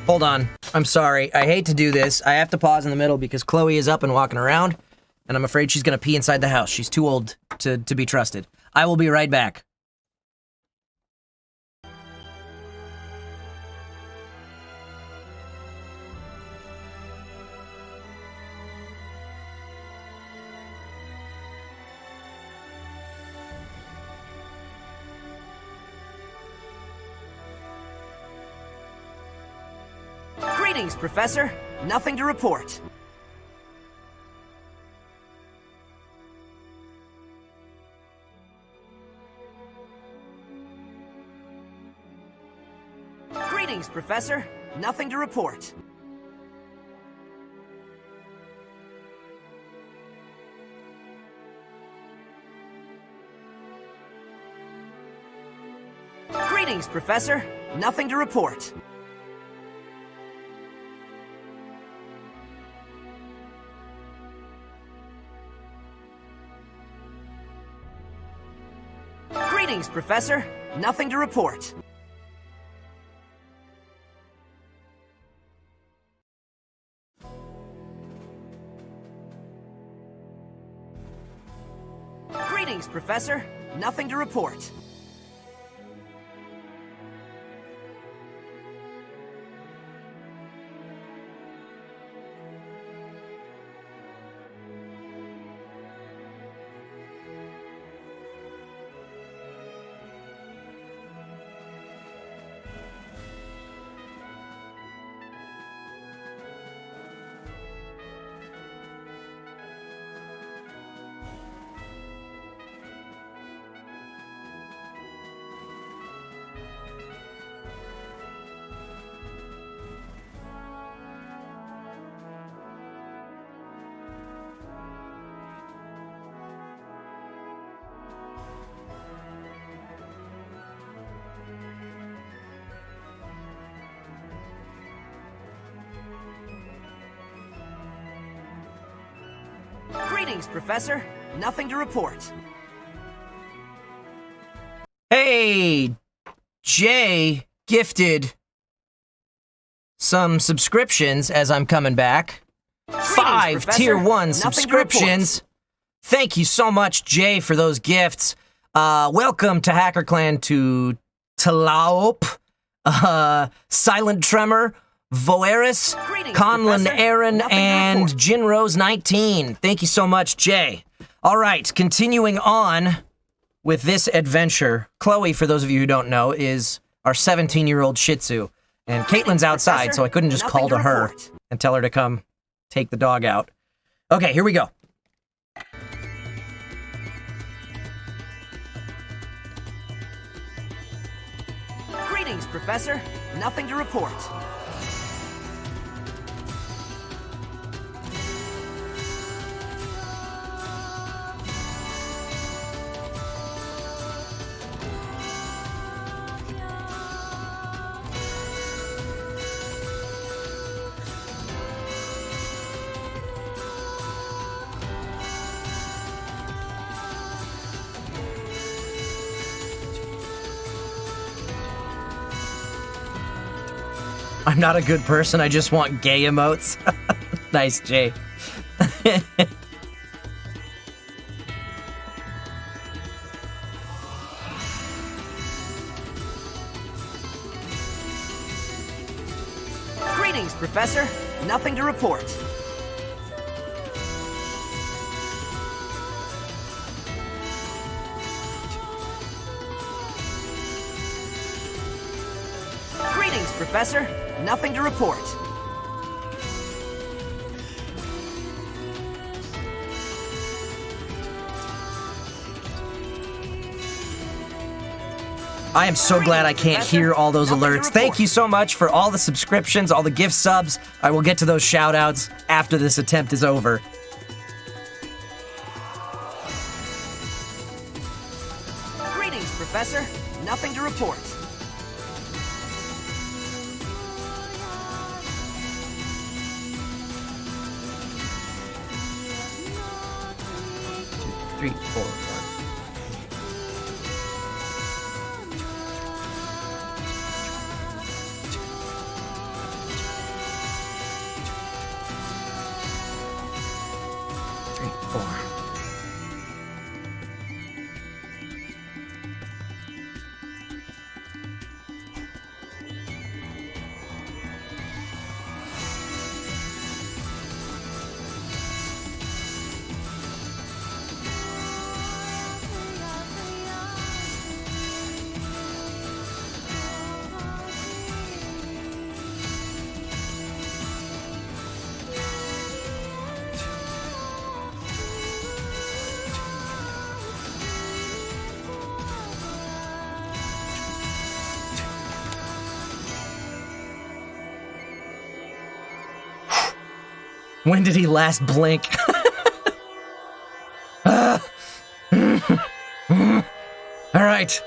Hold on. I'm sorry. I hate to do this. I have to pause in the middle because Chloe is up and walking around, and I'm afraid she's gonna pee inside the house. She's too old to be trusted. I will be right back. Greetings, Professor. Nothing to report. Greetings, Professor. Nothing to report. Greetings, Professor. Nothing to report. Greetings, Professor. Nothing to report. Greetings, Professor. Nothing to report. Greetings, Professor. Nothing to report. Hey, Jay gifted some subscriptions as I'm coming back. 5 Professor. Tier 1 Nothing to subscriptions. Thank you so much, Jay, for those gifts. Welcome to Hacker Clan to Tlaop, Silent Tremor, Voeris, Greetings, Conlon Professor. Aaron, Nothing to and report. Jinrose19. Thank you so much, Jay. All right, continuing on with this adventure. Chloe, for those of you who don't know, is our 17-year-old Shih Tzu. And Caitlin's outside, Professor. so I couldn't just Nothing call to her report. and tell her to come take the dog out. Okay, here we go. Greetings, Professor. Nothing to report. I'm not a good person, I just want gay emotes. Nice, Jay. Greetings, Professor. Nothing to report. Greetings, Professor. Nothing to report. I am so glad I can't hear all those Nothing to alerts. Thank report. you so much for all the subscriptions, all the gift subs. I will get to those shout-outs after this attempt is over. Greetings, Professor. Nothing to report. Three, four, one. 94. When did he last blink? All right.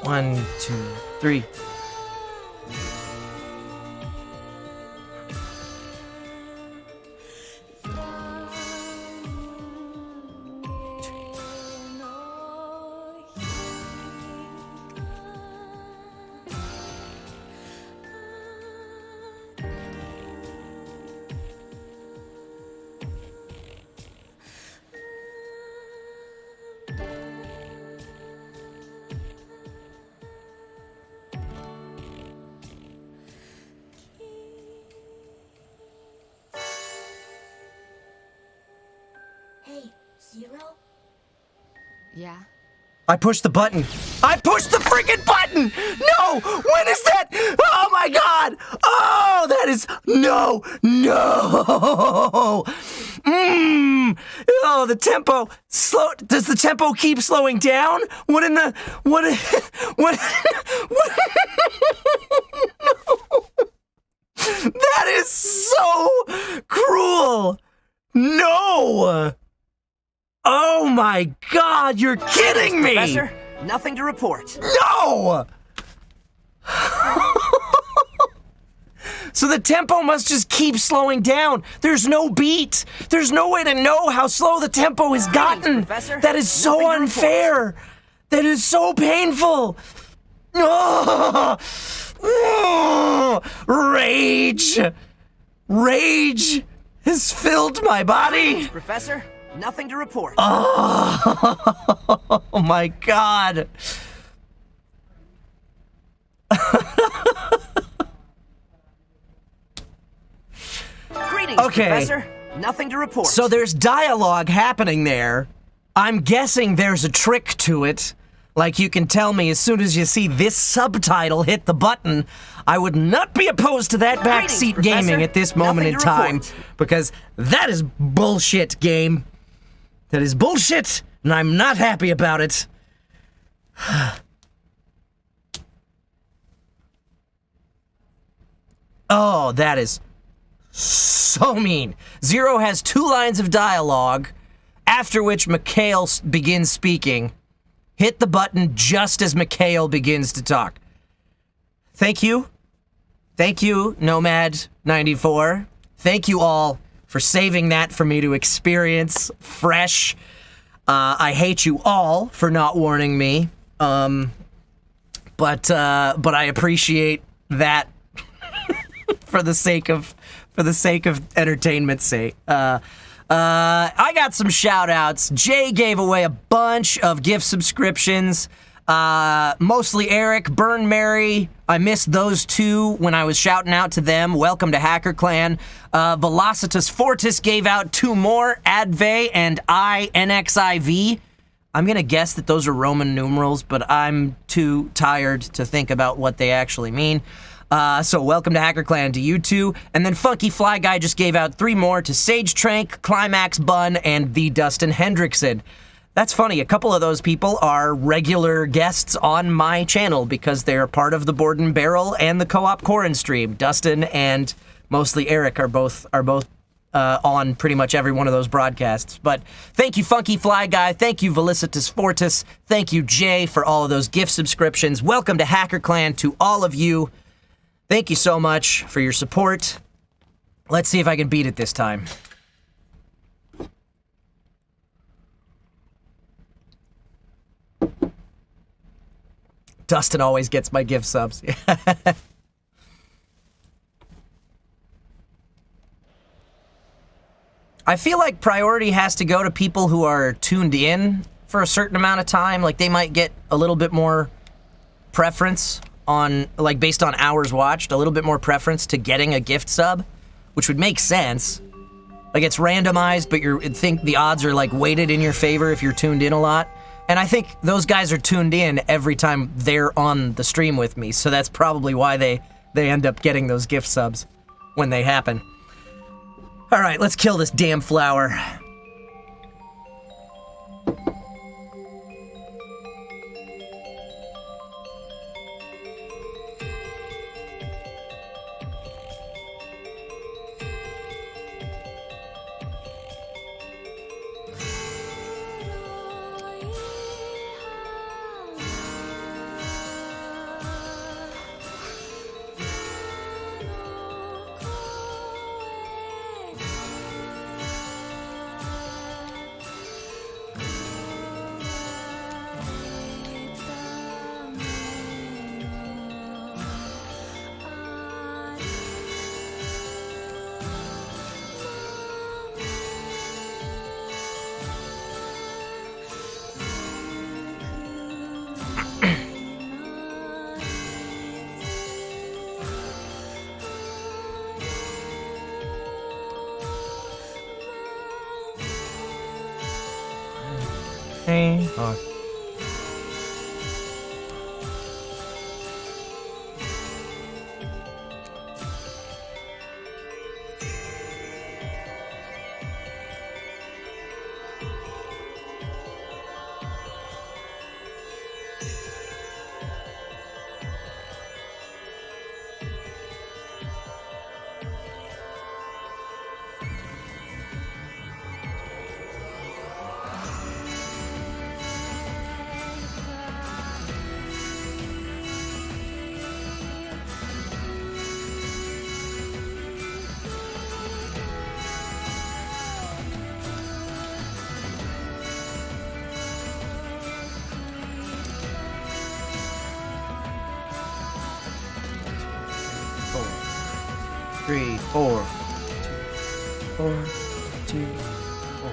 One, two, three. Hey, Zero? Yeah? I pushed the button. I pushed the freaking button! No! When is that? Oh my god! Oh, that is... No! No! Oh, the tempo... Slow... Does the tempo keep slowing down? What in the... What... What... What... No! That is so cruel! No! Oh my god, you're kidding me! Professor, nothing to report. No! So the tempo must just keep slowing down. There's no beat. There's no way to know how slow the tempo has gotten. Professor. That is so Nothing to unfair. That is so painful. Oh, rage. Rage has filled my body. Professor, nothing to report. Oh my god. Greetings, Okay. Professor. Nothing to report. So there's dialogue happening there. I'm guessing there's a trick to it. Like you can tell me as soon as you see this subtitle hit the button, I would not be opposed to that backseat Professor. gaming at this moment Nothing in to time. report. Because that is bullshit, game. That is bullshit, and I'm not happy about it. Oh, that is so mean. Zero has 2 lines of dialogue, after which Mikhail begins speaking. Hit the button just as Mikhail begins to talk. Thank you. Thank you, Nomad94. Thank you all for saving that for me to experience fresh. I hate you all for not warning me. But I appreciate that for the sake of entertainment's sake. I got some shout outs. Jay gave away a bunch of gift subscriptions. Mostly Eric, Burn Mary. I missed those two when I was shouting out to them. Welcome to Hacker Clan. Velocitus Fortis gave out 2 more, Adve and INXIV. I'm going to guess that those are Roman numerals, but I'm too tired to think about what they actually mean. So welcome to Hacker Clan to you two. And then Funky Fly Guy just gave out 3 more to Sage Trank, Climax Bun, and the Dustin Hendrickson. That's funny. A couple of those people are regular guests on my channel because they're part of the Board and Barrel and the Co-op Corin stream. Dustin and mostly Eric are both on pretty much every one of those broadcasts. But thank you, Funky Fly Guy. Thank you, Velocitus Fortis. Thank you, Jay, for all of those gift subscriptions. Welcome to Hacker Clan to all of you. Thank you so much for your support. Let's see if I can beat it this time. Dustin always gets my gift subs. I feel like priority has to go to people who are tuned in for a certain amount of time. Like, they might get a little bit more preference on, like, based on hours watched, a little bit more preference to getting a gift sub, which would make sense. Like, it's randomized, but I think the odds are, like, weighted in your favor if you're tuned in a lot. And I think those guys are tuned in every time they're on the stream with me, so that's probably why they end up getting those gift subs when they happen. All right, let's kill this damn flower. Hey. Oh. Three, four. 4, 2, 4.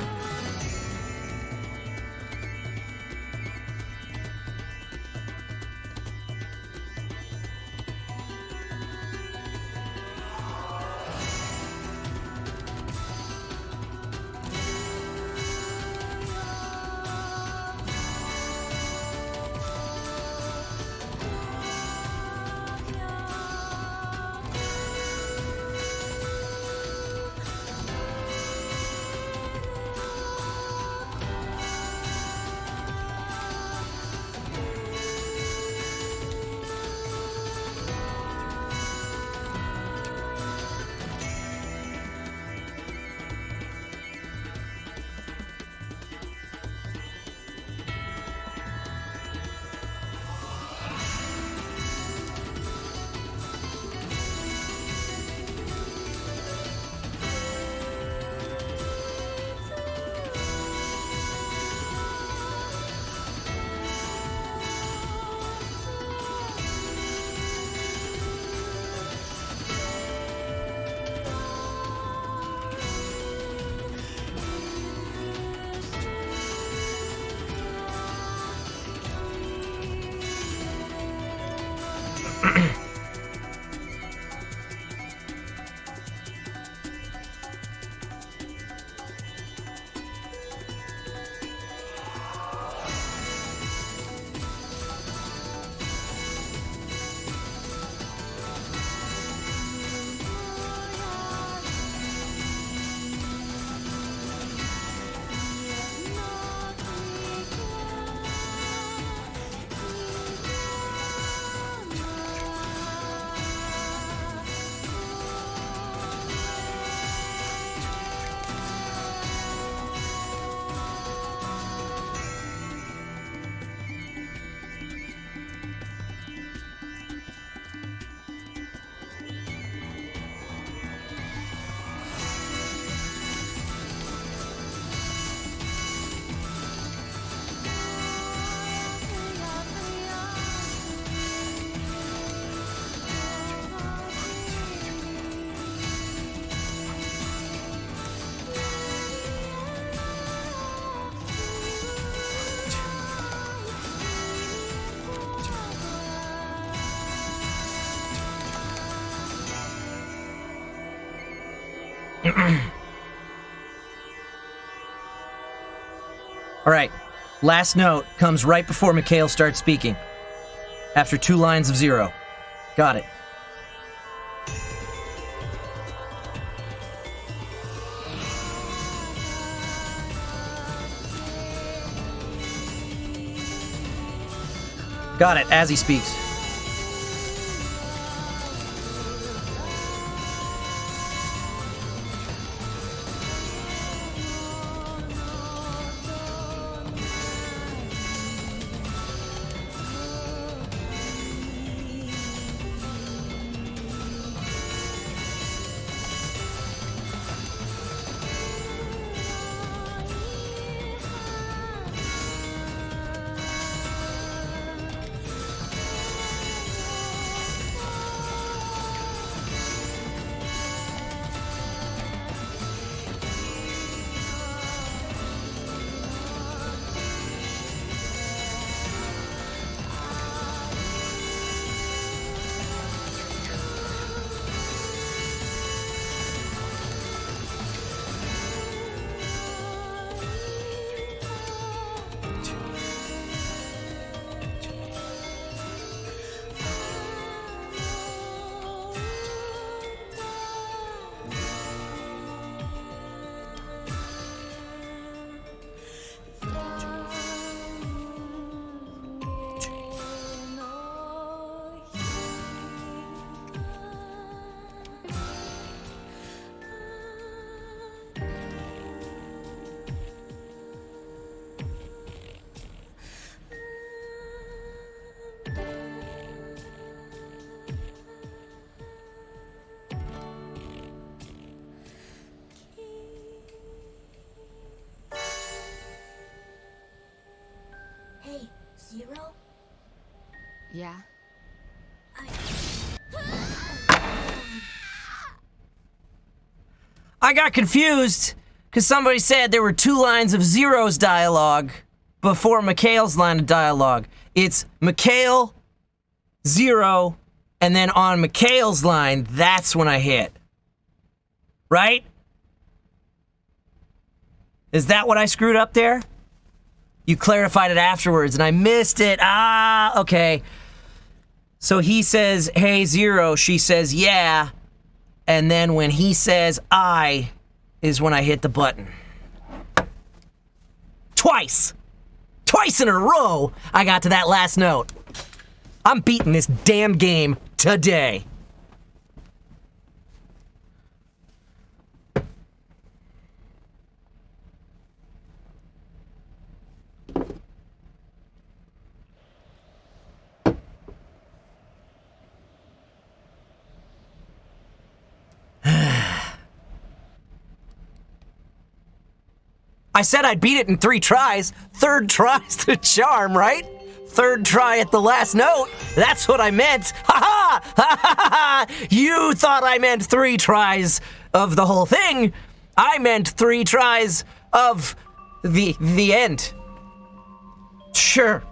Alright, last note comes right before Mikhail starts speaking. After 2 lines of 0. Got it. Got it, as he speaks. Hey, Zero? Yeah? I got confused because somebody said there were 2 lines of Zero's dialogue before Mikhail's line of dialogue. It's Mikhail, Zero, and then on Mikhail's line, that's when I hit. Right? Is that what I screwed up there? You clarified it afterwards and I missed it. Ah, okay. So he says, hey, Zero. She says, yeah. And then when he says I is when I hit the button. Twice in a row, I got to that last note. I'm beating this damn game today. I said I'd beat it in 3 tries. 3rd try's the charm, right? 3rd try at the last note. That's what I meant. Ha ha! Ha ha ha! You thought I meant 3 tries of the whole thing. I meant 3 tries of the end. Sure.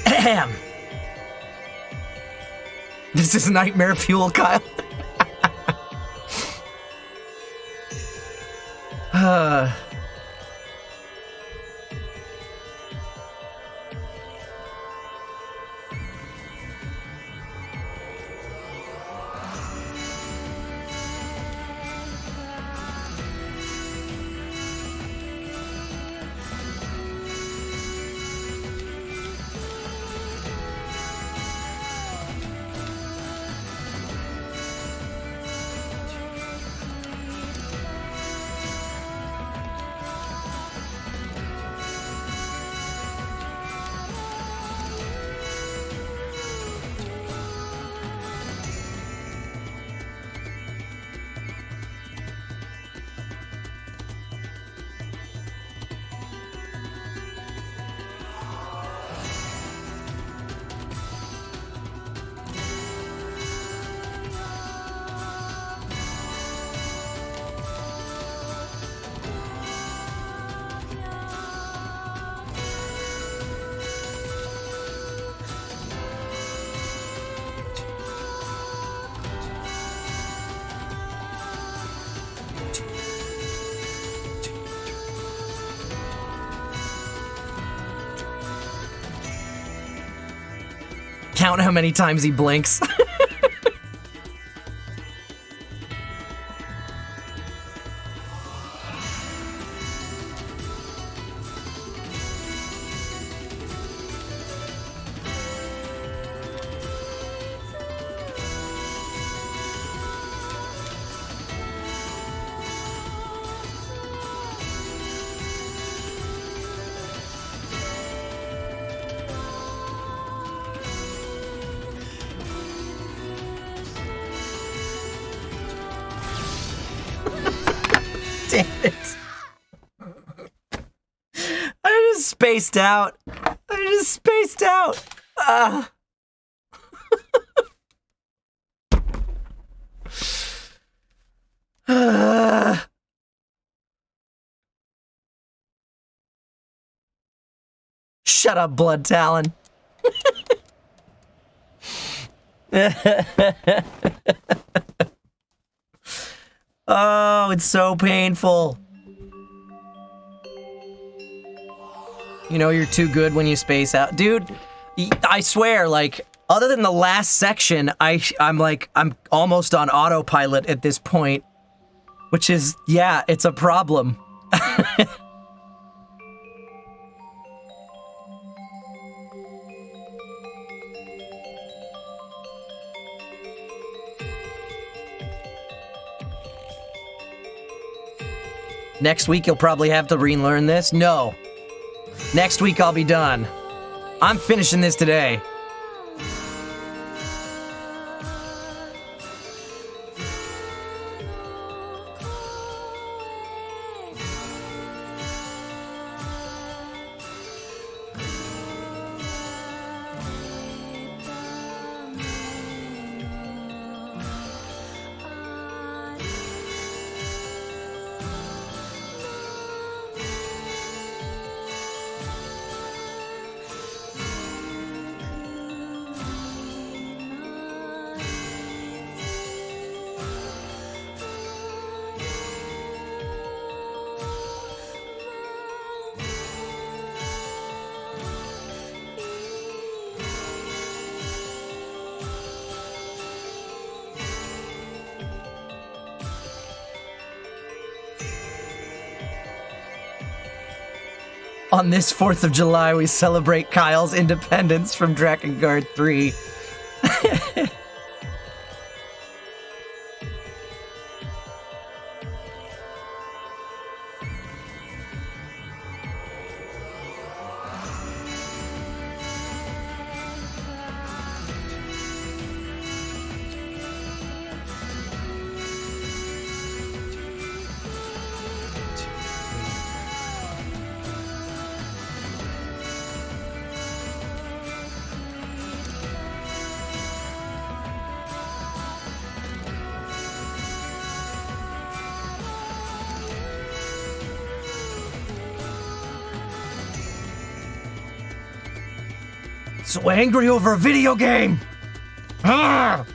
Damn. This is nightmare fuel, Kyle. count how many times he blinks. Damn it. I just spaced out. Ah. Shut up, Blood Talon. Oh, it's so painful. You know you're too good when you space out. Dude, I swear, like, other than the last section, I'm almost on autopilot at this point. Which is, yeah, it's a problem. Next week, you'll probably have to relearn this. No. Next week, I'll be done. I'm finishing this today. On this 4th of July, we celebrate Kyle's independence from Drakengard 3. So angry over a video game! Ah!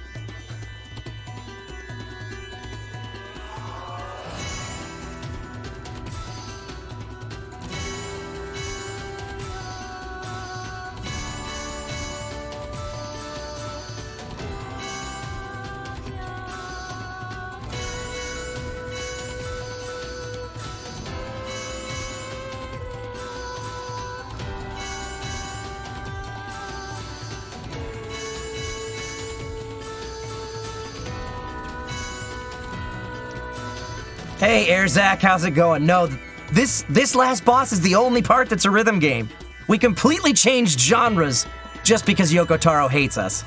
Hey, Airzak, how's it going? No, this last boss is the only part that's a rhythm game. We completely changed genres just because Yoko Taro hates us.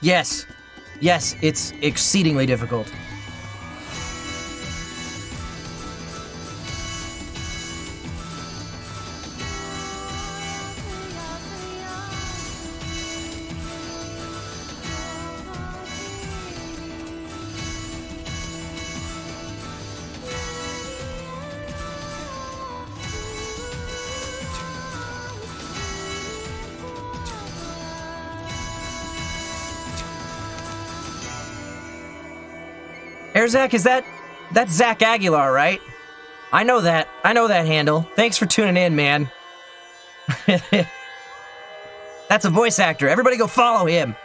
Yes. Yes, it's exceedingly difficult. Zach, is that's Zach Aguilar, right? I know that handle. Thanks for tuning in, man. That's a voice actor. Everybody go follow him.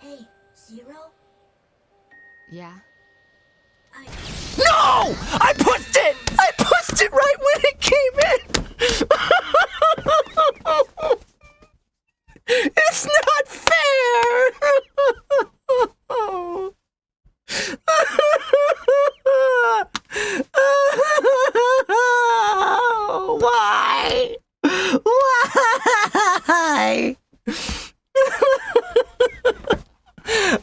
Hey, Zero? Yeah? No! I pushed it! I pushed it right when it came in! It's not fair! Why? Why?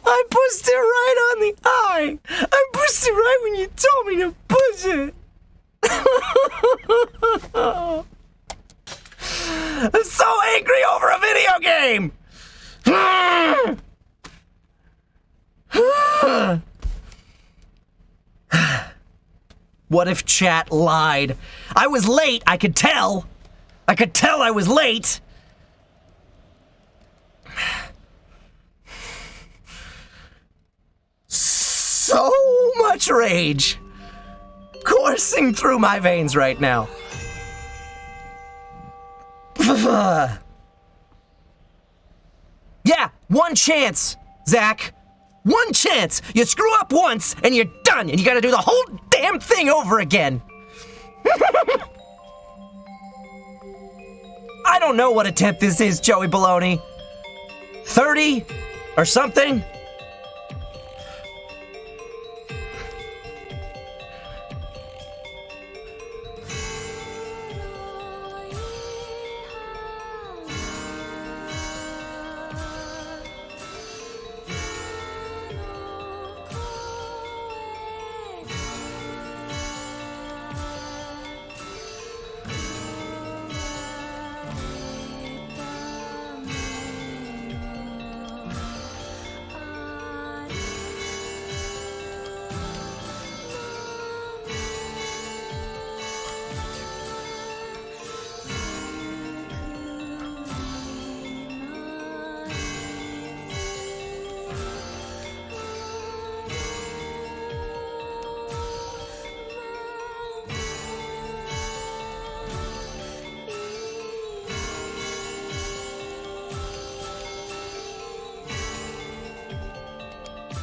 I pushed it right on the eye. I pushed it right when you told me to push it. I'm so angry over a video game. What if chat lied? I was late, I could tell. I could tell I was late. So much rage coursing through my veins right now. Yeah, one chance, Zach. One chance. You screw up once and you're done, and you gotta do the whole damn thing over again. I don't know what attempt this is, Joey Baloney. 30 or something?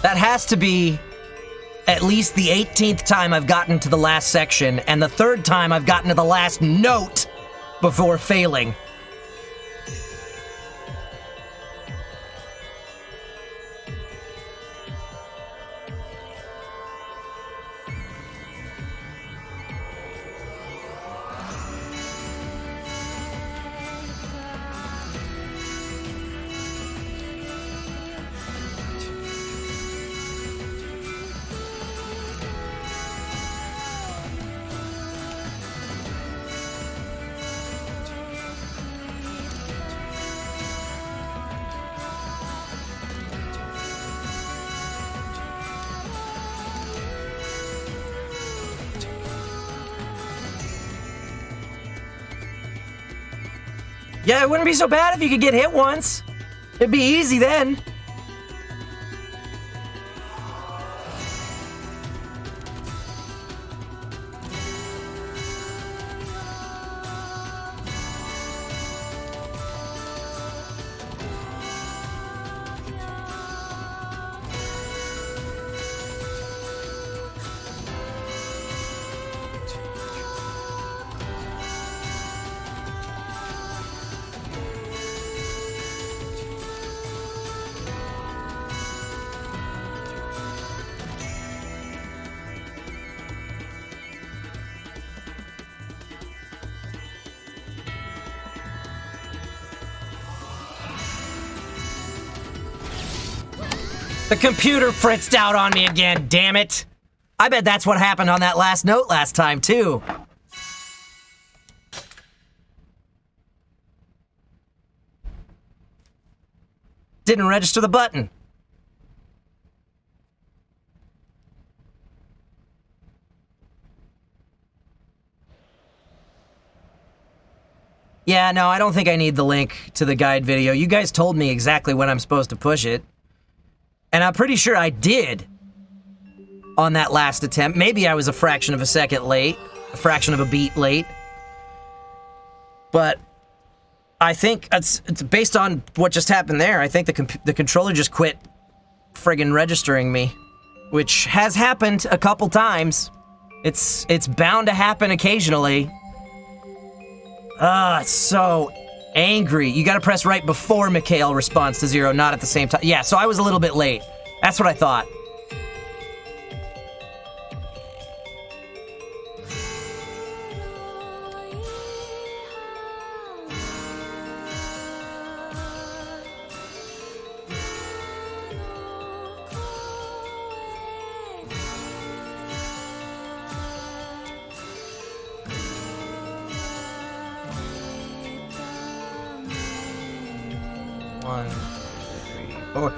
That has to be at least the 18th time I've gotten to the last section, and the 3rd time I've gotten to the last note before failing. Yeah, it wouldn't be so bad if you could get hit once. It'd be easy then. The computer fritzed out on me again, damn it. I bet that's what happened on that last note last time, too. Didn't register the button. Yeah, no, I don't think I need the link to the guide video. You guys told me exactly when I'm supposed to push it. And I'm pretty sure I did on that last attempt. Maybe I was a fraction of a second late, a fraction of a beat late. But I think it's based on what just happened there. I think the controller just quit friggin' registering me, which has happened a couple times. It's bound to happen occasionally. It's so angry. You gotta press right before Mikhail responds to 0, not at the same time. Yeah, so I was a little bit late. That's what I thought. One, two, three, four.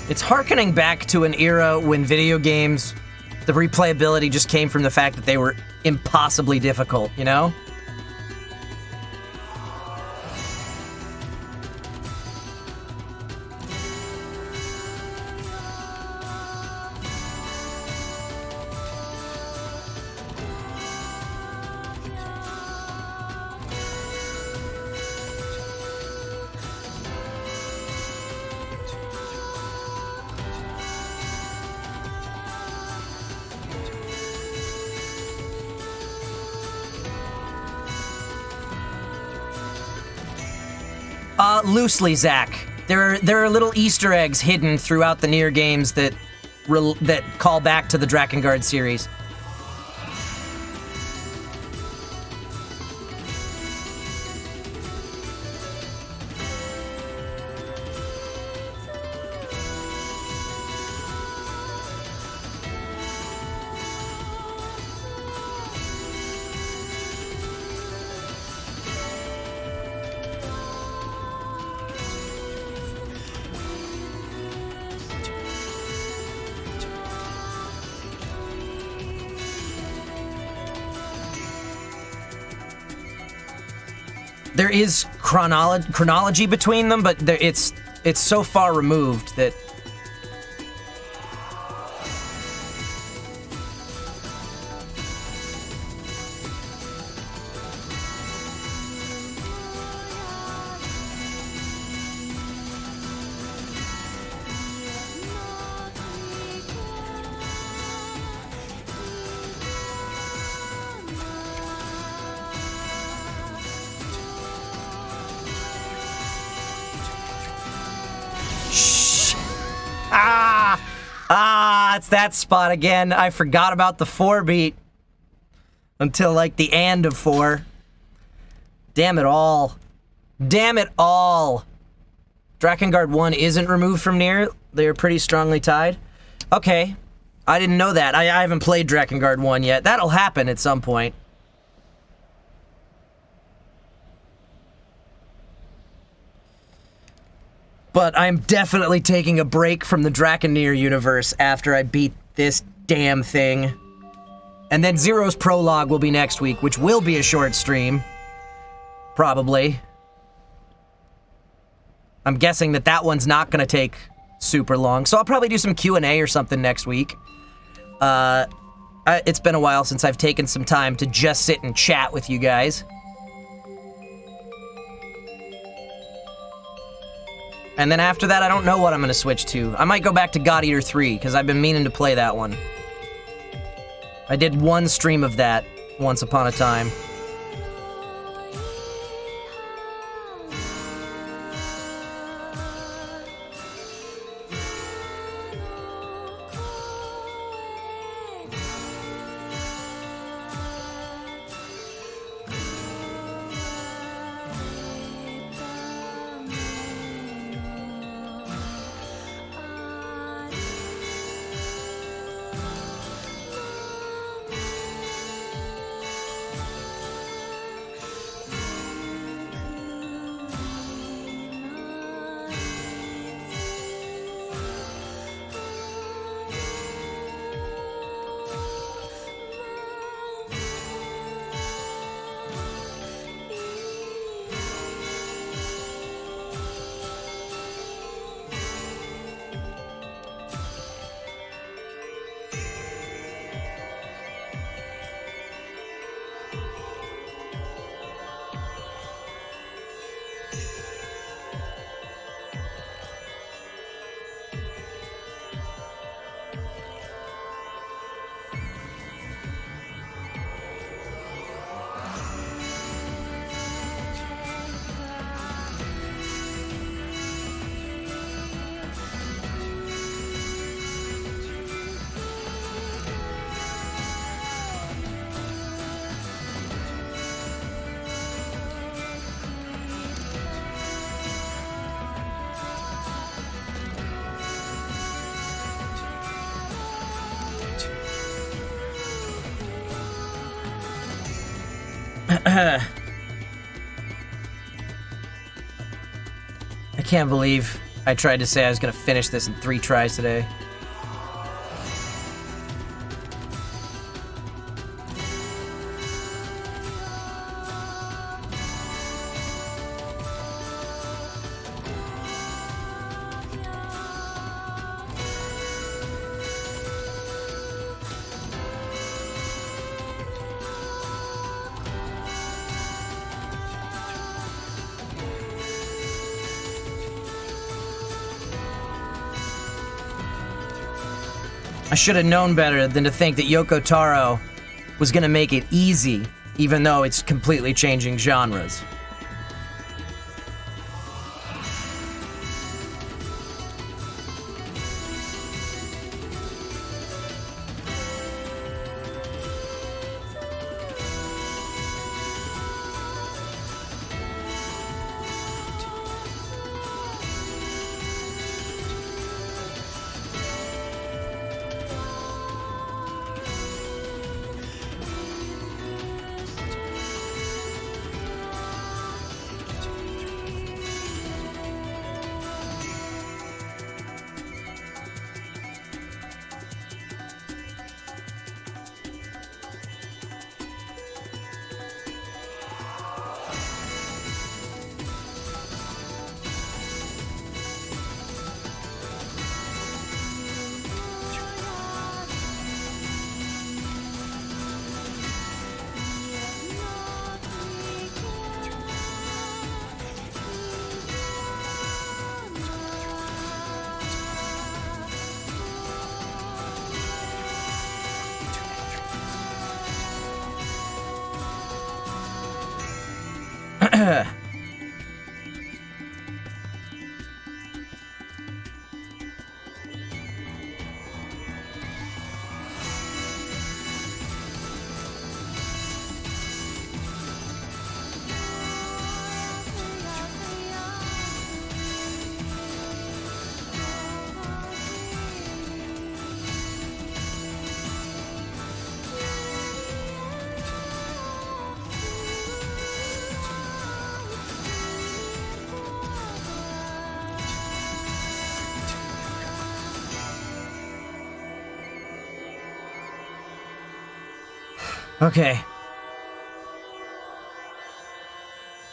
It's hearkening back to an era when video games, the replayability just came from the fact that they were impossibly difficult, you know? Loosely, Zach. There are little Easter eggs hidden throughout the NieR games that call back to the Drakengard series. There is chronology between them, but it's so far removed that... It's that spot again. I forgot about the 4 beat until like the end of 4. Damn it all. Damn it all. Drakengard 1 isn't removed from NieR. They're pretty strongly tied. Okay. I didn't know that. I haven't played Drakengard 1 yet. That'll happen at some point. But I'm definitely taking a break from the NieR universe after I beat this damn thing. And then Zero's prologue will be next week, which will be a short stream. Probably. I'm guessing that one's not gonna take super long, so I'll probably do some Q&A or something next week. It's been a while since I've taken some time to just sit and chat with you guys. And then after that, I don't know what I'm gonna switch to. I might go back to God Eater 3, because I've been meaning to play that one. I did one stream of that once upon a time. I can't believe I tried to say I was gonna finish this in 3 tries today. I should have known better than to think that Yoko Taro was gonna make it easy, even though it's completely changing genres. Okay.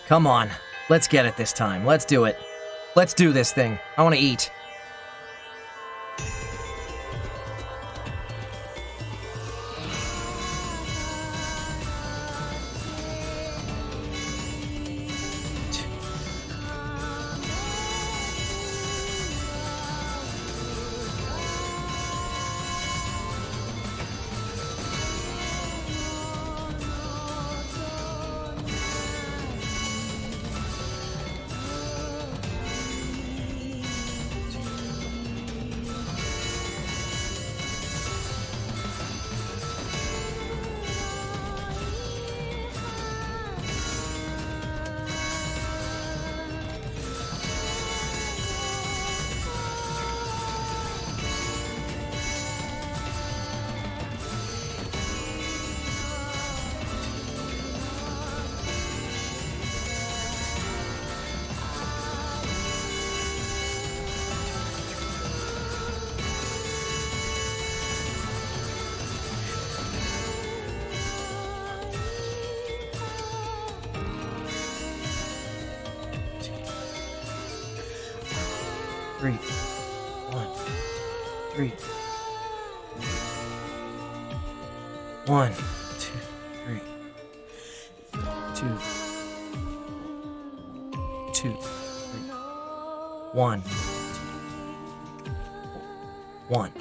Come on. Let's get it this time. Let's do it. Let's do this thing. I want to eat. Three. 1, 3. 1, 2, 3. 2. 2, 3. 1. 1.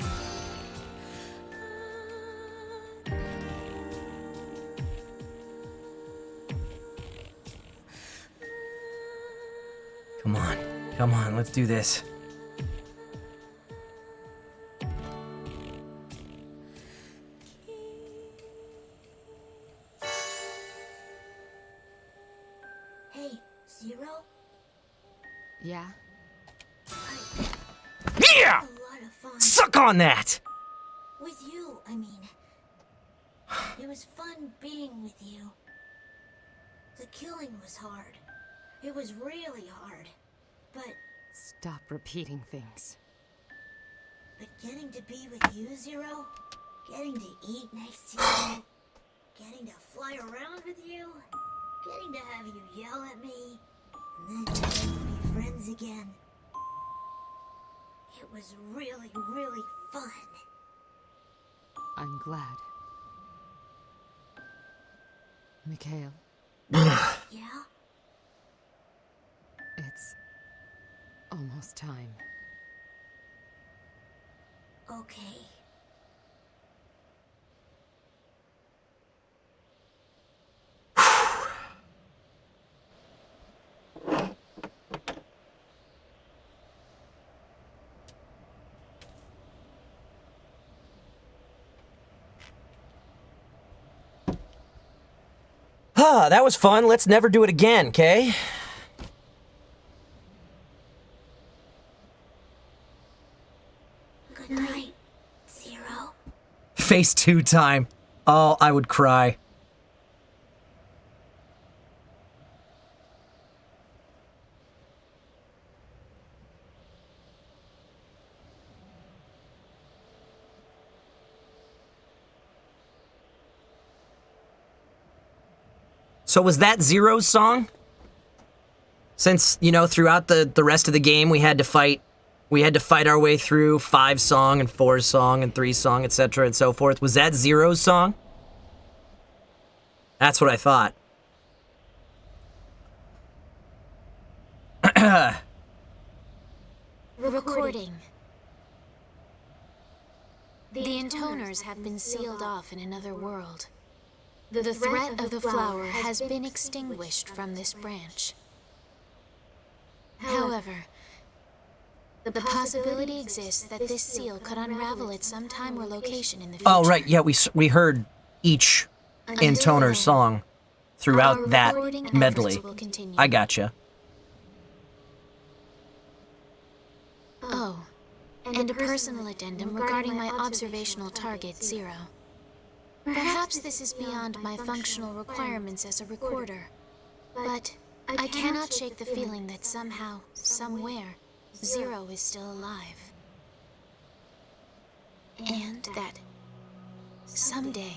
Come on. Come on, let's do this. Hey, Zero? Yeah? Yeah! A lot of fun. Suck on that! With you, I mean. It was fun being with you. The killing was hard. It was really hard. But Stop repeating things. getting to be with you, Zero, getting to eat next to you, getting to fly around with you, getting to have you yell at me, and then getting to be friends again. It was really, really fun. I'm glad. Mikhail, Yeah? it's almost time. Okay. Ah, that was fun. Let's never do it again, okay? Good night, Zero. Phase 2 time. Oh, I would cry. So was that Zero's song? Since, you know, throughout the rest of the game we had to fight our way through 5 song and 4 song and 3 song, etc. and so forth. Was that Zero's song? That's what I thought. Recording. The intoners have been sealed off in another world. The threat of the flower has been extinguished from this branch. However, the possibility exists that this seal could unravel at some time or location in the future. Oh, right. Yeah, we heard each intoner's song throughout that medley. I gotcha. Oh, and a personal addendum regarding my observational target, Zero. Perhaps this is beyond my functional requirements as a recorder, but I cannot shake the feeling that somehow, somewhere, Zero is still alive. And that someday,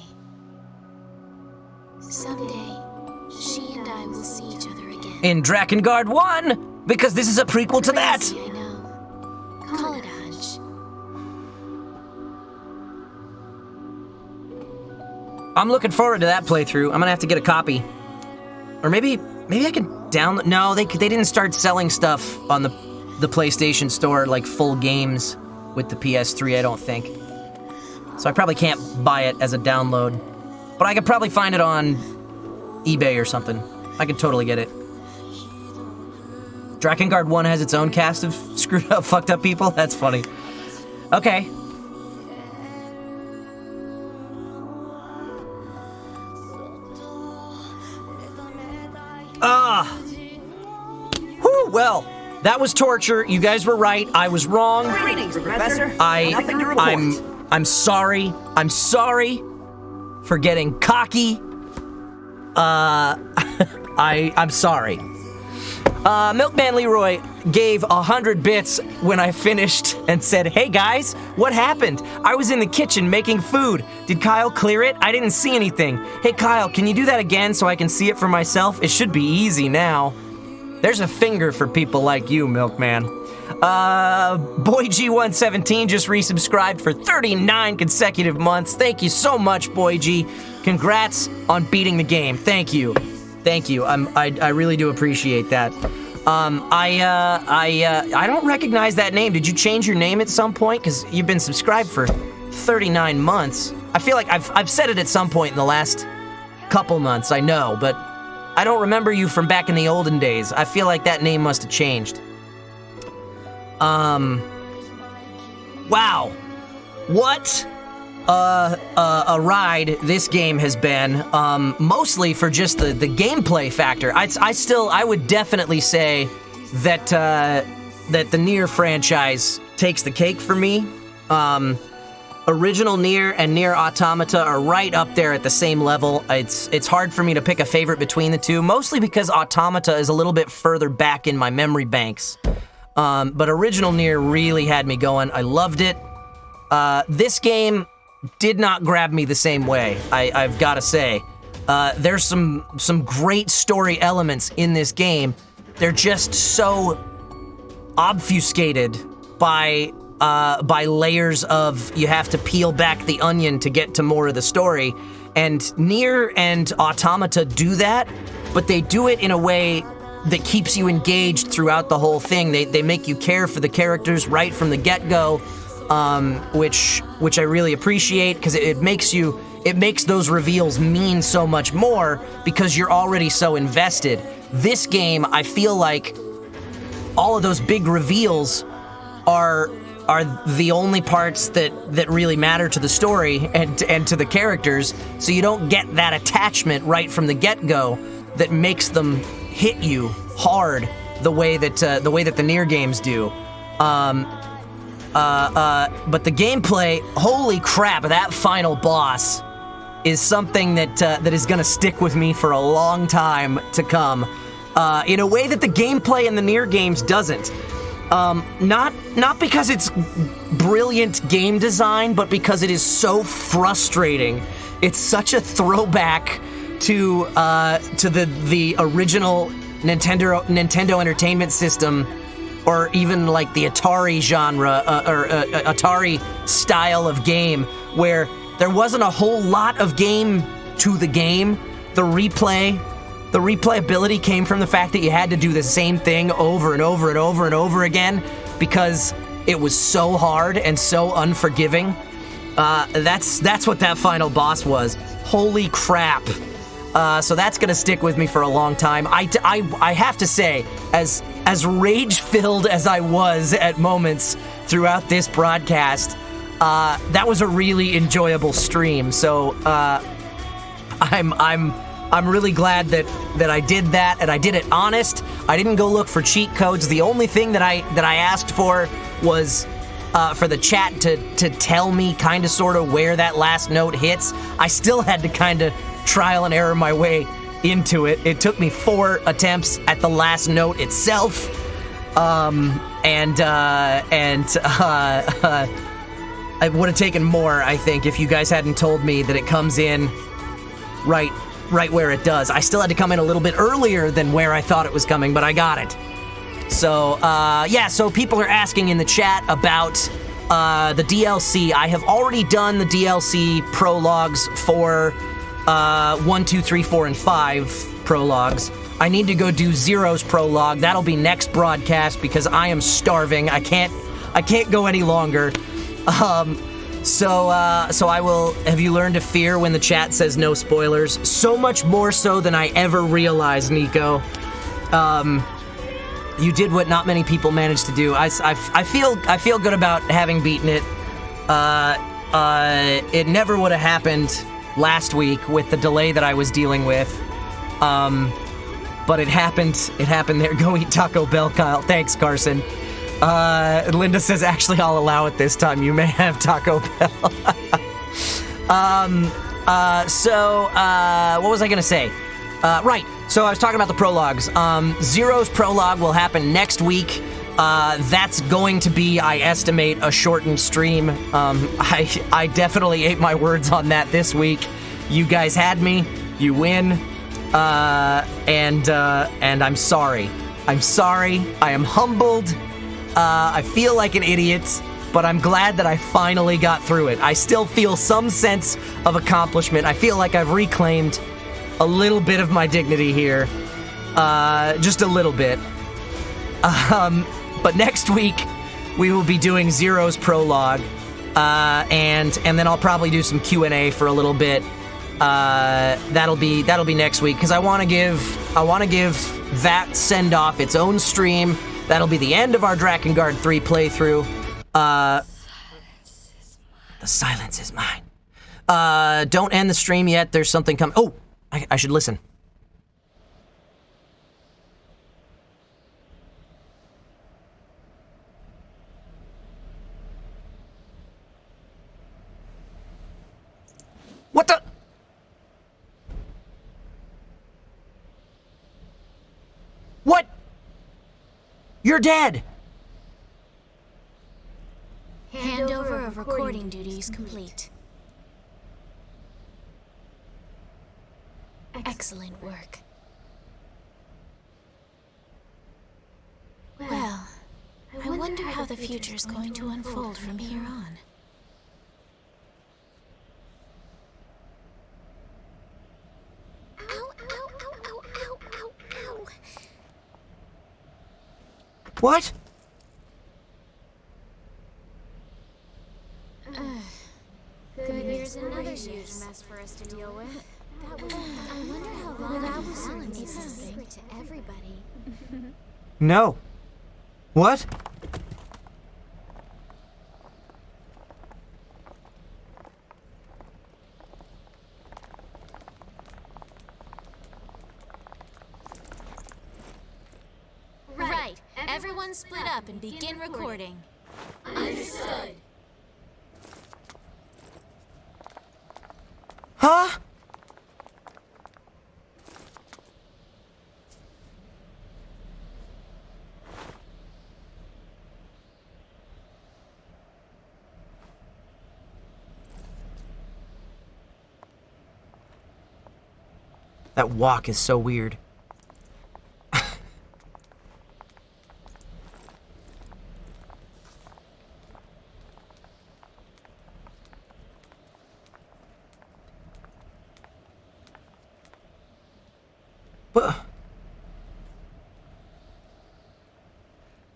she and I will see each other again. In Drakengard 1, because this is a prequel to that. Crazy, I know. Call it a hunch. I'm looking forward to that playthrough. I'm gonna have to get a copy. Or maybe I can download. No, they didn't start selling stuff on the PlayStation Store, like full games with the PS3, I don't think. So I probably can't buy it as a download. But I could probably find it on eBay or something. I could totally get it. Drakengard 1 has its own cast of screwed up, fucked up people? That's funny. Okay. Whew, well, that was torture. You guys were right. I was wrong. Greetings, Professor. Nothing to report. I'm sorry. I'm sorry for getting cocky. I'm sorry. Milkman Leroy gave 100 bits when I finished and said, "Hey guys, what happened? I was in the kitchen making food. Did Kyle clear it? I didn't see anything. Hey Kyle, can you do that again so I can see it for myself? It should be easy now." There's a finger for people like you, Milkman. BoyG117 just resubscribed for 39 consecutive months. Thank you so much, BoyG. Congrats on beating the game. Thank you. Thank you. I really do appreciate that. I don't recognize that name. Did you change your name at some point? Because you've been subscribed for 39 months. I feel like I've said it at some point in the last couple months, I know, but I don't remember you from back in the olden days. I feel like that name must have changed. Wow. What a ride this game has been, mostly for just the gameplay factor. I would definitely say that the NieR franchise takes the cake for me. Original NieR and NieR Automata are right up there at the same level. It's hard for me to pick a favorite between the two, mostly because Automata is a little bit further back in my memory banks. But original NieR really had me going. I loved it. This game did not grab me the same way, I've got to say. There's some great story elements in this game. They're just so obfuscated by layers of, you have to peel back the onion to get to more of the story. And NieR and Automata do that, but they do it in a way that keeps you engaged throughout the whole thing. They make you care for the characters right from the get-go, which I really appreciate, because it makes those reveals mean so much more because you're already so invested. This game, I feel like all of those big reveals are the only parts that really matter to the story and to the characters, so you don't get that attachment right from the get-go that makes them hit you hard the way that the NieR games do. But the gameplay, holy crap, that final boss is something that is gonna stick with me for a long time to come, in a way that the gameplay in the NieR games doesn't. Not because it's brilliant game design, but because it is so frustrating. It's such a throwback to the original Nintendo Entertainment System, or even like the Atari genre, or Atari style of game, where there wasn't a whole lot of game to the game. The replayability came from the fact that you had to do the same thing over and over and over and over again because it was so hard and so unforgiving. That's what that final boss was. Holy crap. So that's gonna stick with me for a long time. I have to say, as rage-filled as I was at moments throughout this broadcast, that was a really enjoyable stream. So I'm really glad that I did that, and I did it honest. I didn't go look for cheat codes. The only thing that I asked for was for the chat to tell me kind of sort of where that last note hits. I still had to kind of trial and error my way into it. It took me 4 attempts at the last note itself. It would have taken more, I think, if you guys hadn't told me that it comes in right where it does. I still had to come in a little bit earlier than where I thought it was coming, but I got it. So, yeah, so people are asking in the chat about the DLC. I have already done the DLC prologues for 1, 2, 3, 4, and 5 prologues. I need to go do Zero's prologue. That'll be next broadcast because I am starving. I can't go any longer. So I will. Have you learned to fear when the chat says no spoilers? So much more so than I ever realized, Nico. You did what not many people managed to do. I feel good about having beaten it. It never would have happened last week with the delay that I was dealing with. But it happened. It happened there. Go eat Taco Bell, Kyle. Thanks, Carson. Linda says, actually, I'll allow it this time. You may have Taco Bell. What was I gonna say? Right. So I was talking about the prologues. Zero's prologue will happen next week. That's going to be, I estimate, a shortened stream. I definitely ate my words on that this week. You guys had me. You win. And I'm sorry. I'm sorry. I am humbled. I feel like an idiot, but I'm glad that I finally got through it. I still feel some sense of accomplishment. I feel like I've reclaimed a little bit of my dignity here. Just a little bit. But next week, we will be doing Zero's prologue, and then I'll probably do some Q&A for a little bit. That'll be next week, because I want to give that send-off its own stream. That'll be the end of our Drakengard 3 playthrough. The silence is mine. Don't end the stream yet. There's something coming. Oh, I should listen. What the? What? You're dead. Handover of recording duties complete. Excellent work. Well, I wonder how the future's going to unfold from here on. Ow, ow, ow, ow, ow, ow, ow. What? Good, here's another huge mess for us to deal with. I wonder how long that was a secret to everybody. No. What? Right. Everyone split up and begin recording. Understood. Huh? That walk is so weird.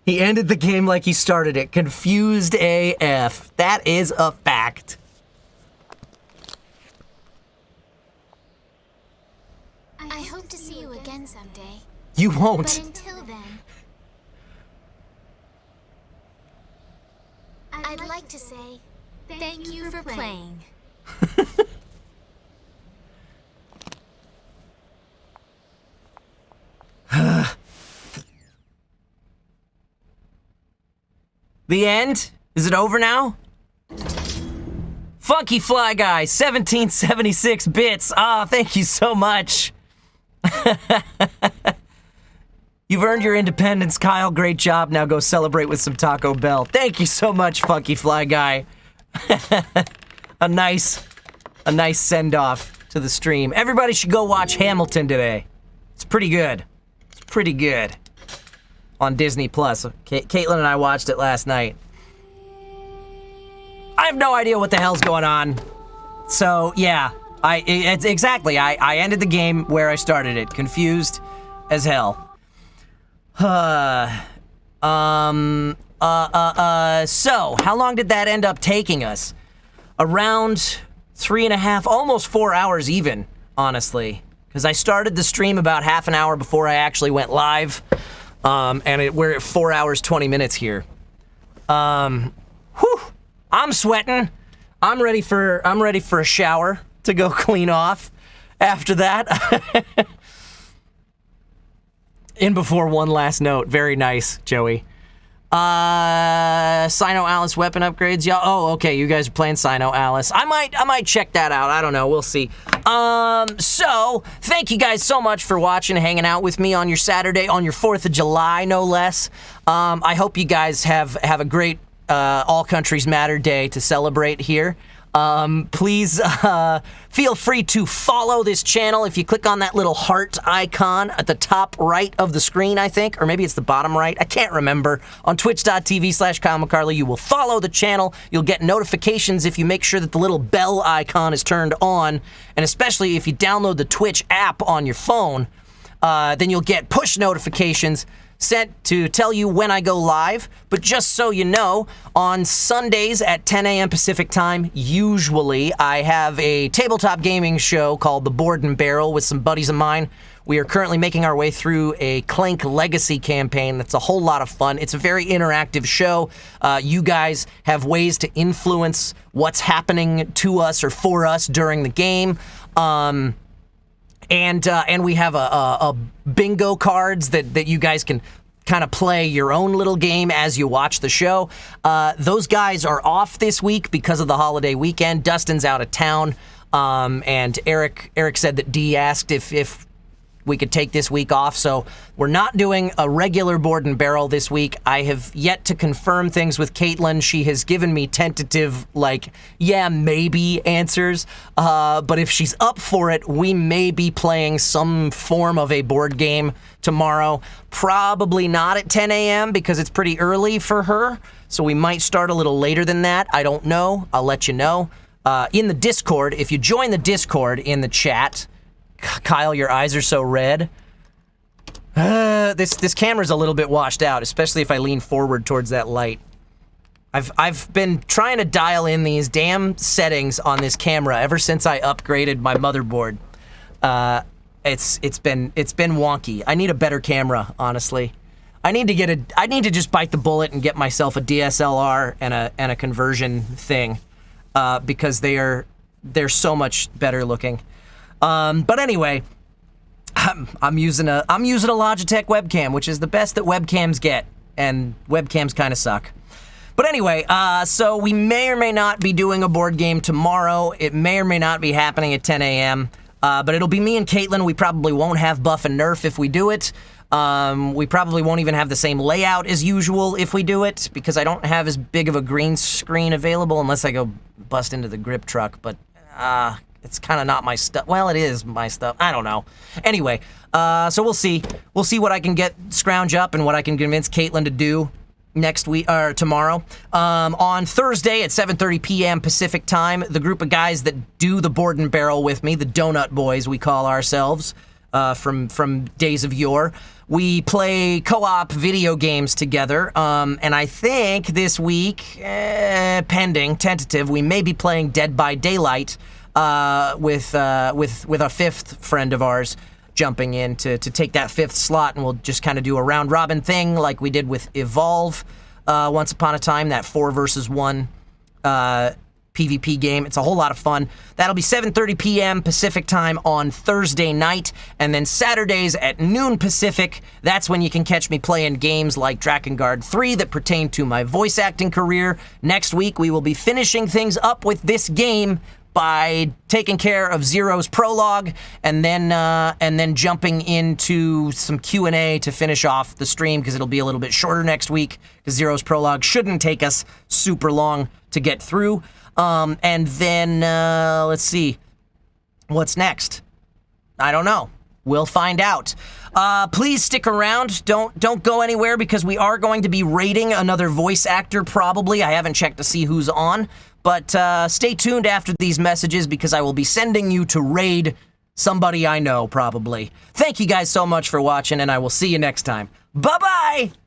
He ended the game like he started it. Confused AF. That is a fact. hope to see you again someday. You But won't. until then, I'd like to say thank you for playing. The end? Is it over now? Funky Fly Guy, 1776 bits. Ah, thank you so much. You've earned your independence, Kyle. Great job. Now go celebrate with some Taco Bell. Thank you so much, Funky Fly Guy. a nice send-off to the stream. Everybody should go watch Hamilton today. It's pretty good. It's pretty good. On Disney Plus. Caitlin and I watched it last night. I have no idea what the hell's going on. So, yeah. I ended the game where I started it. Confused as hell. So, how long did that end up taking us? Around 3.5, almost 4 hours even, honestly. Because I started the stream about half an hour before I actually went live. We're at 4 hours, 20 minutes here. I'm sweating. I'm ready for a shower to go clean off after that. In before one last note. Very nice, Joey. Sino Alice weapon upgrades. Yeah. Oh, okay. You guys are playing Sino Alice. I might check that out. I don't know. We'll see. So thank you guys so much for watching, hanging out with me on your Saturday, on your 4th of July, no less. I hope you guys have a great All Countries Matter Day to celebrate here. Please feel free to follow this channel if you click on that little heart icon at the top right of the screen, I think, or maybe it's the bottom right. I can't remember. On twitch.tv/Kyle McCarley, you will follow the channel. You'll get notifications if you make sure that the little bell icon is turned on, and especially if you download the Twitch app on your phone, then you'll get push notifications sent to tell you when I go live. But just so you know, on Sundays at 10 a.m. Pacific time, usually I have a tabletop gaming show called The Board and Barrel with some buddies of mine. We are currently making our way through a Clank Legacy campaign that's a whole lot of fun. It's a very interactive show. You guys have ways to influence what's happening to us or for us during the game. And we have a bingo cards that you guys can kind of play your own little game as you watch the show. Those guys are off this week because of the holiday weekend. Dustin's out of town, and Eric said that Dee asked if we could take this week off, so we're not doing a regular Board and Barrel this week. I have yet to confirm things with Caitlin. She has given me tentative, yeah, maybe answers, but if she's up for it, we may be playing some form of a board game tomorrow. Probably not at 10 a.m. because it's pretty early for her, so we might start a little later than that. I don't know. I'll let you know. In the Discord, if you join the Discord in the chat, Kyle, your eyes are so red. This camera's a little bit washed out, especially if I lean forward towards that light. I've been trying to dial in these damn settings on this camera ever since I upgraded my motherboard. It's been wonky. I need a better camera, honestly. I need to just bite the bullet and get myself a DSLR and a conversion thing, because they're so much better looking. But anyway, I'm using a Logitech webcam, which is the best that webcams get, and webcams kind of suck. But anyway, so we may or may not be doing a board game tomorrow. It may or may not be happening at 10 a.m., but it'll be me and Caitlin. We probably won't have Buff and Nerf if we do it. We probably won't even have the same layout as usual if we do it, because I don't have as big of a green screen available unless I go bust into the grip truck, but it's kind of not my stuff. Well, it is my stuff. I don't know. Anyway, so we'll see. We'll see what I can scrounge up and what I can convince Caitlin to do next week or tomorrow. On Thursday at 7:30 p.m. Pacific time, the group of guys that do the Board and Barrel with me, the Donut Boys we call ourselves, from days of yore, we play co-op video games together. And I think this week, pending, tentative, we may be playing Dead by Daylight with a fifth friend of ours jumping in to take that 5th slot, and we'll just kind of do a round robin thing like we did with Evolve once upon a time, that 4 versus 1 PvP game. It's a whole lot of fun. That'll be 7:30 p.m. Pacific time on Thursday night, and then Saturdays at noon Pacific, that's when you can catch me playing games like Drakengard 3 that pertain to my voice acting career. Next week, we will be finishing things up with this game by taking care of Zero's prologue, and then jumping into some Q&A to finish off the stream, because it'll be a little bit shorter next week, because Zero's prologue shouldn't take us super long to get through. And then, let's see, what's next? I don't know. We'll find out. Please stick around. Don't go anywhere, because we are going to be rating another voice actor probably. I haven't checked to see who's on, but stay tuned after these messages, because I will be sending you to raid somebody I know probably. Thank you guys so much for watching, and I will see you next time. Bye-bye!